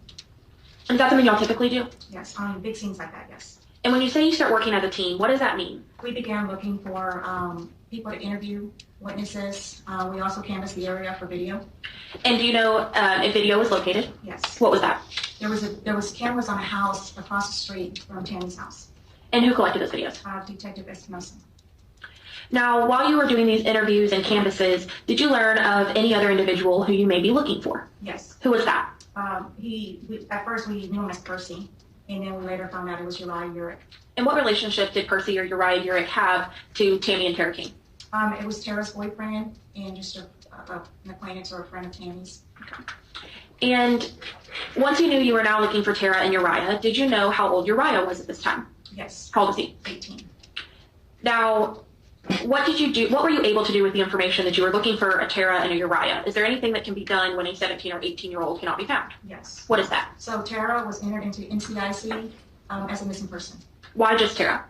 And is that something y'all typically do? Yes, on big scenes like that, yes. And when you say you start working as a team, what does that mean? We began looking for people to interview, witnesses. We also canvassed the area for video. And do you know if video was located? Yes. What was that? There was cameras on a house across the street from Tammy's house. And who collected those videos? Detective Espinosa. Now, while you were doing these interviews and canvasses, did you learn of any other individual who you may be looking for? Yes. Who was that? At first we knew him as Percy, and then we later found out it was Uriah. And what relationship did Percy or Uriah Urick have to Tammy and Tara King? It was Tara's boyfriend and just an acquaintance or a friend of Tammy's. Okay. And once you knew you were now looking for Tara and Uriah, did you know how old Uriah was at this time? Yes. How old was he? 18. Now, what did you do? What were you able to do with the information that you were looking for a Tara and a Uriah? Is there anything that can be done when a 17 or 18-year-old cannot be found? Yes. What is that? So Tara was entered into NCIC as a missing person. Why just Tara?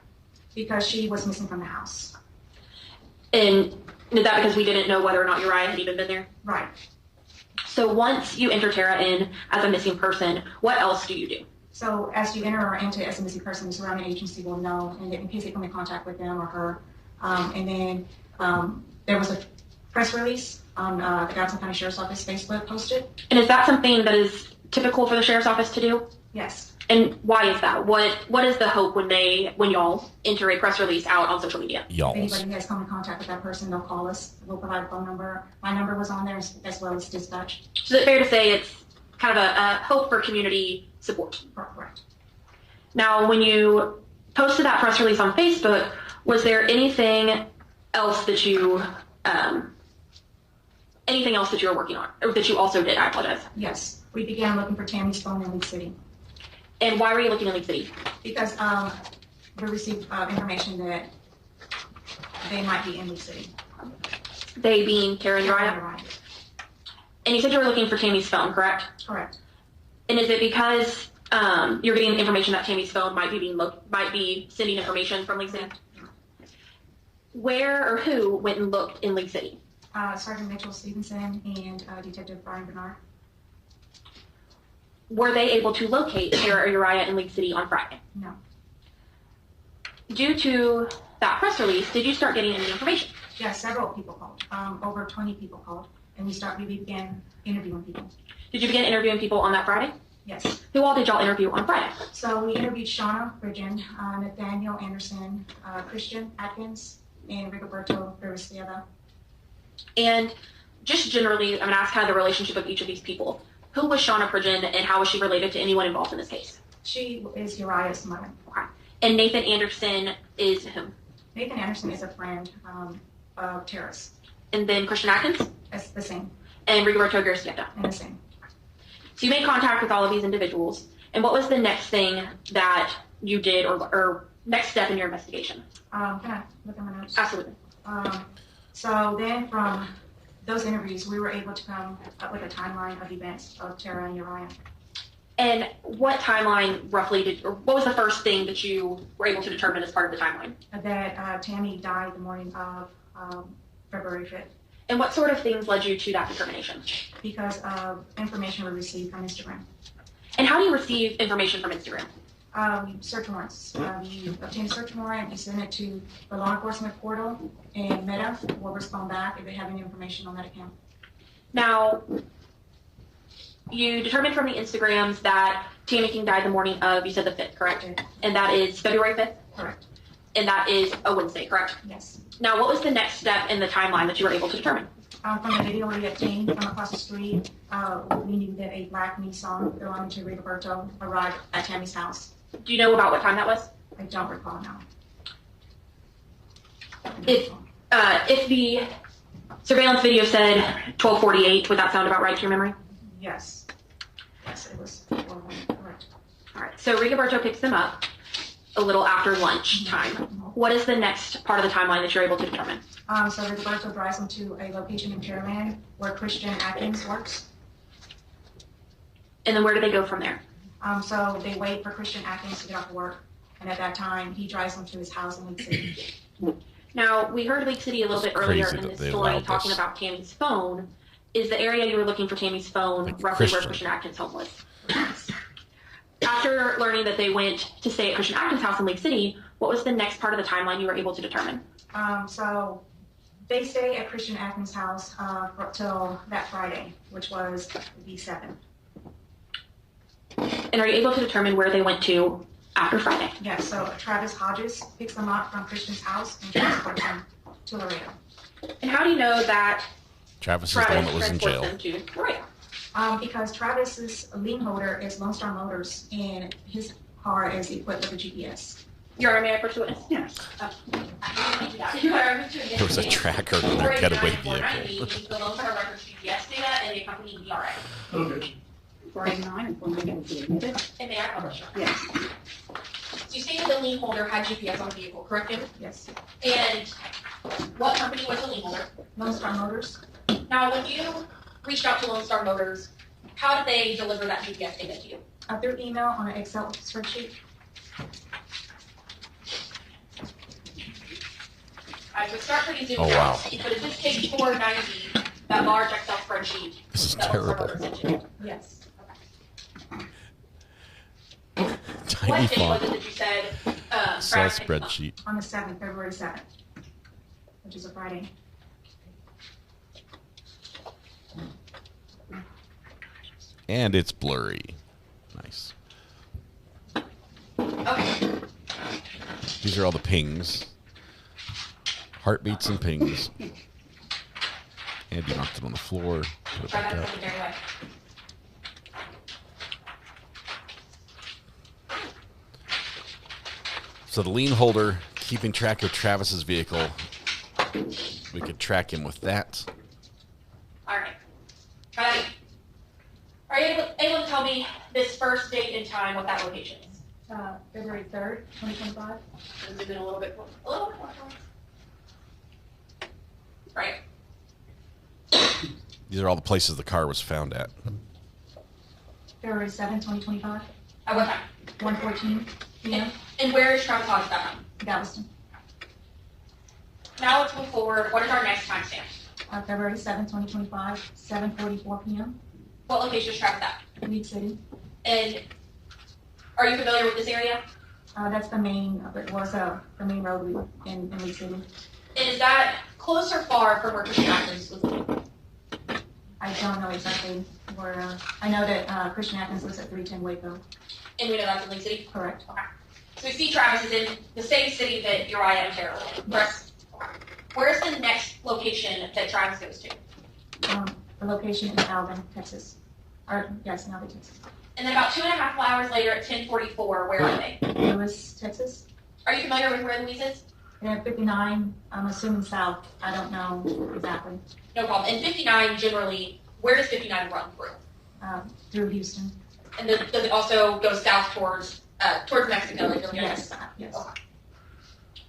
Because she was missing from the house. And is that because we didn't know whether or not Uriah had even been there? Right. So once you enter Tara in as a missing person, what else do you do? So as you enter her into as a missing person, the surrounding agency will know, and in case they come in contact with them or her. And then there was a press release on the Gadsden County Sheriff's Office Facebook posted. And is that something that is typical for the Sheriff's Office to do? Yes. And why is that? What is the hope when y'all enter a press release out on social media? If anybody who has come in contact with that person, they'll call us. We'll provide a phone number. My number was on there as well as dispatch. So is it fair to say it's kind of a hope for community support? Correct. Now, when you posted that press release on Facebook, was there anything else that you were working on, or that you also did? I apologize. Yes, we began looking for Tammy's phone in League City. And why were you looking in League City? Because we received information that they might be in League City. They being Tara and Uriah? And you said you were looking for Tammy's phone, correct? Correct. And is it because you're getting information that Tammy's phone might be sending information from League City? Where or who went and looked in League City? Sergeant Mitchell Stevenson and Detective Brian Bernard. Were they able to locate Tara or Uriah in League City on Friday? No. Due to that press release, did you start getting any information? Yeah, several people called. Over 20 people called, and we began interviewing people. Did you begin interviewing people on that Friday? Yes. Who all did y'all interview on Friday? So we interviewed Shauna Bridgen, Nathaniel Anderson, Christian Atkins, and Rigoberto Ferriciada. And just generally, I'm going to ask kind of the relationship of each of these people. Who was Shauna Bridgen, and how was she related to anyone involved in this case? She is Uriah's mother. Okay. And Nathan Anderson is whom? Nathan Anderson is a friend of Tara's. And then Christian Atkins? That's the same. And Rigoberto Ferriciada? And the same. So you made contact with all of these individuals. And what was the next thing that you did or next step in your investigation? Can I look at my notes? Absolutely. So then from those interviews, we were able to come up with a timeline of events of Tara and Uriah. And what timeline roughly or what was the first thing that you were able to determine as part of the timeline? That Tammy died the morning of February 5th. And what sort of things led you to that determination? Because of information we received from Instagram. And how do you receive information from Instagram? Search warrants. You obtain a search warrant, you send it to the law enforcement portal, and Meta will respond back if they have any information on that account. Now, you determined from the Instagrams that Tammy King died the morning of, you said the 5th, correct? Okay. And that is February 5th? Correct. And that is a Wednesday, correct? Yes. Now, what was the next step in the timeline that you were able to determine? From the video we obtained from across the street, we knew that a black Nissan belonging to Rigoberto arrived at Tammy's house. Do you know about what time that was? I don't recall now. If the surveillance video said 12:48, would that sound about right to your memory? Yes. Yes, it was correct. All right. So Rigoberto picks them up a little after lunch time. What is the next part of the timeline that you're able to determine? So Rigoberto drives them to a location in Pearland where Christian Atkins works. And then where do they go from there? So they wait for Christian Atkins to get off work, and at that time, he drives them to his house in League City. Now, we heard League City a little bit earlier in this story talking about Tammy's phone. Is the area you were looking for Tammy's phone roughly where Christian Atkins' home was? After learning that they went to stay at Christian Atkins' house in League City, what was the next part of the timeline you were able to determine? So they stay at Christian Atkins' house till that Friday, which was the 7th. And are you able to determine where they went to after Friday? Yes, so Travis Hodges picks them up from Christian's house and transports them to Laredo. And how do you know that Travis is the one that was in jail? Them to Laredo? Because Travis's lien holder is Lone Star Motors, and his car is equipped with a GPS. Your Honor, may I first witness? Yes. There was a tracker in their getaway vehicle. The Lone Star Records GPS data and the accompanying Uriah. Okay. 489 and 489. And may I publish? Yes. So you stated the lien holder had GPS on the vehicle, correct? Yes. And what company was the lien holder? Lone Star Motors. Now, when you reached out to Lone Star Motors, how did they deliver that GPS data to you? Through email on an Excel spreadsheet. I would start pretty zoomed Oh, wow. out, but is this page 490, that large Excel spreadsheet? This is that Lone Star terrible. Motors sent you? Yes. Tiny What date font. was it that you said? Excel Friday? spreadsheet. On the 7th, February 7th, which is a Friday. And it's blurry. Nice. Okay. These are all the pings. Heartbeats and pings. Andy knocked it on the floor. Put it Try back that up. secondary way. So the lien holder keeping track of Travis's vehicle. We could track him with that. All right. Are you able to tell me this first date and time, what that location is? February 3rd, 2025. Zoom in a little bit more. Right. These are all the places the car was found at. February 7th, 2025. At what time? 1:14 p.m. And where is Travis Hodges that time? Galveston. Now let's move forward. What is our next timestamp? February 7th, 2025, 7:44 p.m. What location is Travis at? League City. And are you familiar with this area? That's the main, it was the main road in League City. And is that close or far from where Christian Athens was living? I don't know exactly where, I know that Christian Athens lives at 310 Waco. And we know that's in League City? Correct. Okay. So we see Travis is in the same city that Uriah and Tara live in, correct? Okay. Where's the next location that Travis goes to? The location in Alvin, Texas. Yes, in Alvin, Texas. And then about 2.5 hours later at 10:44, where are they? Lewis, Texas. Are you familiar with where Louise is? Yeah, 59, I'm assuming south. I don't know exactly. No problem. And 59 generally, where does 59 run through? Through Houston. And does it also go south towards Mexico? Yes. Yes. Okay.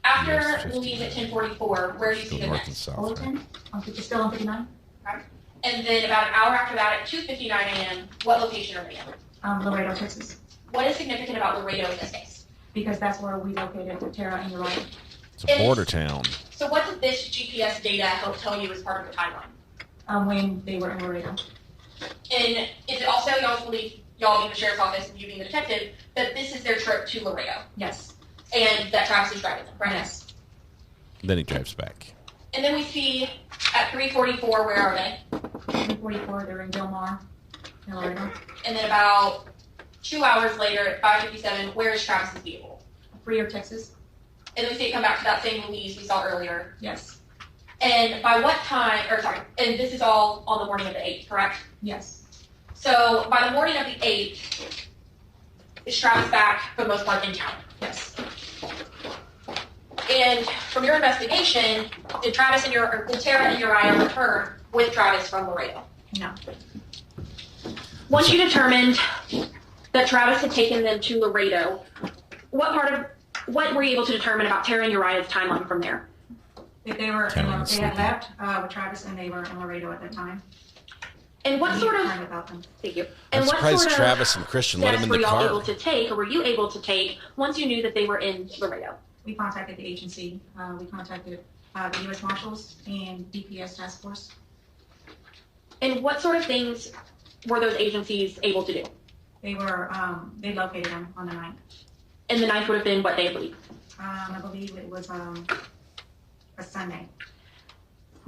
After Louise at 10:44, where do you see the next? Fullerton? Still on 59? Okay. And then about an hour after that at 2:59 a.m., what location are they in? Laredo, Texas. What is significant about Laredo in this case? Because that's where we located Tara and Uriah. It's a border town. So what did this GPS data help tell you as part of the timeline? When they were in Laredo. And is it also y'all's belief, y'all being the sheriff's office and you being the detective, that this is their trip to Laredo? Yes. And that Travis is driving them, right? Yes. Then he drives back. And then we see at 3:44, where are they? 3:44, they're in Del Mar, Laredo. And then about 2 hours later at 5:57, where is Travis's vehicle? Frio, Texas. And then we see it come back to that same Louise we saw earlier. Yes. And by what time, and this is all on the morning of the 8th, correct? Yes. So by the morning of the 8th, is Travis back for the most part in town? Yes. And from your investigation, did Tara and Uriah return with Travis from Laredo? No. Once you determined that Travis had taken them to Laredo, what were you able to determine about Tara and Uriah's timeline from there? If they were, they had left with Travis and they were in Laredo at that time. And what sort of? About them. Thank you. I'm And what surprised sort of Travis and Christian let him in the were y'all car. able to take, or were you able to take once you knew that they were in Laredo? We contacted the agency. We contacted the U.S. Marshals and DPS Task Force. And what sort of things were those agencies able to do? They located them on the 9th. And the 9th would have been what day, I believe? I believe it was a Sunday.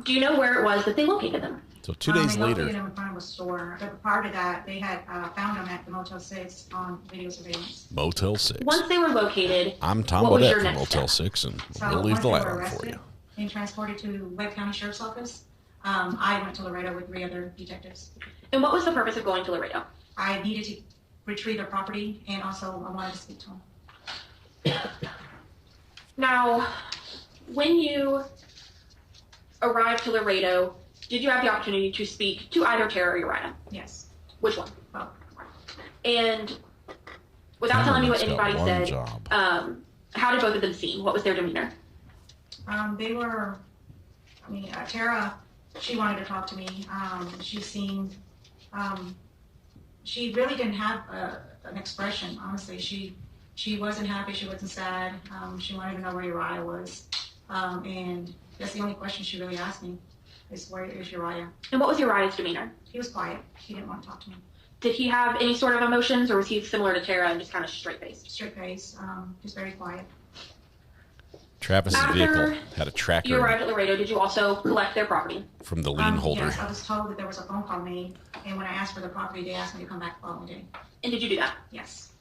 Do you know where it was that they located them? So 2 days they later. located them in front of a store. But prior to that, they had found them at the Motel 6 on video surveillance. Motel 6. Once they were located, I'm Tom what was Bodette your from next Motel step? 6, and So we'll leave the once light they were on for arrested you. and transported to Webb County Sheriff's Office, I went to Laredo with 3 other detectives. And what was the purpose of going to Laredo? I needed to retrieve their property, and also I wanted to speak to them. Now, when you arrived to Laredo, did you have the opportunity to speak to either Tara or Uriah? Yes. Which one? Both. And without telling me what Cameron's got anybody one said, job. how did both of them seem? What was their demeanor? They were, Tara, she wanted to talk to me. She seemed, she really didn't have an expression, honestly. She wasn't happy, she wasn't sad. She wanted to know where Uriah was. And that's the only question she really asked me, is where is Uriah? And what was Uriah's demeanor? He was quiet. He didn't want to talk to me. Did he have any sort of emotions, or was he similar to Tara and just kind of straight-faced? Straight face, just very quiet. Travis's vehicle had a tracker You arrived at Laredo. Did you also collect their property? from the lien holder. Yes, I was told that there was a phone call made, and when I asked for the property, they asked me to come back the following day. And did you do that? Yes.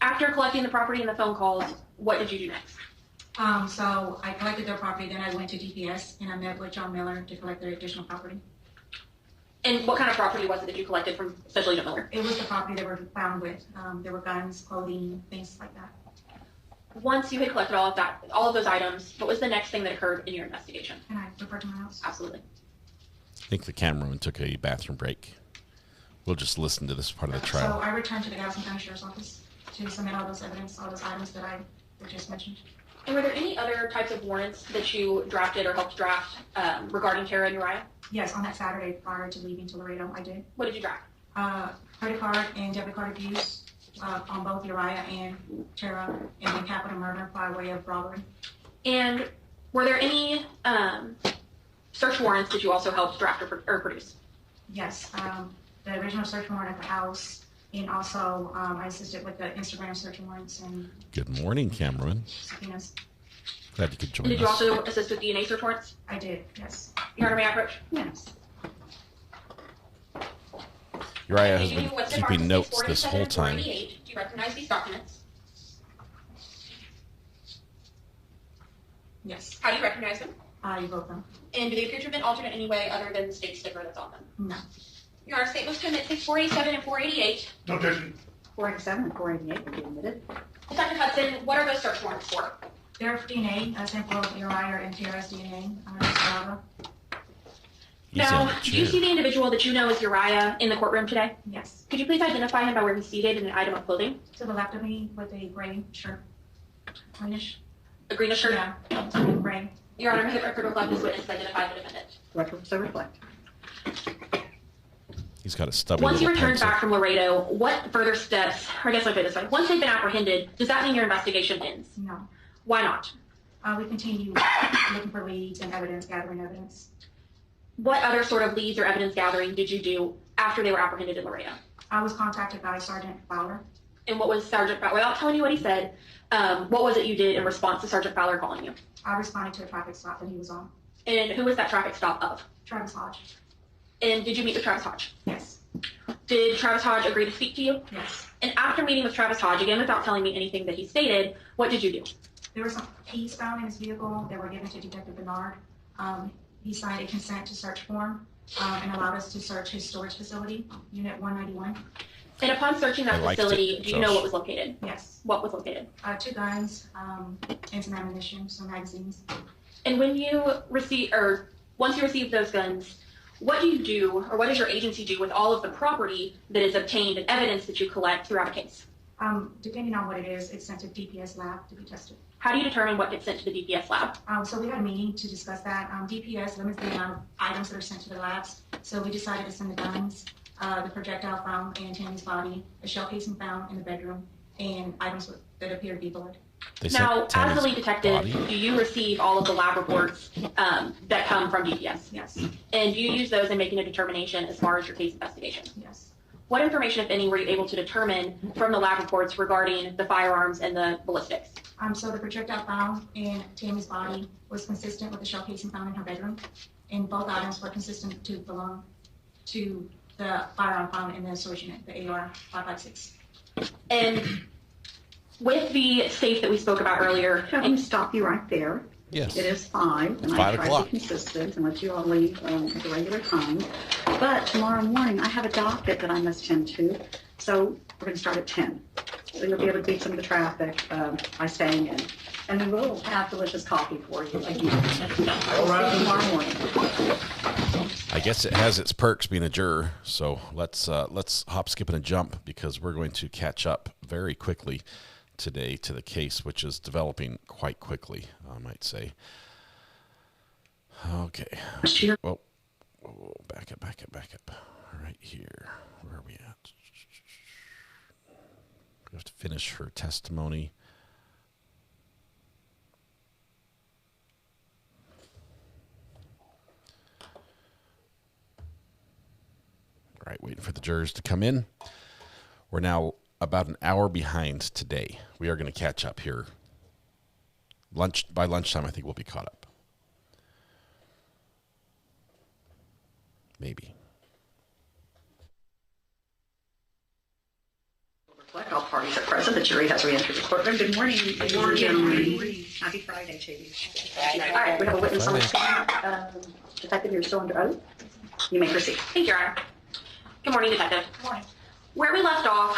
After collecting the property and the phone calls, what did you do next? So I collected their property, then I went to DPS, and I met with John Miller to collect their additional property. And what kind of property was it that you collected from especially John Miller? It was the property they were found with. There were guns, clothing, things like that. Once you had collected all of those items, what was the next thing that occurred in your investigation? Can I refer to my notes? Absolutely. I think the cameraman took a bathroom break. We'll just listen to this part of the So trial. I returned to the Galveston County Sheriff's Office to submit all those evidence, all those items that I just mentioned. And were there any other types of warrants that you drafted or helped draft regarding Tara and Uriah? Yes, on that Saturday prior to leaving to Laredo, I did. What did you draft? Credit card and debit card abuse on both Uriah and Tara, and then capital murder by way of robbery. And were there any search warrants that you also helped draft or produce? Yes, the original search warrant at the house, And also, I assisted with the Instagram search warrants and Good morning, cameraman. subpoenas. Glad you could join Did you us. also assist with DNA search warrants? I did, yes. Your Honor, may I approach? Yes. Uriah has You been what's in keeping Article notes this 487 whole and time. 488. Do you recognize these documents? Yes. How do you recognize them? I wrote them. And do they appear to have been altered in any way other than the state sticker that's on them? No. Your Honor, statements to admit 487 and 488. No objection. 487 and 488 would be admitted. Detective Hudson, what are those search warrants for? They're DNA, a sample of Uriah and Tara's DNA. Saliva. Now, do you see the individual that you know as Uriah in the courtroom today? Yes. Could you please identify him by where he's seated and an item of clothing? To the left of me with a gray shirt. Greenish. A greenish shirt? Yeah. Gray. Your Honor, may the record reflect this witness identify the defendant. Record so reflect. He's got a stubby Once you little return pencil. back from Laredo, what further steps, or I guess I'll put it this way, once they've been apprehended, does that mean your investigation ends? No. Why not? We continue looking for leads and evidence, gathering evidence. What other sort of leads or evidence gathering did you do after they were apprehended in Laredo? I was contacted by Sergeant Fowler. And what was Sergeant Fowler, without telling you what he said, what was it you did in response to Sergeant Fowler calling you? I responded to a traffic stop that he was on. And who was that traffic stop of? Travis Hodge. And did you meet with Travis Hodge? Yes. Did Travis Hodge agree to speak to you? Yes. And after meeting with Travis Hodge, again without telling me anything that he stated, what did you do? There were some keys found in his vehicle that were given to Detective Bernard. He signed a consent to search form and allowed us to search his storage facility, Unit 191. And upon searching that facility, do you know what was located? Yes. What was located? 2 guns and some ammunition, some magazines. And when you once you received those guns, what do you do, or what does your agency do with all of the property that is obtained and evidence that you collect throughout a case? Depending on what it is, it's sent to DPS lab to be tested. How do you determine what gets sent to the DPS lab? So we had a meeting to discuss that. DPS limits the amount of items that are sent to the labs. So we decided to send the guns, the projectile found in Tammy's body, the shell casing found in the bedroom, and items that appear to be blood. Now, as the lead detective, do you receive all of the lab reports that come from DPS? Yes. And do you use those in making a determination as far as your case investigation? Yes. What information, if any, were you able to determine from the lab reports regarding the firearms and the ballistics? So the projectile found in Tammy's body was consistent with the shell casing found in her bedroom, and both items were consistent to belong to the firearm found in the storage unit, the AR-556. And with the safe that we spoke about earlier, Let me stop you right there. Yes. It is 5, and I 5 try o'clock. to be consistent and let you all leave at the regular time. But tomorrow morning, I have a docket that I must tend to, so we're going to start at 10. So you'll be able to beat some of the traffic by staying in. And we will have delicious coffee for you again. All right. Tomorrow morning. I guess it has its perks being a juror. So let's hop, skip, and a jump because we're going to catch up very quickly today to the case, which is developing quite quickly, I might say. Okay. Well, back up. Right here. Where are we at? We have to finish her testimony. All right, waiting for the jurors to come in. We're now about an hour behind today. We are going to catch up here. By lunchtime, I think we'll be caught up. Maybe. Reflect all parties are present. The jury has re-entered the courtroom. Good morning, ladies and gentlemen. Happy Friday to you. All right, we have a witness on the stand. Detective, you're still under oath. You may proceed. Thank you, Your Honor. Good morning, Detective. Good morning. Where we left off,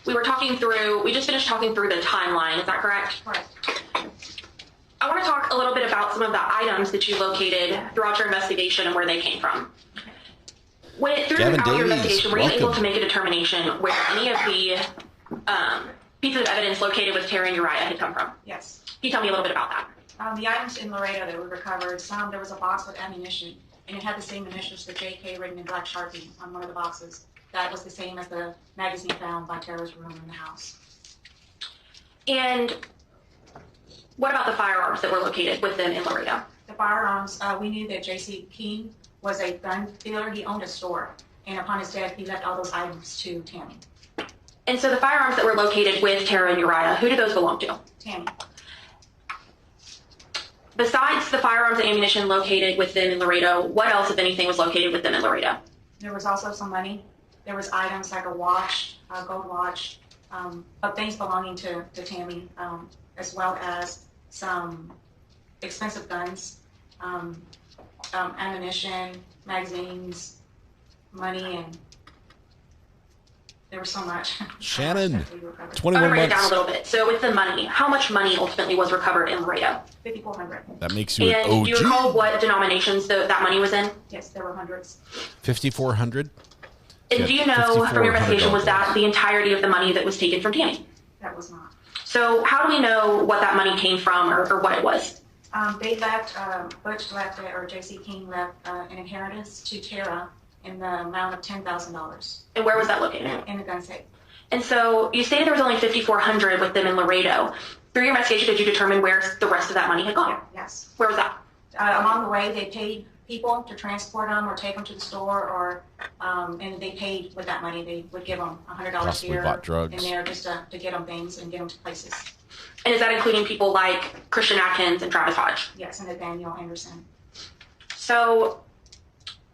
we just finished talking through the timeline, is that correct? Correct. I want to talk a little bit about some of the items that you located throughout your investigation and where they came from. Throughout your investigation, were you able to make a determination where any of the pieces of evidence located with Tara and Uriah had come from? Yes. Can you tell me a little bit about that? The items in Laredo that we recovered, there was a box with ammunition, and it had the same initials, the JK written in black Sharpie on one of the boxes. That was the same as the magazine found by Tara's room in the house. And what about the firearms that were located with them in Laredo? The firearms, we knew that J.C. King was a gun dealer. He owned a store, and upon his death, he left all those items to Tammy. And so the firearms that were located with Tara and Uriah, who do those belong to? Tammy. Besides the firearms and ammunition located with them in Laredo, what else, if anything, was located with them in Laredo? There was also some money. There was items like a watch, a gold watch, of things belonging to Tammy, as well as some expensive guns, ammunition, magazines, money, and there was so much. Shannon, I'm 21 going to break it down a months. little bit. So with the money, how much money ultimately was recovered in Laredo? $5,400. That makes you an And do you OG. recall what denominations that money was in? Yes, there were hundreds. 5,400. And do you know from your investigation, was that the entirety of the money that was taken from Tammy? That was not. So how do we know what that money came from or what it was? They left, Butch left, or J.C. King left an inheritance to Tara in the amount of $10,000. And where was that located? In the gun safe. And so you stated there was only $5,400 with them in Laredo. Through your investigation, did you determine where the rest of that money had gone? Yes. Where was that? Along the way, they paid people to transport them or take them to the store, or and they paid with that money. They would give them $100 Possibly here bought drugs. and there just to get them things and get them to places. And is that including people like Christian Atkins and Travis Hodge? Yes, and Nathaniel Anderson. So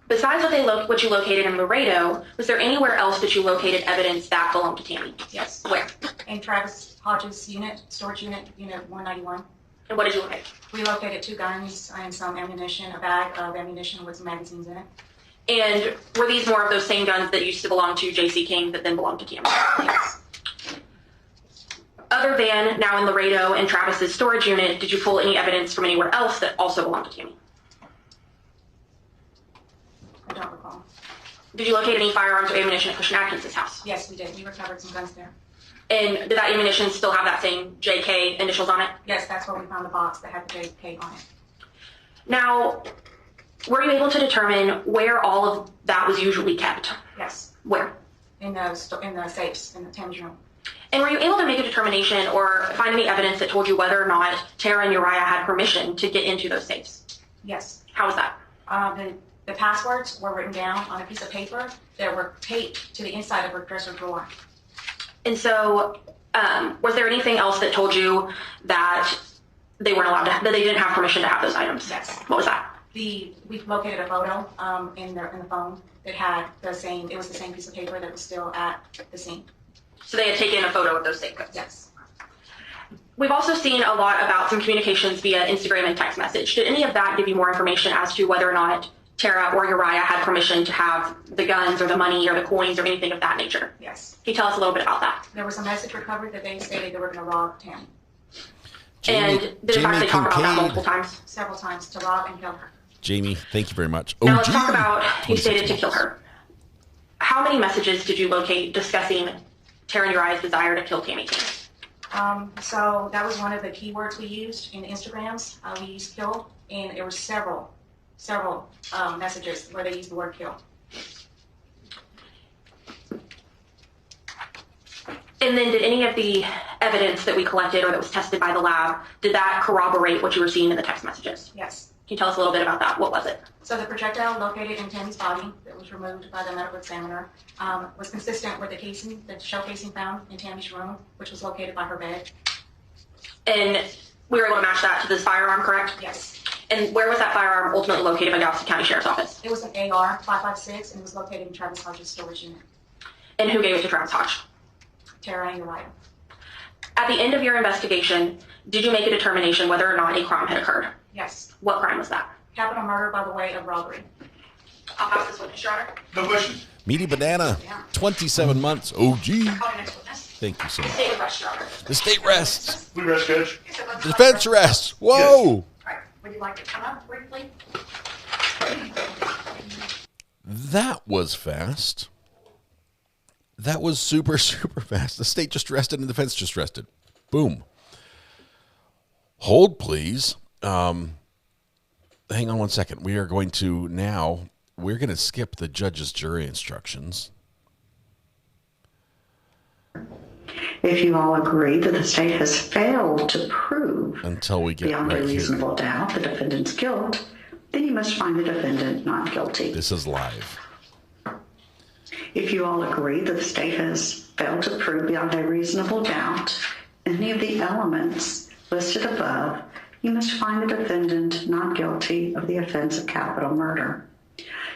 besides what you located in Laredo, was there anywhere else that you located evidence that belonged to Tammy? Yes. Where? In Travis Hodge's storage unit 191. And what did you locate? We located 2 guns and some ammunition, a bag of ammunition with some magazines in it. And were these more of those same guns that used to belong to J.C. King that then belonged to Tammy? Yes. Other than now in Laredo and Travis's storage unit, did you pull any evidence from anywhere else that also belonged to Tammy? I don't recall. Did you locate any firearms or ammunition at Christian Atkins' house? Yes, we did. We recovered some guns there. And did that ammunition still have that same JK initials on it? Yes, that's where we found the box that had the JK on it. Now, were you able to determine where all of that was usually kept? Yes. Where? In the safes in the Tammy's room. And were you able to make a determination or find any evidence that told you whether or not Tara and Uriah had permission to get into those safes? Yes. How was that? The passwords were written down on a piece of paper that were taped to the inside of her dresser drawer. And so, was there anything else that told you that they weren't allowed that they didn't have permission to have those items? Yes. What was that? We located a photo in the phone that had it was the same piece of paper that was still at the scene. So they had taken a photo of those safe codes? Yes. We've also seen a lot about some communications via Instagram and text message. Did any of that give you more information as to whether or not Tara or Uriah had permission to have the guns or the money or the coins or anything of that nature? Yes. Can you tell us a little bit about that? There was a message recovered that they stated they were going to rob Tammy. And did in fact they talk about that multiple times? Several times, to rob and kill her. Jamie, thank you very much. Now let's talk about, you stated to kill her. How many messages did you locate discussing Tara and Uriah's desire to kill Tammy King? So that was one of the keywords we used in the Instagrams. We used kill, and there were several messages where they used the word kill. And then did any of the evidence that we collected or that was tested by the lab, did that corroborate what you were seeing in the text messages? Yes. Can you tell us a little bit about that? What was it? So the projectile located in Tammy's body that was removed by the medical examiner was consistent with the shell casing found in Tammy's room, which was located by her bed. And we were able to match that to this firearm, correct? Yes. And where was that firearm ultimately located by Galveston County Sheriff's Office? It was an AR 5.56 and it was located in Travis Hodge's storage unit. And who gave it to Travis Hodge? Tara and Uriah. At the end of your investigation, did you make a determination whether or not a crime had occurred? Yes. What crime was that? Capital murder by the way of robbery. I'll pass this witness, Your Honor. No questions. Meaty Banana, 27 months, OG. Thank you so much. State rests, Your Honor. The state rests. We rest, Judge. The defense rests. Whoa. Would you like to come up briefly? That was fast. That was super, super fast. The state just rested and the defense just rested. Boom. Hold, please. Hang on one second. We're going to skip the judge's jury instructions. If you all agree that the state has failed to prove until we get beyond right a reasonable here. doubt the defendant's guilt, then you must find the defendant not guilty. This is live. If you all agree that the state has failed to prove beyond a reasonable doubt any of the elements listed above, you must find the defendant not guilty of the offense of capital murder.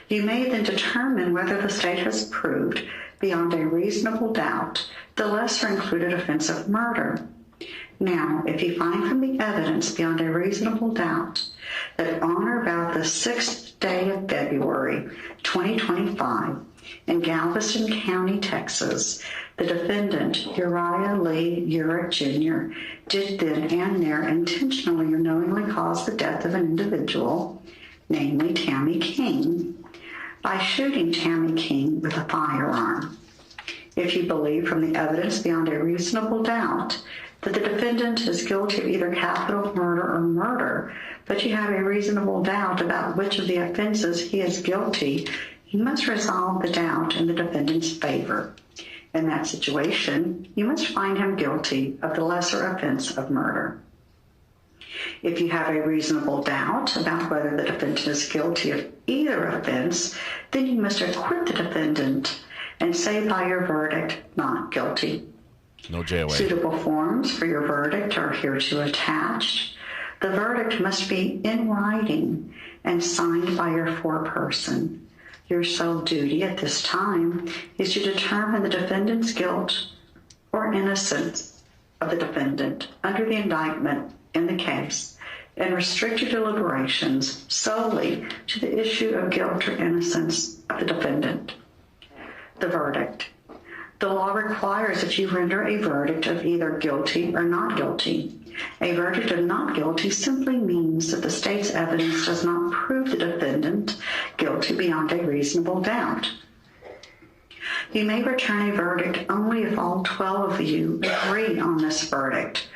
You may then determine whether the state has proved beyond a reasonable doubt the lesser included offense of murder. Now, if you find from the evidence beyond a reasonable doubt that on or about the 6th day of February 2025 in Galveston County, Texas, the defendant, Uriah Lee Urick Jr., did then and there intentionally or knowingly cause the death of an individual, namely Tammy King, by shooting Tammy King with a firearm. If you believe from the evidence beyond a reasonable doubt that the defendant is guilty of either capital murder or murder, but you have a reasonable doubt about which of the offenses he is guilty, you must resolve the doubt in the defendant's favor. In that situation, you must find him guilty of the lesser offense of murder. If you have a reasonable doubt about whether the defendant is guilty of either offense, then you must acquit the defendant and say by your verdict, not guilty. No JOA. Suitable forms for your verdict are hereto attached. The verdict must be in writing and signed by your foreperson. Your sole duty at this time is to determine the defendant's guilt or innocence of the defendant under the indictment in the case and restrict your deliberations solely to the issue of guilt or innocence of the defendant. The verdict. The law requires that you render a verdict of either guilty or not guilty. A verdict of not guilty simply means that the state's evidence does not prove the defendant guilty beyond a reasonable doubt. You may return a verdict only if all 12 of you agree on this verdict.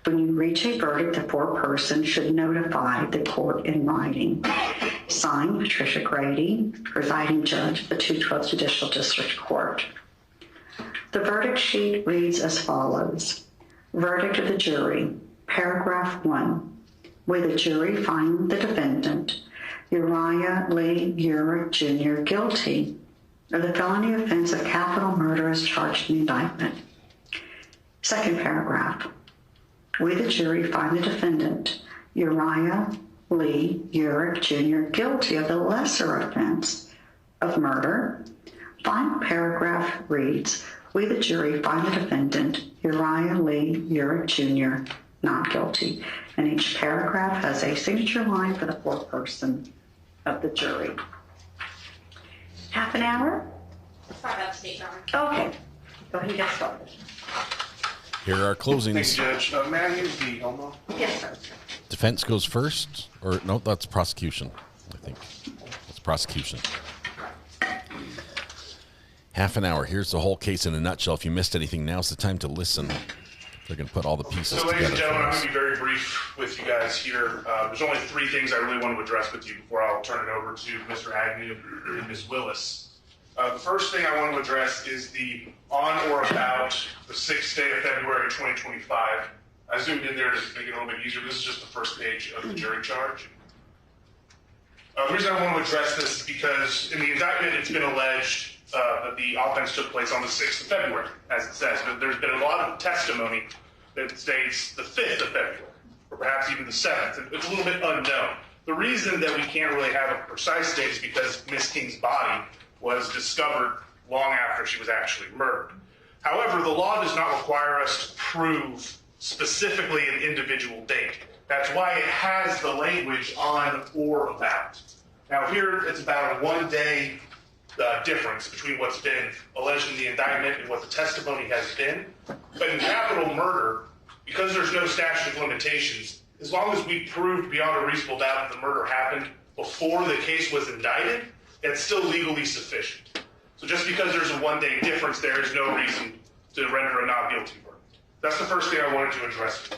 When you reach a verdict, the foreperson should notify the court in writing. Signed, Patricia Grady, presiding judge of the 212th Judicial District Court. The verdict sheet reads as follows. Verdict of the jury, paragraph 1. We, the jury, find the defendant, Uriah Lee Urick Jr., guilty of the felony offense of capital murder as charged in the indictment. Second paragraph. We, the jury, find the defendant, Uriah Lee Urick Jr., guilty of the lesser offense of murder. Final paragraph reads, we, the jury, find the defendant, Uriah Lee Urick Jr., not guilty. And each paragraph has a signature line for the foreperson of the jury. Half an hour? Sorry about the state hour. Okay. Go ahead and get started. Here are closings. Thank you, Judge. May I use the Elmo? Yes, sir. Defense goes first, or no, that's prosecution, I think. That's prosecution. Half an hour. Here's the whole case in a nutshell. If you missed anything, now's the time to listen. They're going to put all the pieces So, ladies together. and gentlemen, I'm going to be very brief with you guys here. There's only 3 things I really want to address with you before I'll turn it over to Mr. Agnew and Ms. Willis. The first thing I want to address is the on or about the 6th day of February 2025. I zoomed in there to make it a little bit easier. This is just the first page of the jury charge. The reason I want to address this is because in the indictment it's been alleged that the offense took place on the 6th of February, as it says. But there's been a lot of testimony that states the 5th of February, or perhaps even the 7th. It's a little bit unknown. The reason that we can't really have a precise date is because Miss King's body was discovered long after she was actually murdered. However, the law does not require us to prove specifically an individual date. That's why it has the language on or about. Now here, it's about a 1-day difference between what's been alleged in the indictment and what the testimony has been. But in capital murder, because there's no statute of limitations, as long as we proved beyond a reasonable doubt that the murder happened before the case was indicted, it's still legally sufficient. So just because there's a 1-day difference, there is no reason to render a not guilty verdict. That's the first thing I wanted to address.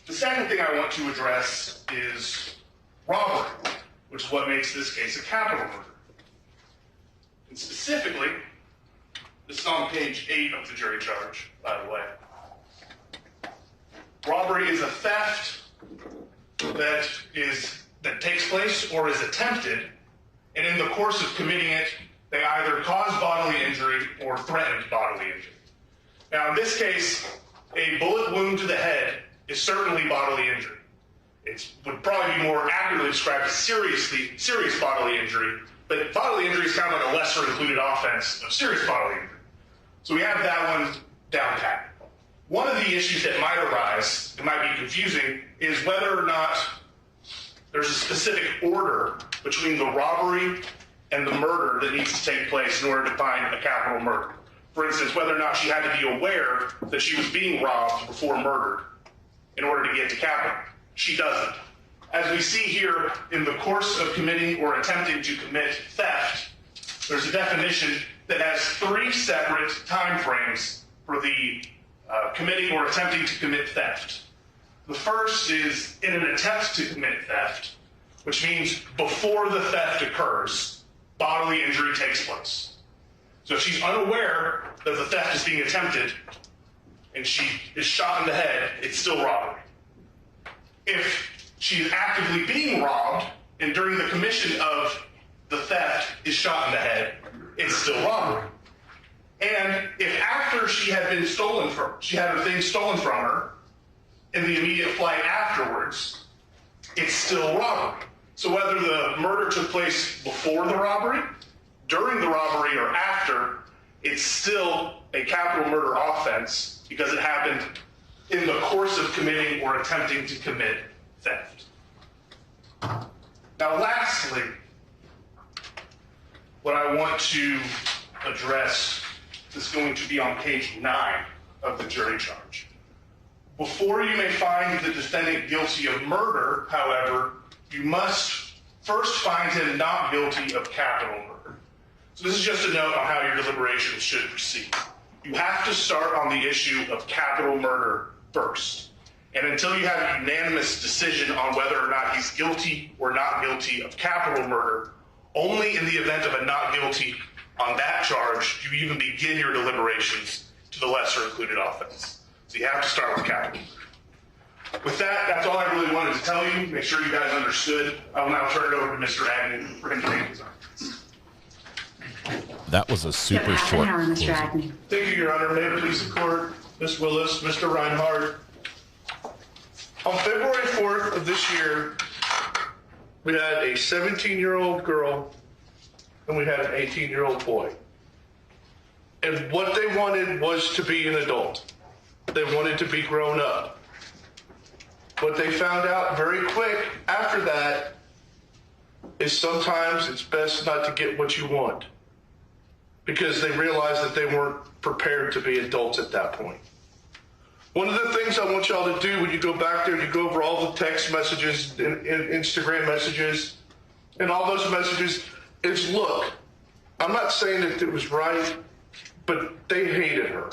The second thing I want to address is robbery, which is what makes this case a capital murder. And specifically, this is on page 8 of the jury charge, by the way. Robbery is a theft that takes place or is attempted, and in the course of committing it, They either cause bodily injury or threatened bodily injury. Now, in this case, a bullet wound to the head is certainly bodily injury. It would probably be more accurately described as serious bodily injury, but bodily injury is kind of like a lesser included offense of serious bodily injury. So we have that one down pat. One of the issues that might arise, it might be confusing, is whether or not there's a specific order between the robbery and the murder that needs to take place in order to find a capital murder. For instance, whether or not she had to be aware that she was being robbed before murdered in order to get to capital. She doesn't. As we see here, in the course of committing or attempting to commit theft, there's a definition that has 3 separate time frames for the committing or attempting to commit theft. The first is in an attempt to commit theft, which means before the theft occurs, bodily injury takes place. So if she's unaware that the theft is being attempted and she is shot in the head, it's still robbery. If she is actively being robbed and during the commission of the theft is shot in the head, it's still robbery. And if after she had been stolen from, she had her things stolen from her in the immediate flight afterwards, it's still robbery. So whether the murder took place before the robbery, during the robbery, or after, it's still a capital murder offense because it happened in the course of committing or attempting to commit theft. Now, lastly, what I want to address is going to be on page 9 of the jury charge. Before you may find the defendant guilty of murder, however, you must first find him not guilty of capital murder. So this is just a note on how your deliberations should proceed. You have to start on the issue of capital murder first. And until you have a unanimous decision on whether or not he's guilty or not guilty of capital murder, only in the event of a not guilty on that charge do you even begin your deliberations to the lesser included offense. So you have to start with capital murder. With that, that's all I really wanted to tell you. Make sure you guys understood. I will now turn it over to Mr. Ayden for him to make his arguments. That was a super short closing. Thank you, Your Honor. May it please the court, Ms. Willis, Mr. Reinhardt. On February 4th of this year, we had a 17-year-old girl and we had an 18-year-old boy. And what they wanted was to be an adult. They wanted to be grown up. What they found out very quick after that is sometimes it's best not to get what you want, because they realized that they weren't prepared to be adults at that point. One of the things I want y'all to do when you go back there and you go over all the text messages and Instagram messages and all those messages is look, I'm not saying that it was right, but they hated her.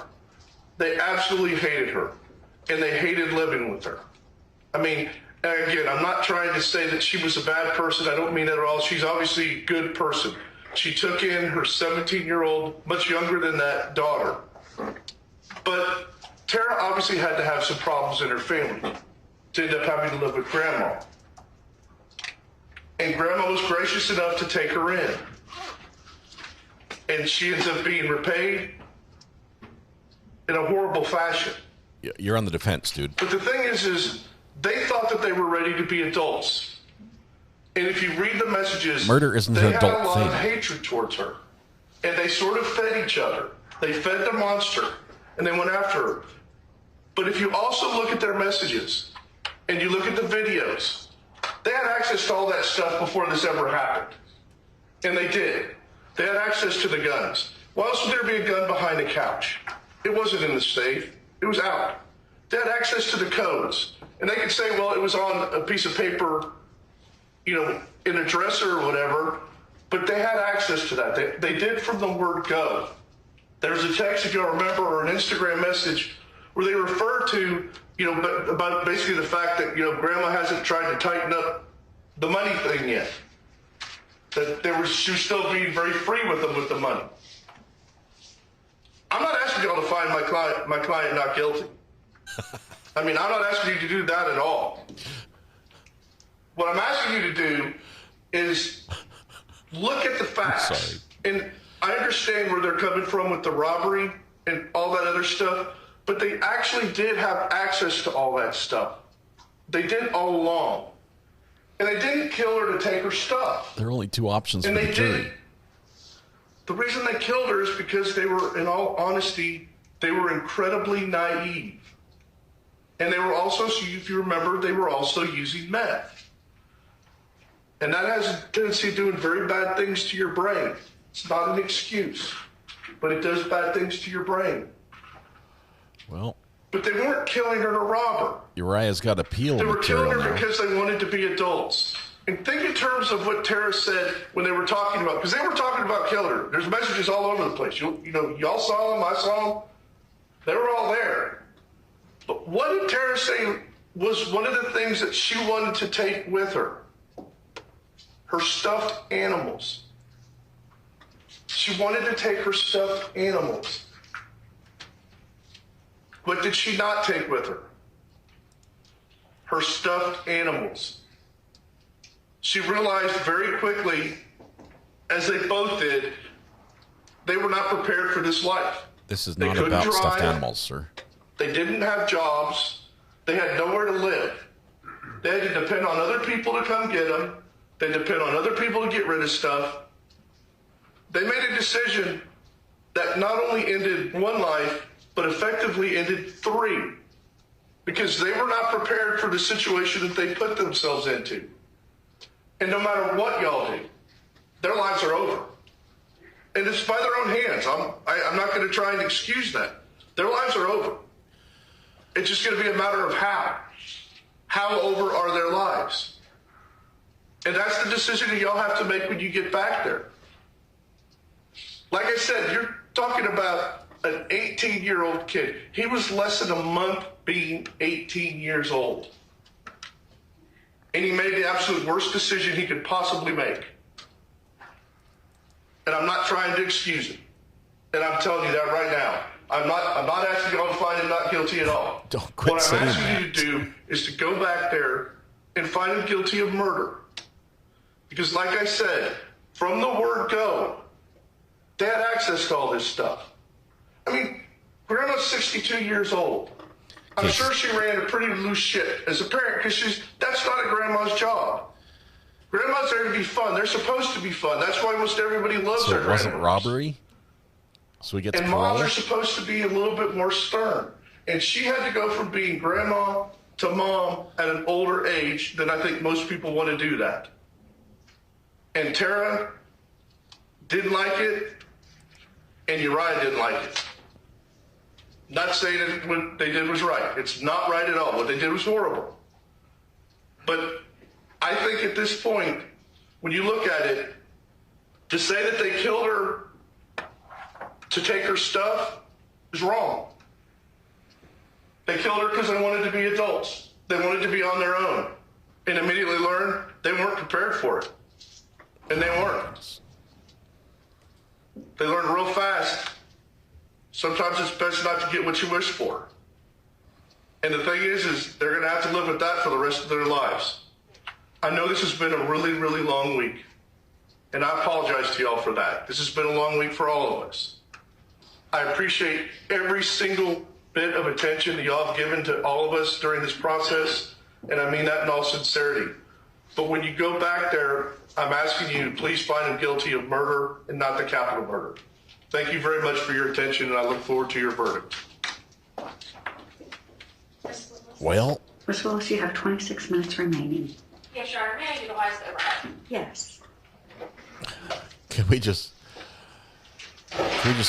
They absolutely hated her, and they hated living with her. I mean, again, I'm not trying to say that she was a bad person. I don't mean that at all. She's obviously a good person. She took in her 17-year-old, much younger than that, daughter. But Tara obviously had to have some problems in her family to end up having to live with Grandma. And Grandma was gracious enough to take her in. And she ends up being repaid in a horrible fashion. You're on the defense, dude. But the thing is they thought that they were ready to be adults. And if you read the messages, murder isn't an adult thing. They had a lot of hatred towards her. And they sort of fed each other. They fed the monster, and they went after her. But if you also look at their messages, and you look at the videos, they had access to all that stuff before this ever happened. And they did. They had access to the guns. Why else would there be a gun behind the couch? It wasn't in the safe. It was out. They had access to the codes. And they could say, well, it was on a piece of paper, you know, in a dresser or whatever, but they had access to that. They did from the word go. There was a text, if you'll remember, or an Instagram message where they referred to, you know, about basically the fact that, you know, Grandma hasn't tried to tighten up the money thing yet. That she was still being very free with them with the money. I'm not asking y'all to find my client not guilty. I mean, I'm not asking you to do that at all. What I'm asking you to do is look at the facts. And I understand where they're coming from with the robbery and all that other stuff, but they actually did have access to all that stuff. They did all along. And they didn't kill her to take her stuff. There are only two options And for they the jury. did. The reason they killed her is because they were, in all honesty, they were incredibly naive. And they were also, if you remember, they were also using meth. And that has a tendency of doing very bad things to your brain. It's not an excuse, but it does bad things to your brain. Well, but they weren't killing her to rob her. Uriah's got appeal They were material killing her now. because they wanted to be adults. And think in terms of what Tara said when they were talking about, because they were talking about killing her. There's messages all over the place. Y'all saw them, I saw them. They were all there. But what did Tara say was one of the things that she wanted to take with her? Her stuffed animals. She wanted to take her stuffed animals. What did she not take with her? Her stuffed animals. She realized very quickly, as they both did, they were not prepared for this life. This is They not couldn't about stuffed drive. animals, sir. They didn't have jobs. They had nowhere to live. They had to depend on other people to come get them. They depend on other people to get rid of stuff. They made a decision that not only ended one life, but effectively ended three, because they were not prepared for the situation that they put themselves into. And no matter what y'all do, their lives are over. And it's by their own hands. I'm not going to try and excuse that. Their lives are over. It's just going to be a matter of how. How over are their lives? And that's the decision that y'all have to make when you get back there. Like I said, you're talking about an 18-year-old kid. He was less than a month being 18 years old. And he made the absolute worst decision he could possibly make. And I'm not trying to excuse him. And I'm telling you that right now. I'm not asking y'all to find him not guilty at all. Don't quit What I'm saying asking that. you to do is to go back there and find him guilty of murder. Because like I said, from the word go, they had access to all this stuff. I mean, Grandma's 62 years old. I'm sure she ran a pretty loose ship as a parent, because that's not a grandma's job. Grandma's there to be fun. They're supposed to be fun. That's why most everybody loves So their it wasn't grandmas. robbery? So we get to And moms parole? are supposed to be a little bit more stern. And she had to go from being grandma to mom at an older age than I think most people want to do that. And Tara didn't like it, and Uriah didn't like it. Not saying that what they did was right. It's not right at all. What they did was horrible. But I think at this point, when you look at it, to say that they killed her to take her stuff is wrong. They killed her because they wanted to be adults. They wanted to be on their own, and immediately learned they weren't prepared for it. And they weren't. They learned real fast. Sometimes it's best not to get what you wish for. And the thing is they're going to have to live with that for the rest of their lives. I know this has been a really, really long week. And I apologize to y'all for that. This has been a long week for all of us. I appreciate every single bit of attention that y'all have given to all of us during this process. And I mean that in all sincerity. But when you go back there, I'm asking you to please find him guilty of murder and not the capital murder. Thank you very much for your attention, and I look forward to your verdict. Well, Ms. Willis, you have 26 minutes remaining. Yes, Your Honor. May I utilize the override? Yes. can we just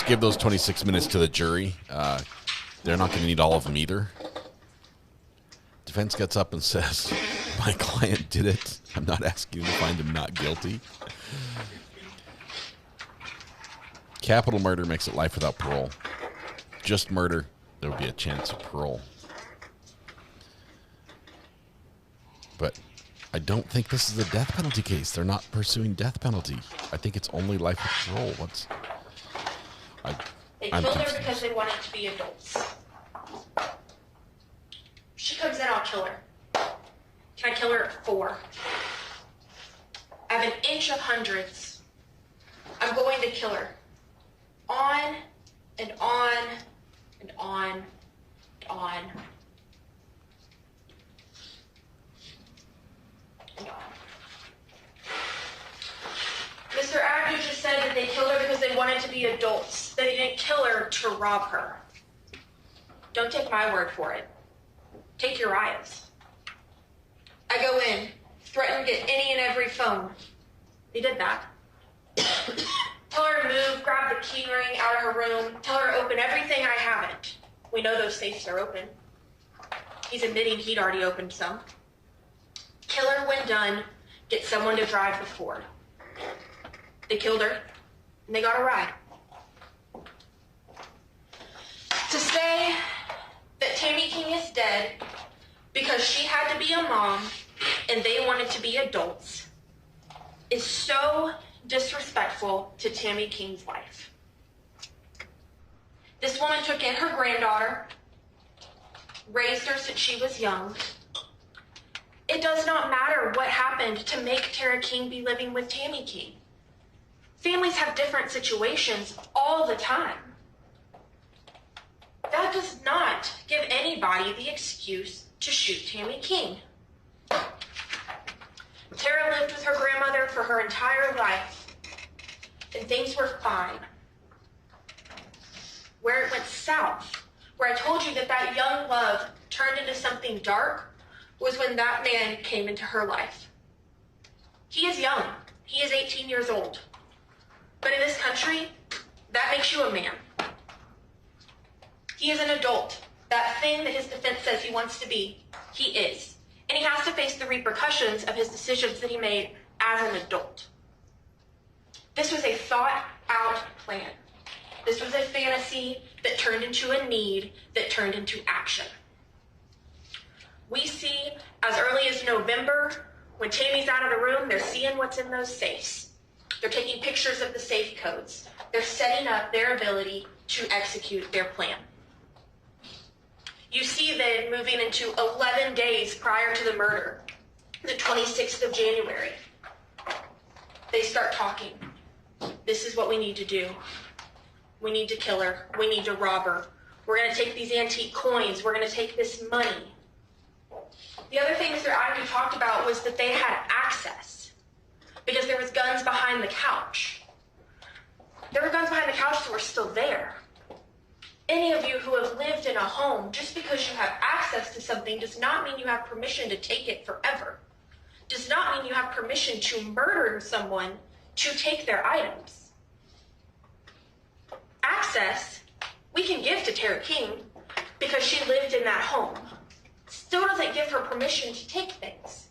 give those 26 minutes to the jury? They're not going to need all of them either. Defense gets up and says, my client did it. I'm not asking you to find him not guilty. Capital murder makes it life without parole. Just murder, there would be a chance of parole. But I don't think this is a death penalty case. They're not pursuing death penalty. I think it's only life with parole. They I'm killed her confused. because they wanted to be adults. She comes in, I'll kill her. Can I kill her at 4? I have an inch of hundreds. I'm going to kill her. on and on and on and on and on. Mr. Agnew just said that they killed her because they wanted to be adults. They didn't kill her to rob her. Don't take my word for it. Take Uriah's. I go in, threaten to get any and every phone. He did that. Tell her to move, grab the key ring out of her room, tell her to open everything I haven't. We know those safes are open. He's admitting he'd already opened some. Kill her when done, get someone to drive the Ford. They killed her, and they got a ride. To say that Tammy King is dead because she had to be a mom and they wanted to be adults is so disrespectful to Tammy King's life. This woman took in her granddaughter, raised her since she was young. It does not matter what happened to make Tara King be living with Tammy King. Families have different situations all the time. That does not give anybody the excuse to shoot Tammy King. Tara lived with her grandmother for her entire life, and things were fine. Where it went south, where I told you that that young love turned into something dark, was when that man came into her life. He is young. He is 18 years old. But in this country, that makes you a man. He is an adult. That thing that his defense says he wants to be, he is. And he has to face the repercussions of his decisions that he made as an adult. This was a thought-out plan. This was a fantasy that turned into a need, that turned into action. We see as early as November, when Tammy's out of the room, they're seeing what's in those safes. They're taking pictures of the safe codes. They're setting up their ability to execute their plan. You see then moving into 11 days prior to the murder, the 26th of January. They start talking. This is what we need to do. We need to kill her. We need to rob her. We're going to take these antique coins. We're going to take this money. The other thing Mr. Ayden talked about was that they had access because there was guns behind the couch. There were guns behind the couch that were still there. Any of you who have lived in a home, just because you have access to something does not mean you have permission to take it forever. Does not mean you have permission to murder someone to take their items. Access, we can give to Tara King because she lived in that home. Still doesn't give her permission to take things.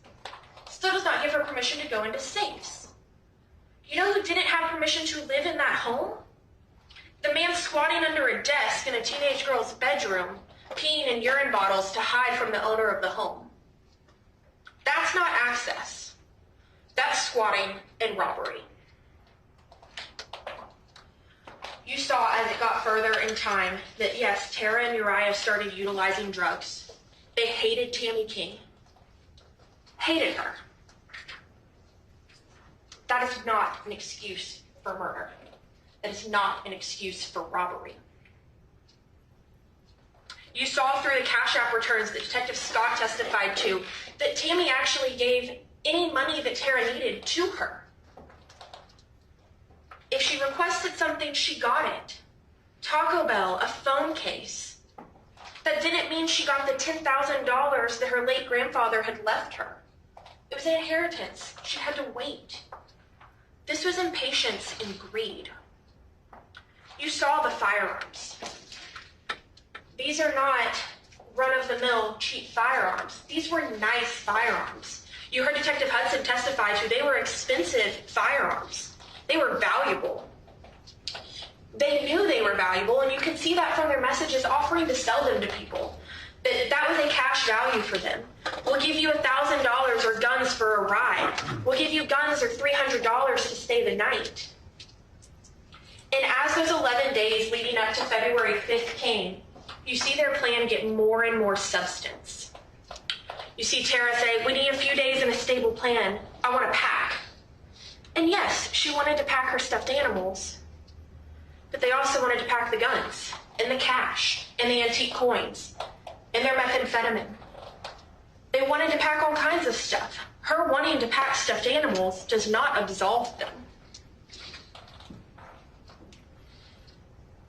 Still does not give her permission to go into safes. You know who didn't have permission to live in that home? The man squatting under a desk in a teenage girl's bedroom, peeing in urine bottles to hide from the owner of the home. That's not access. That's squatting and robbery. You saw as it got further in time that yes, Tara and Uriah started utilizing drugs. They hated Tammy King. Hated her. That is not an excuse for murder. That is not an excuse for robbery. You saw through the cash app returns that Detective Scott testified to that Tammy actually gave any money that Tara needed to her. If she requested something, she got it. Taco Bell, a phone case. That didn't mean she got the $10,000 that her late grandfather had left her. It was an inheritance. She had to wait. This was impatience and greed. You saw the firearms. These are not run-of-the-mill cheap firearms. These were nice firearms. You heard Detective Hudson testify to they were expensive firearms. They were valuable. They knew they were valuable, and you can see that from their messages offering to sell them to people. That was a cash value for them. We'll give you $1,000 or guns for a ride. We'll give you guns or $300 to stay the night. And as those 11 days leading up to February 5th came, you see their plan get more and more substance. You see Tara say, we need a few days and a stable plan. I want to pack. And yes, she wanted to pack her stuffed animals. But they also wanted to pack the guns, and the cash, and the antique coins, and their methamphetamine. They wanted to pack all kinds of stuff. Her wanting to pack stuffed animals does not absolve them.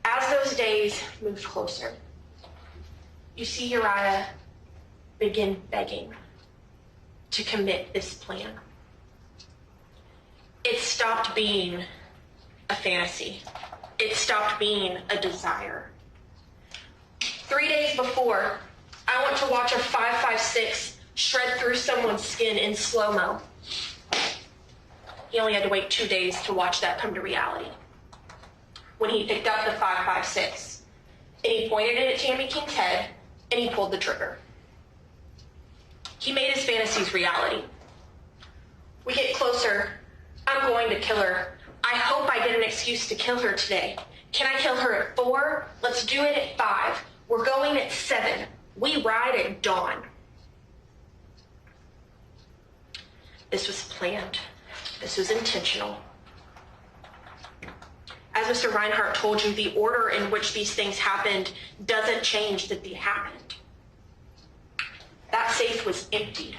As those days moved closer, you see Uriah begin begging to commit this plan. It stopped being a fantasy. It stopped being a desire. 3 days before, I went to watch a 5.56 shred through someone's skin in slow-mo. He only had to wait 2 days to watch that come to reality. When he picked up the 5.56, and he pointed it at Tammy King's head, and he pulled the trigger. He made his fantasies reality. We get closer. I'm going to kill her. I hope I get an excuse to kill her today. Can I kill her at 4? Let's do it at 5. We're going at 7. We ride at dawn. This was planned. This was intentional. As Mr. Reinhardt told you, the order in which these things happened doesn't change that they happened. That safe was emptied.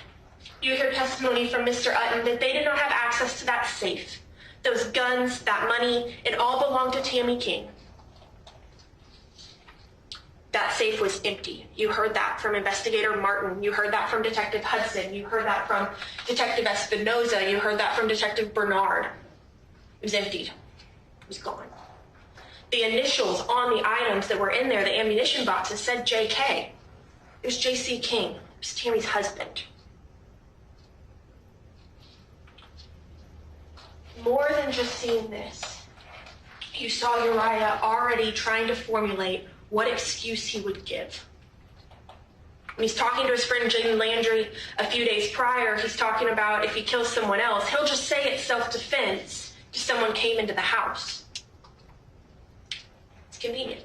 You hear testimony from Mr. Utton that they did not have access to that safe. Those guns, that money, it all belonged to Tammy King. That safe was empty. You heard that from Investigator Martin. You heard that from Detective Hudson. You heard that from Detective Espinoza. You heard that from Detective Bernard. It was emptied. It was gone. The initials on the items that were in there, the ammunition boxes, said JK. It was J.C. King. It was Tammy's husband. More than just seeing this, you saw Uriah already trying to formulate what excuse he would give. When he's talking to his friend Jaden Landry a few days prior, he's talking about if he kills someone else, he'll just say it's self-defense if someone came into the house. It's convenient.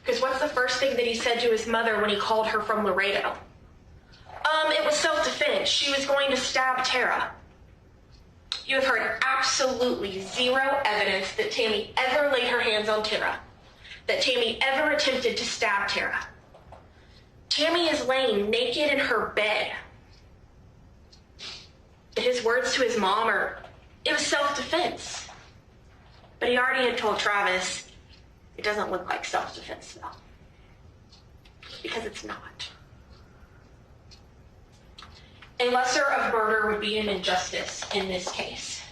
Because what's the first thing that he said to his mother when he called her from Laredo? It was self-defense. She was going to stab Tara. You have heard absolutely zero evidence that Tammy ever laid her hands on Tara, that Tammy ever attempted to stab Tara. Tammy is laying naked in her bed. His words to his mom are, it was self-defense. But he already had told Travis, it doesn't look like self-defense though. Because it's not. A lesser of murder would be an injustice in this case.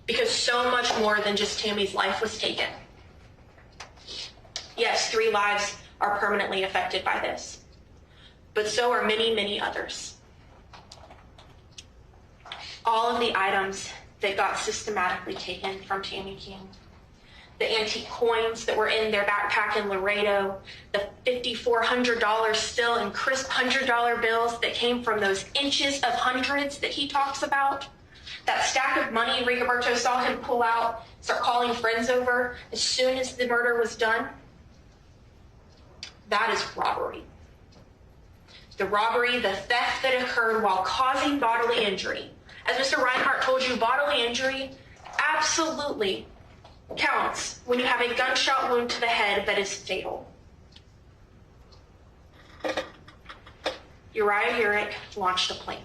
Because so much more than just Tammy's life was taken. Yes, 3 lives are permanently affected by this. But so are many, many others. All of the items that got systematically taken from Tammy King, the antique coins that were in their backpack in Laredo, the $5,400 still in crisp $100 bills that came from those inches of hundreds that he talks about, that stack of money Rigoberto saw him pull out, start calling friends over as soon as the murder was done, that is robbery. The robbery, the theft that occurred while causing bodily injury. As Mr. Reinhardt told you, bodily injury absolutely counts when you have a gunshot wound to the head that is fatal. Uriah Urick launched a plan.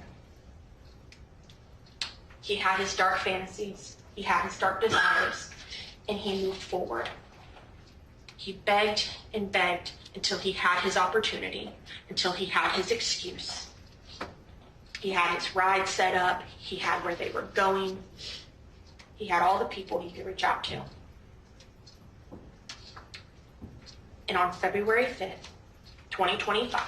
He had his dark fantasies, he had his dark desires, and he moved forward. He begged and begged until he had his opportunity, until he had his excuse. He had his ride set up, he had where they were going, he had all the people he could reach out to. And on February 5th, 2025,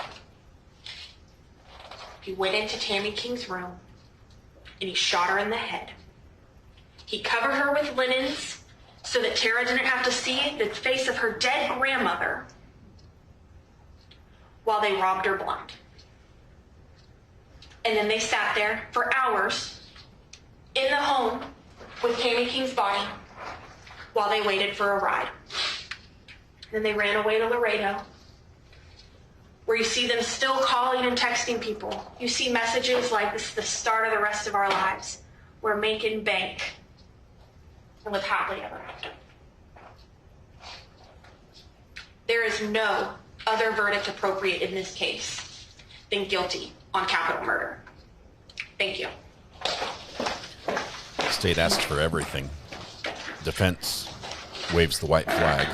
he went into Tammy King's room and he shot her in the head. He covered her with linens so that Tara didn't have to see the face of her dead grandmother while they robbed her blind. And then they sat there for hours in the home with Tammy King's body while they waited for a ride. Then they ran away to Laredo, where you see them still calling and texting people. You see messages like, this is the start of the rest of our lives. We're making bank and live happily ever after. There is no other verdict appropriate in this case than guilty on capital murder. Thank you. State asked for everything. Defense waves the white flag.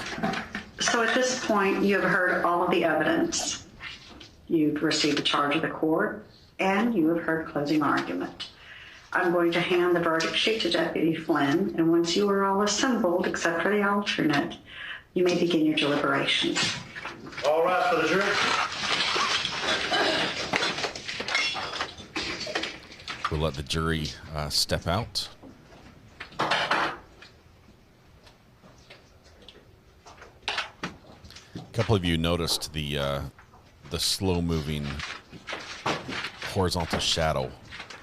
So at this point, you have heard all of the evidence. You've received a charge of the court, and you have heard closing argument. I'm going to hand the verdict sheet to Deputy Flynn, and once you are all assembled, except for the alternate, you may begin your deliberations. All right for the jury. We'll let the jury step out. A couple of you noticed the slow-moving horizontal shadow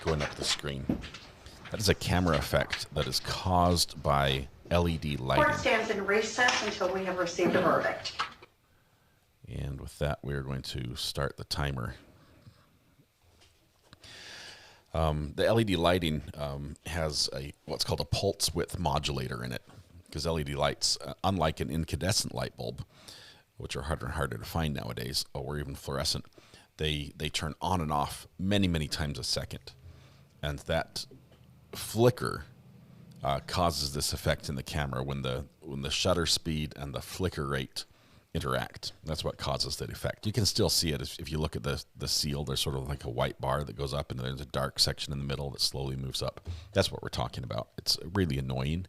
going up the screen. That is a camera effect that is caused by LED lighting. Court stands in recess until we have received a verdict. And with that, we are going to start the timer. The LED lighting has what's called a pulse width modulator in it, because LED lights, unlike an incandescent light bulb, which are harder and harder to find nowadays, or even fluorescent, they turn on and off many, many times a second. And that flicker causes this effect in the camera when the shutter speed and the flicker rate interact. That's what causes that effect. You can still see it if you look at the seal. There's sort of like a white bar that goes up, and there's a dark section in the middle that slowly moves up. That's what we're talking about. It's really annoying.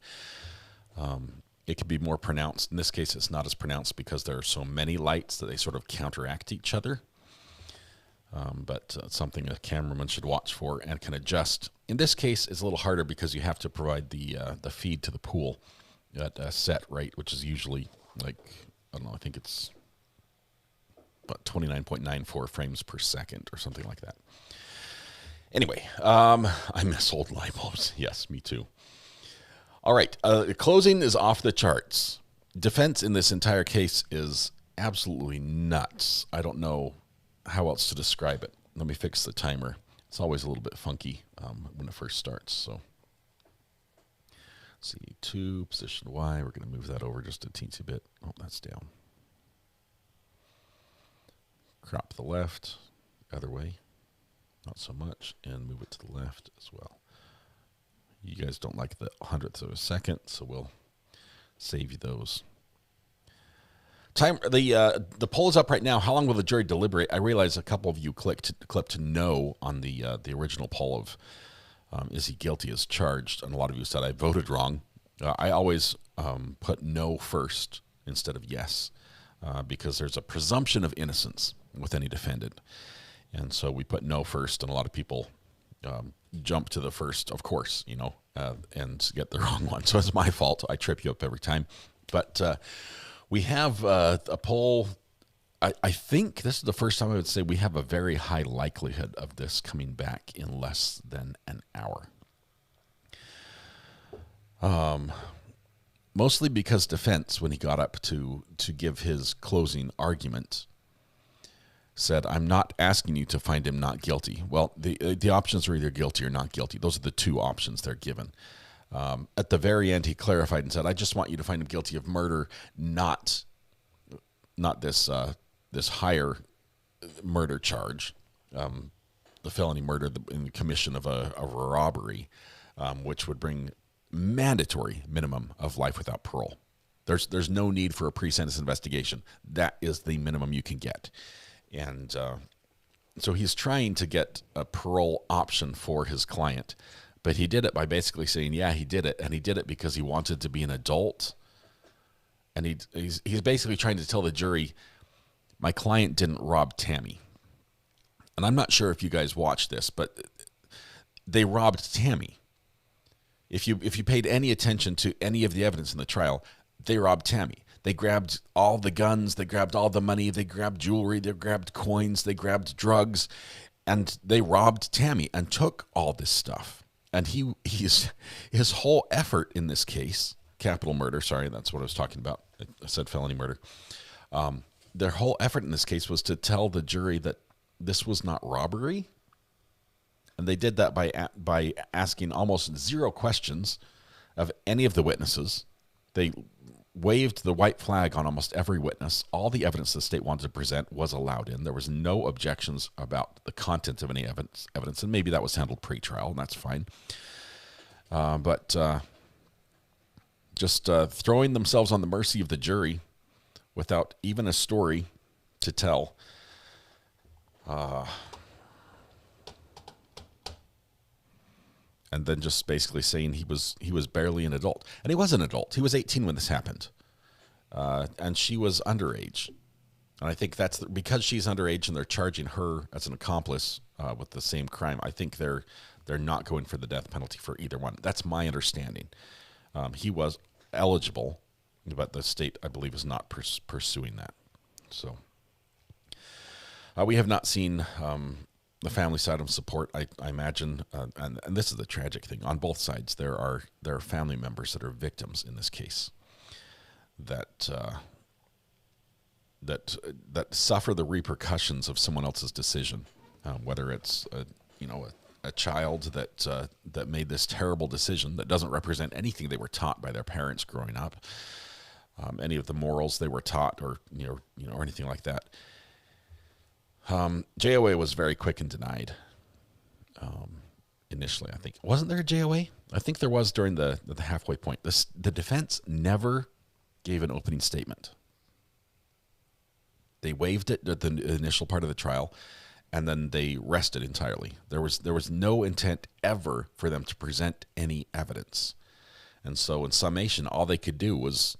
It can be more pronounced. In this case, it's not as pronounced because there are so many lights that they sort of counteract each other. But something a cameraman should watch for and can adjust. In this case, it's a little harder because you have to provide the feed to the pool at a set rate, which is usually like, I don't know, I think it's about 29.94 frames per second or something like that. Anyway, I miss old light bulbs. Yes, me too. All right, closing is off the charts. Defense in this entire case is absolutely nuts. I don't know how else to describe it. Let me fix the timer. It's always a little bit funky when it first starts. So, let's see, 2, position Y. We're going to move that over just a teensy bit. Oh, that's down. Crop the left, other way, not so much, and move it to the left as well. You guys don't like the 100th of a second, so we'll save you those. Time. The poll is up right now. How long will the jury deliberate? I realize a couple of you clicked no on the original poll of is he guilty as charged, and a lot of you said I voted wrong. I always put no first instead of yes because there's a presumption of innocence with any defendant, and so we put no first, and a lot of people jump to the first, of course, and get the wrong one. So it's my fault. I trip you up every time, but. We have a poll. I think this is the first time I would say we have a very high likelihood of this coming back in less than an hour. Mostly because defense, when he got up to give his closing argument, said, I'm not asking you to find him not guilty. Well, the options are either guilty or not guilty. Those are the two options they're given. At the very end, he clarified and said, I just want you to find him guilty of murder, not this higher murder charge, the felony murder in the commission of a robbery, which would bring mandatory minimum of life without parole. There's no need for a pre-sentence investigation. That is the minimum you can get. And so he's trying to get a parole option for his client. But he did it by basically saying, yeah, he did it. And he did it because he wanted to be an adult. And he's basically trying to tell the jury, my client didn't rob Tammy. And I'm not sure if you guys watched this, but they robbed Tammy. If you paid any attention to any of the evidence in the trial, they robbed Tammy. They grabbed all the guns. They grabbed all the money. They grabbed jewelry. They grabbed coins. They grabbed drugs. And they robbed Tammy and took all this stuff. And his whole effort in this case, capital murder, sorry, that's what I was talking about. I said felony murder. Their whole effort in this case was to tell the jury that this was not robbery. And they did that by asking almost zero questions of any of the witnesses. They waved the white flag on almost every witness. All the evidence the state wanted to present was allowed in. There was no objections about the content of any evidence, and maybe that was handled pre-trial, and that's fine. But just throwing themselves on the mercy of the jury without even a story to tell. And then just basically saying he was barely an adult. And he was an adult. He was 18 when this happened. And she was underage. And I think that's because she's underage and they're charging her as an accomplice with the same crime. I think they're not going for the death penalty for either one. That's my understanding. He was eligible, but the state, I believe, is not pursuing that. So we have not seen the family side of support. I imagine, and this is the tragic thing, on both sides, there are family members that are victims in this case that suffer the repercussions of someone else's decision, whether it's a child that made this terrible decision that doesn't represent anything they were taught by their parents growing up, any of the morals they were taught, or or anything like that. JOA was very quick and denied. Initially, I think. Wasn't there a JOA? I think there was during the halfway point. The defense never gave an opening statement. They waived it at the initial part of the trial, and then they rested entirely. There was no intent ever for them to present any evidence. And so in summation, all they could do was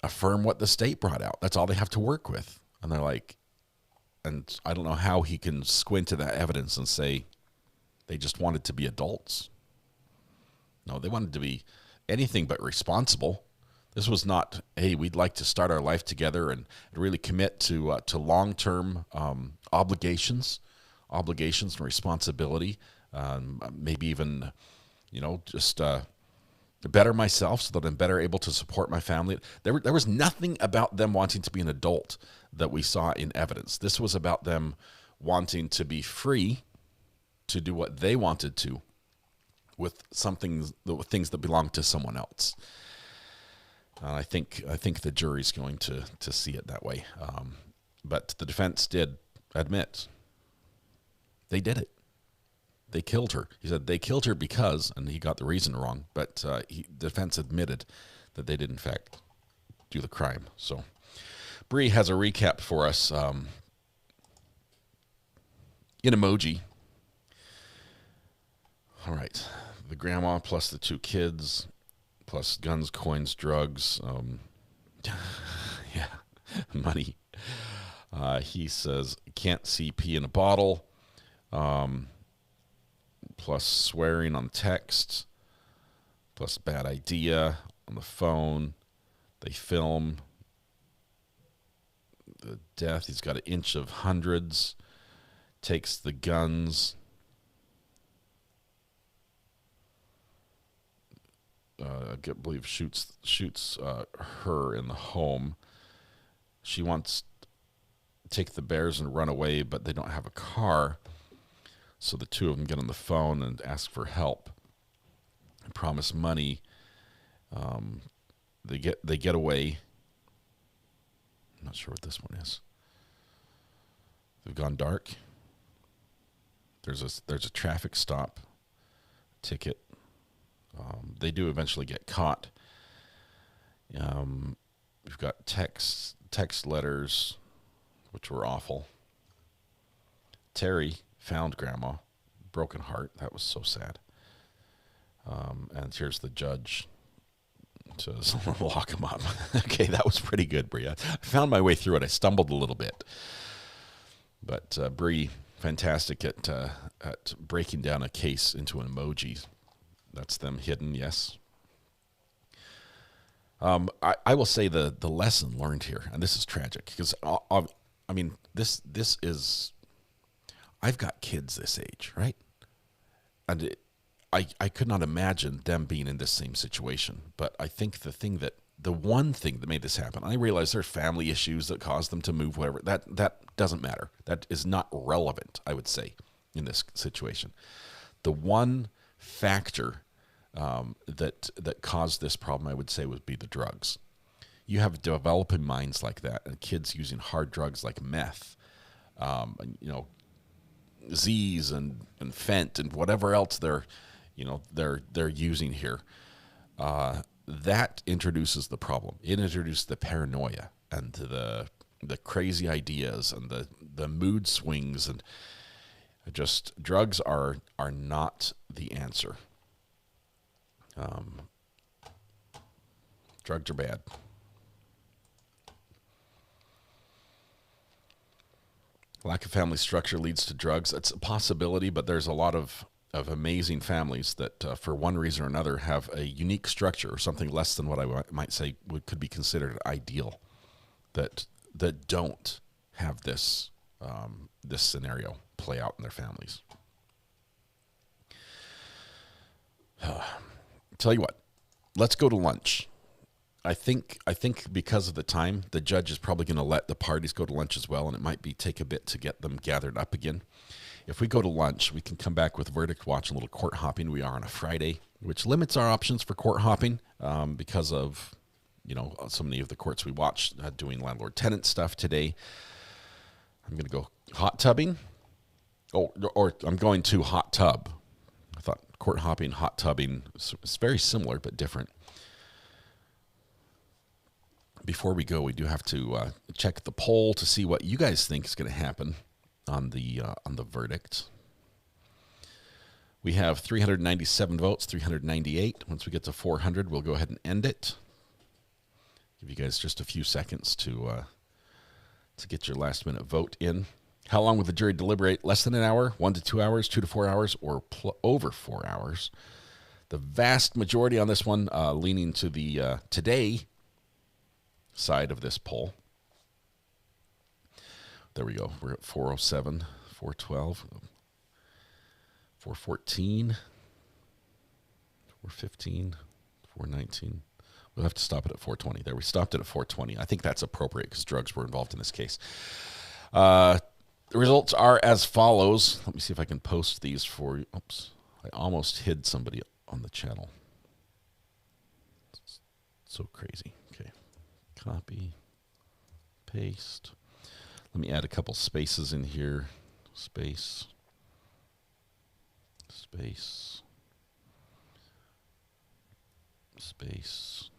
affirm what the state brought out. That's all they have to work with. And they're like, and I don't know how he can squint to that evidence and say they just wanted to be adults. No, they wanted to be anything but responsible. This was not, hey, we'd like to start our life together and really commit to long-term obligations and responsibility. Maybe even, just better myself so that I'm better able to support my family. There was nothing about them wanting to be an adult that we saw in evidence. This was about them wanting to be free to do what they wanted to with things that belong to someone else. I think the jury's going to see it that way. But the defense did admit they did it. They killed her. He said they killed her because, and he got the reason wrong, but the defense admitted that they did in fact do the crime. So Bree has a recap for us in emoji. All right. The grandma plus the two kids plus guns, coins, drugs, yeah, money. He says, can't see pee in a bottle, plus swearing on text, plus bad idea on the phone. They film the death. He's got an inch of hundreds, takes the guns. I believe shoots her in the home. She wants to take the bears and run away, but they don't have a car. So the two of them get on the phone and ask for help and promise money. They get away. I'm not sure what this one is. They've gone dark. There's a traffic stop ticket. They do eventually get caught. We've got text letters, which were awful. Terry found Grandma, broken heart. That was so sad. And here's the judge. Says, lock him up. Okay, that was pretty good, Bree. I found my way through it. I stumbled a little bit. But Bree, fantastic at breaking down a case into an emoji. That's them hidden, yes. I will say the lesson learned here, and this is tragic, because, I mean, this is, I've got kids this age, right? And I could not imagine them being in this same situation. But I think the one thing that made this happen, I realize there's family issues that caused them to move, whatever. That doesn't matter. That is not relevant, I would say, in this situation. The one factor that caused this problem, I would say, would be the drugs. you have developing minds like that, and kids using hard drugs like meth, Z's and Fent and whatever else they're using here. That introduces the problem. It introduces the paranoia and the crazy ideas and the mood swings, and just drugs are not the answer. Drugs are bad. Lack of family structure leads to drugs. That's a possibility, but there's a lot of amazing families that, for one reason or another, have a unique structure or something less than what I might say could be considered ideal, that don't have this scenario play out in their families. Tell you what, let's go to lunch. I think because of the time, the judge is probably going to let the parties go to lunch as well, and it might take a bit to get them gathered up again. If we go to lunch, we can come back with verdict watch and a little court hopping. We are on a Friday, which limits our options for court hopping because of, so many of the courts we watched doing landlord-tenant stuff today. I'm going to go hot tubbing. Or I'm going to hot tub. I thought court hopping, hot tubbing, it's very similar but different. Before we go, we do have to check the poll to see what you guys think is going to happen on the verdict. We have 397 votes, 398. Once we get to 400, we'll go ahead and end it. Give you guys just a few seconds to get your last minute vote in. How long will the jury deliberate? Less than an hour, 1 to 2 hours, 2 to 4 hours, or over 4 hours? The vast majority on this one leaning to the today side of this poll. There we go. We're at 407, 412, 414, 415, 419. We'll have to stop it at 420. There, we stopped it at 420. I think that's appropriate because drugs were involved in this case. The results are as follows. Let me see if I can post these for you. Oops. I almost hid somebody on the channel. It's so crazy. Okay. Copy. Paste. Let me add a couple spaces in here. Space. Space. Space.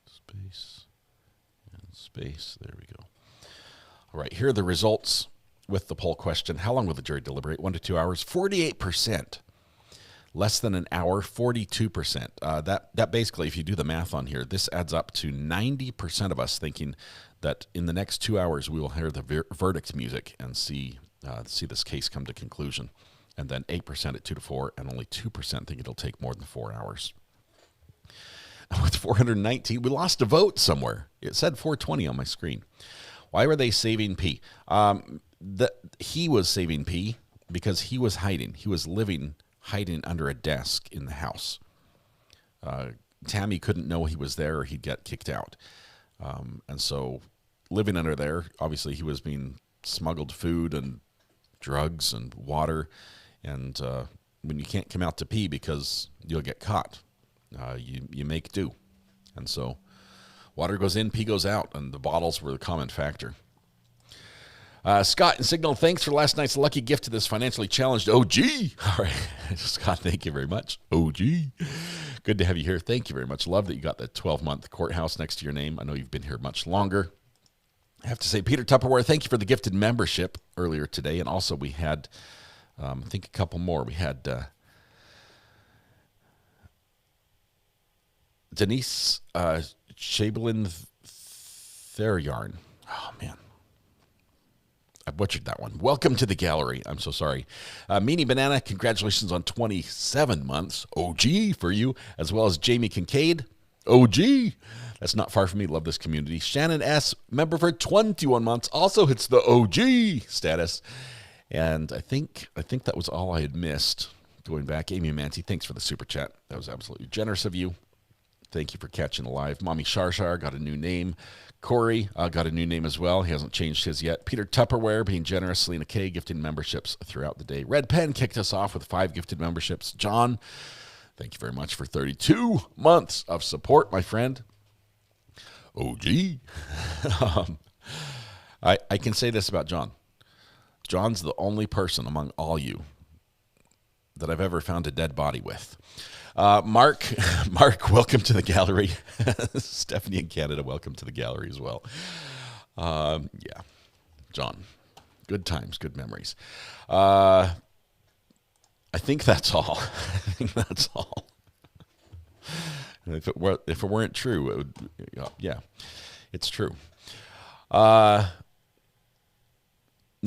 Space. And space. There we go. All right, here are the results with the poll question. How long will the jury deliberate? 1 to 2 hours. 48%. Less than an hour, 42%. That basically, if you do the math on here, this adds up to 90% of us thinking that in the next 2 hours we will hear the verdict music and see this case come to conclusion. And then 8% at 2 to 4, and only 2% think it'll take more than 4 hours. With 419, we lost a vote somewhere. It said 420 on my screen. Why were they saving P? He was saving P because he was hiding. He was hiding under a desk in the house. Tammy couldn't know he was there or he'd get kicked out. And so living under there, obviously he was being smuggled food and drugs and water. And when you can't come out to pee because you'll get caught, you make do. And so water goes in, pee goes out, and the bottles were the common factor. Scott and Signal, thanks for last night's lucky gift to this financially challenged OG. All right, Scott, thank you very much. OG. Good to have you here. Thank you very much. Love that you got the 12-month courthouse next to your name. I know you've been here much longer. I have to say, Peter Tupperware, thank you for the gifted membership earlier today. And also we had, I think, a couple more. We had Denise Shablin Theryarn. Oh, man. I butchered that one. Welcome to the gallery. I'm so sorry. Meanie Banana, congratulations on 27 months. OG for you, as well as Jamie Kincaid. OG. That's not far from me. Love this community. Shannon S., member for 21 months, also hits the OG status. And I think that was all I had missed. Going back, Amy Manti, thanks for the super chat. That was absolutely generous of you. Thank you for catching alive. Mommy Sharshar got a new name. Corey got a new name as well. He hasn't changed his yet. Peter Tupperware being generous. Selena K gifting memberships throughout the day. Red Pen kicked us off with 5 gifted memberships. John, Thank you very much for 32 months of support, my friend. OG. I can say this about John. John's the only person among all you that I've ever found a dead body with. Mark, welcome to the gallery. Stephanie in Canada, welcome to the gallery as well. Yeah, John, good times, good memories. I think that's all. If it weren't true, it would, yeah, it's true. Not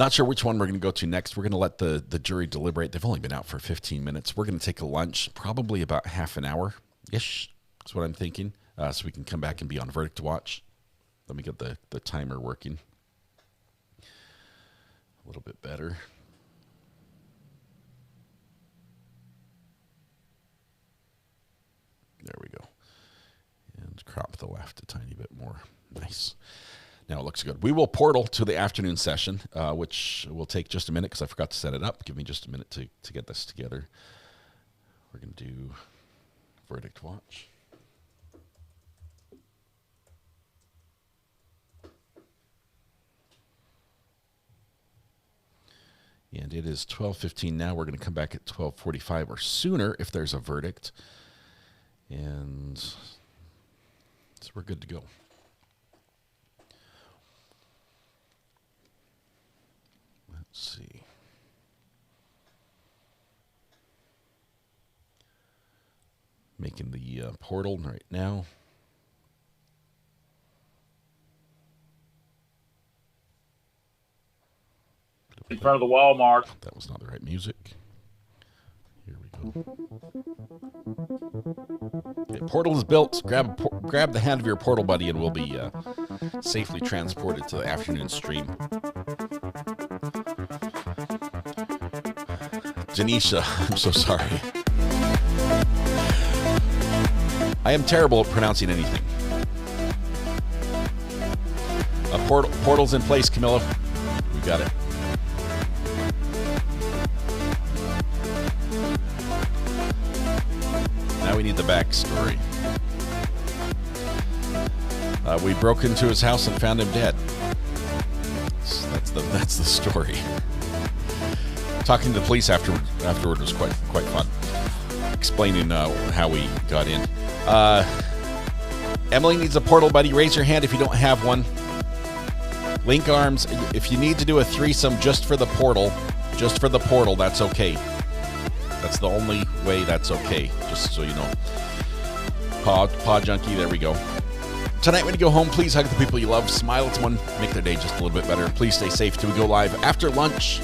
sure which one we're going to go to next. We're going to let the jury deliberate. They've only been out for 15 minutes. We're going to take a lunch, probably about half an hour-ish. That's what I'm thinking, so we can come back and be on verdict watch. Let me get the timer working a little bit better. There we go. And crop the left a tiny bit more. Nice. Now it looks good. We will portal to the afternoon session, which will take just a minute because I forgot to set it up. Give me just a minute to get this together. We're going to do verdict watch. And it is 12:15 now. We're going to come back at 12:45 or sooner if there's a verdict. And so we're good to go. Let's see. Making the portal right now. In front of the Walmart. That was not the right music. Here we go. Okay, portal is built. Grab the hand of your portal buddy and we'll be safely transported to the afternoon stream. Janisha, I'm so sorry. I am terrible at pronouncing anything. Portal's in place, Camilla. We got it. Now we need the backstory. We broke into his house and found him dead. That's the story. Talking to the police afterward was quite fun. Explaining how we got in. Emily needs a portal buddy. Raise your hand if you don't have one. Link arms. If you need to do a threesome just for the portal, that's okay. That's the only way that's okay, just so you know. Paw Junkie, there we go. Tonight when you go home, please hug the people you love. Smile at someone. Make their day just a little bit better. And please stay safe till we go live after lunch.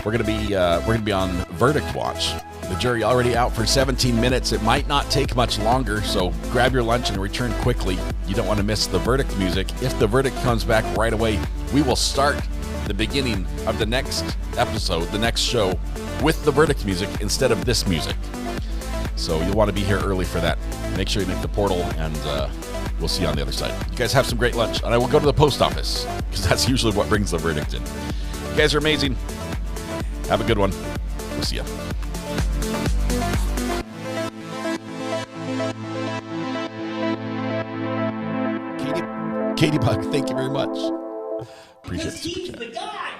We're gonna be on verdict watch. The jury already out for 17 minutes. It might not take much longer, so grab your lunch and return quickly. You don't want to miss the verdict music. If the verdict comes back right away, we will start the beginning of the next episode, the next show, with the verdict music instead of this music. So you'll want to be here early for that. Make sure you make the portal, and we'll see you on the other side. You guys have some great lunch, and I will go to the post office because that's usually what brings the verdict in. You guys are amazing. Have a good one. We'll see ya. Katie Buck, thank you very much. Appreciate the super chat.